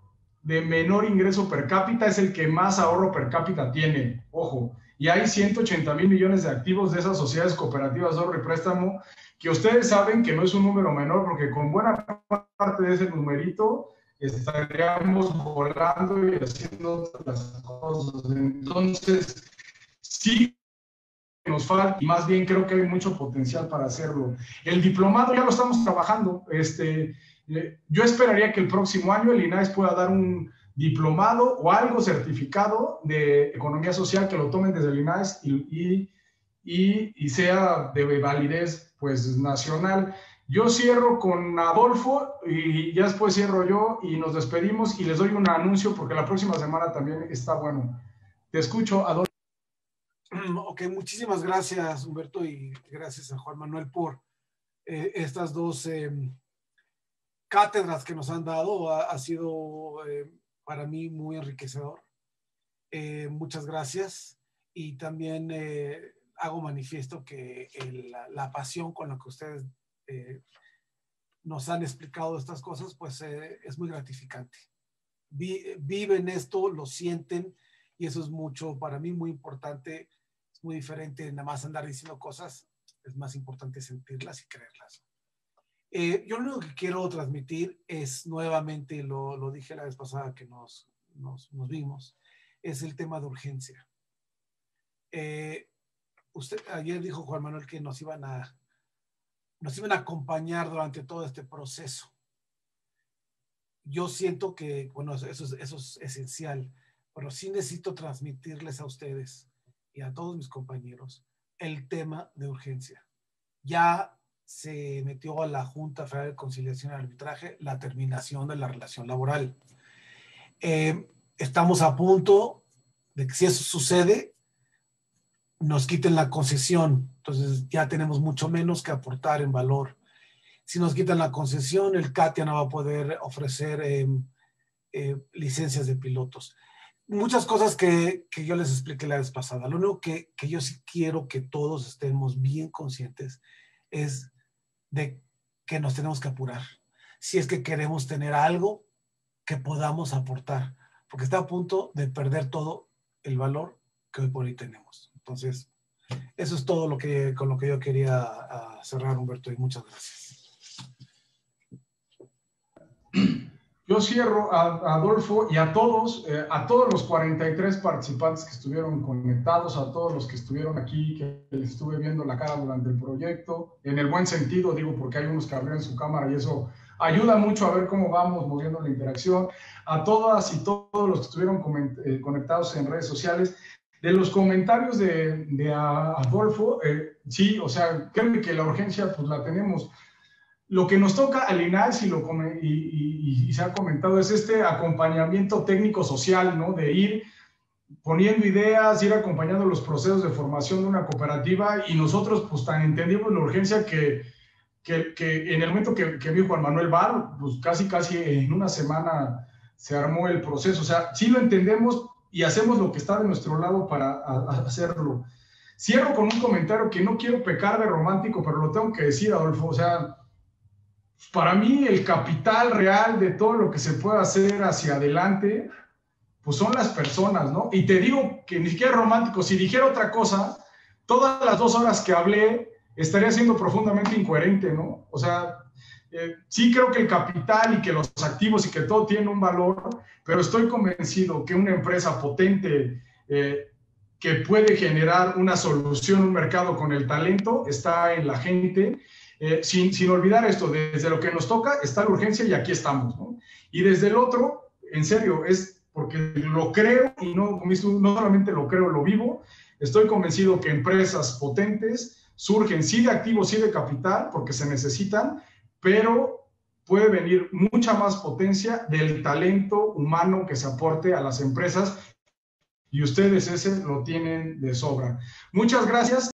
S1: de menor ingreso per cápita es el que más ahorro per cápita tiene, ojo, y hay 180,000 millones de activos de esas sociedades cooperativas de ahorro y préstamo que ustedes saben que no es un número menor, porque con buena parte de ese numerito estaríamos volando y haciendo otras cosas. Entonces, sí nos falta, y más bien creo que hay mucho potencial para hacerlo. El diplomado ya lo estamos trabajando. Yo esperaría que el próximo año el INAES pueda dar un diplomado o algo certificado de economía social, que lo tomen desde el INAES y sea de validez pues nacional. Yo cierro con Adolfo y ya después cierro yo y nos despedimos y les doy un anuncio porque la próxima semana también está bueno. Te escucho, Adolfo.
S5: Ok, muchísimas gracias, Humberto, y gracias a Juan Manuel por estas dos cátedras que nos han dado. Ha sido para mí muy enriquecedor. Muchas gracias. Y también hago manifiesto que la pasión con la que ustedes nos han explicado estas cosas, pues es muy gratificante. Viven esto, lo sienten, y eso es mucho, para mí, muy importante. Es muy diferente nada más andar diciendo cosas, es más importante sentirlas y creerlas. Yo lo único que quiero transmitir es, nuevamente, lo dije la vez pasada que nos vimos, es el tema de urgencia. Ayer dijo Juan Manuel que nos iban a acompañar durante todo este proceso. Yo siento que, bueno, eso es esencial, pero sí necesito transmitirles a ustedes y a todos mis compañeros el tema de urgencia. Ya se metió a la Junta Federal de Conciliación y Arbitraje la terminación de la relación laboral. Estamos a punto de que, si eso sucede, nos quiten la concesión. Entonces ya tenemos mucho menos que aportar en valor. Si nos quitan la concesión, el CATIA no va a poder ofrecer licencias de pilotos. Muchas cosas que yo les expliqué la vez pasada. Lo único que yo sí quiero que todos estemos bien conscientes es de que nos tenemos que apurar. Si es que queremos tener algo que podamos aportar, porque está a punto de perder todo el valor que hoy por hoy tenemos. Entonces, eso es todo con lo que yo quería cerrar, Humberto, y muchas gracias.
S1: Yo cierro a Adolfo y a todos los 43 participantes que estuvieron conectados, a todos los que estuvieron aquí, que les estuve viendo la cara durante el proyecto, en el buen sentido, digo, porque hay unos que abrieron su cámara y eso ayuda mucho a ver cómo vamos moviendo la interacción, a todas y todos los que estuvieron conectados en redes sociales. De los comentarios de Adolfo, sí, o sea, creo que la urgencia pues la tenemos. Lo que nos toca al INAES y se ha comentado es este acompañamiento técnico-social, ¿no? De ir poniendo ideas, ir acompañando los procesos de formación de una cooperativa, y nosotros pues tan entendimos la urgencia que en el momento que vi Juan Manuel Bar, pues casi en una semana se armó el proceso. O sea, sí lo entendemos y hacemos lo que está de nuestro lado para hacerlo. Cierro con un comentario que no quiero pecar de romántico, pero lo tengo que decir, Adolfo. O sea, para mí el capital real de todo lo que se puede hacer hacia adelante, pues son las personas, ¿no? Y te digo que ni siquiera es romántico. Si dijera otra cosa, todas las 2 horas que hablé estaría siendo profundamente incoherente, ¿no? O sea, sí creo que el capital y que los activos y que todo tiene un valor, pero estoy convencido que una empresa potente que puede generar una solución, un mercado con el talento, está en la gente. Sin olvidar esto, desde lo que nos toca está la urgencia y aquí estamos, ¿no? Y desde el otro, en serio, es porque lo creo y no solamente lo creo, lo vivo. Estoy convencido que empresas potentes surgen sí de activos, sí de capital, porque se necesitan, pero puede venir mucha más potencia del talento humano que se aporte a las empresas, y ustedes ese lo tienen de sobra. Muchas gracias.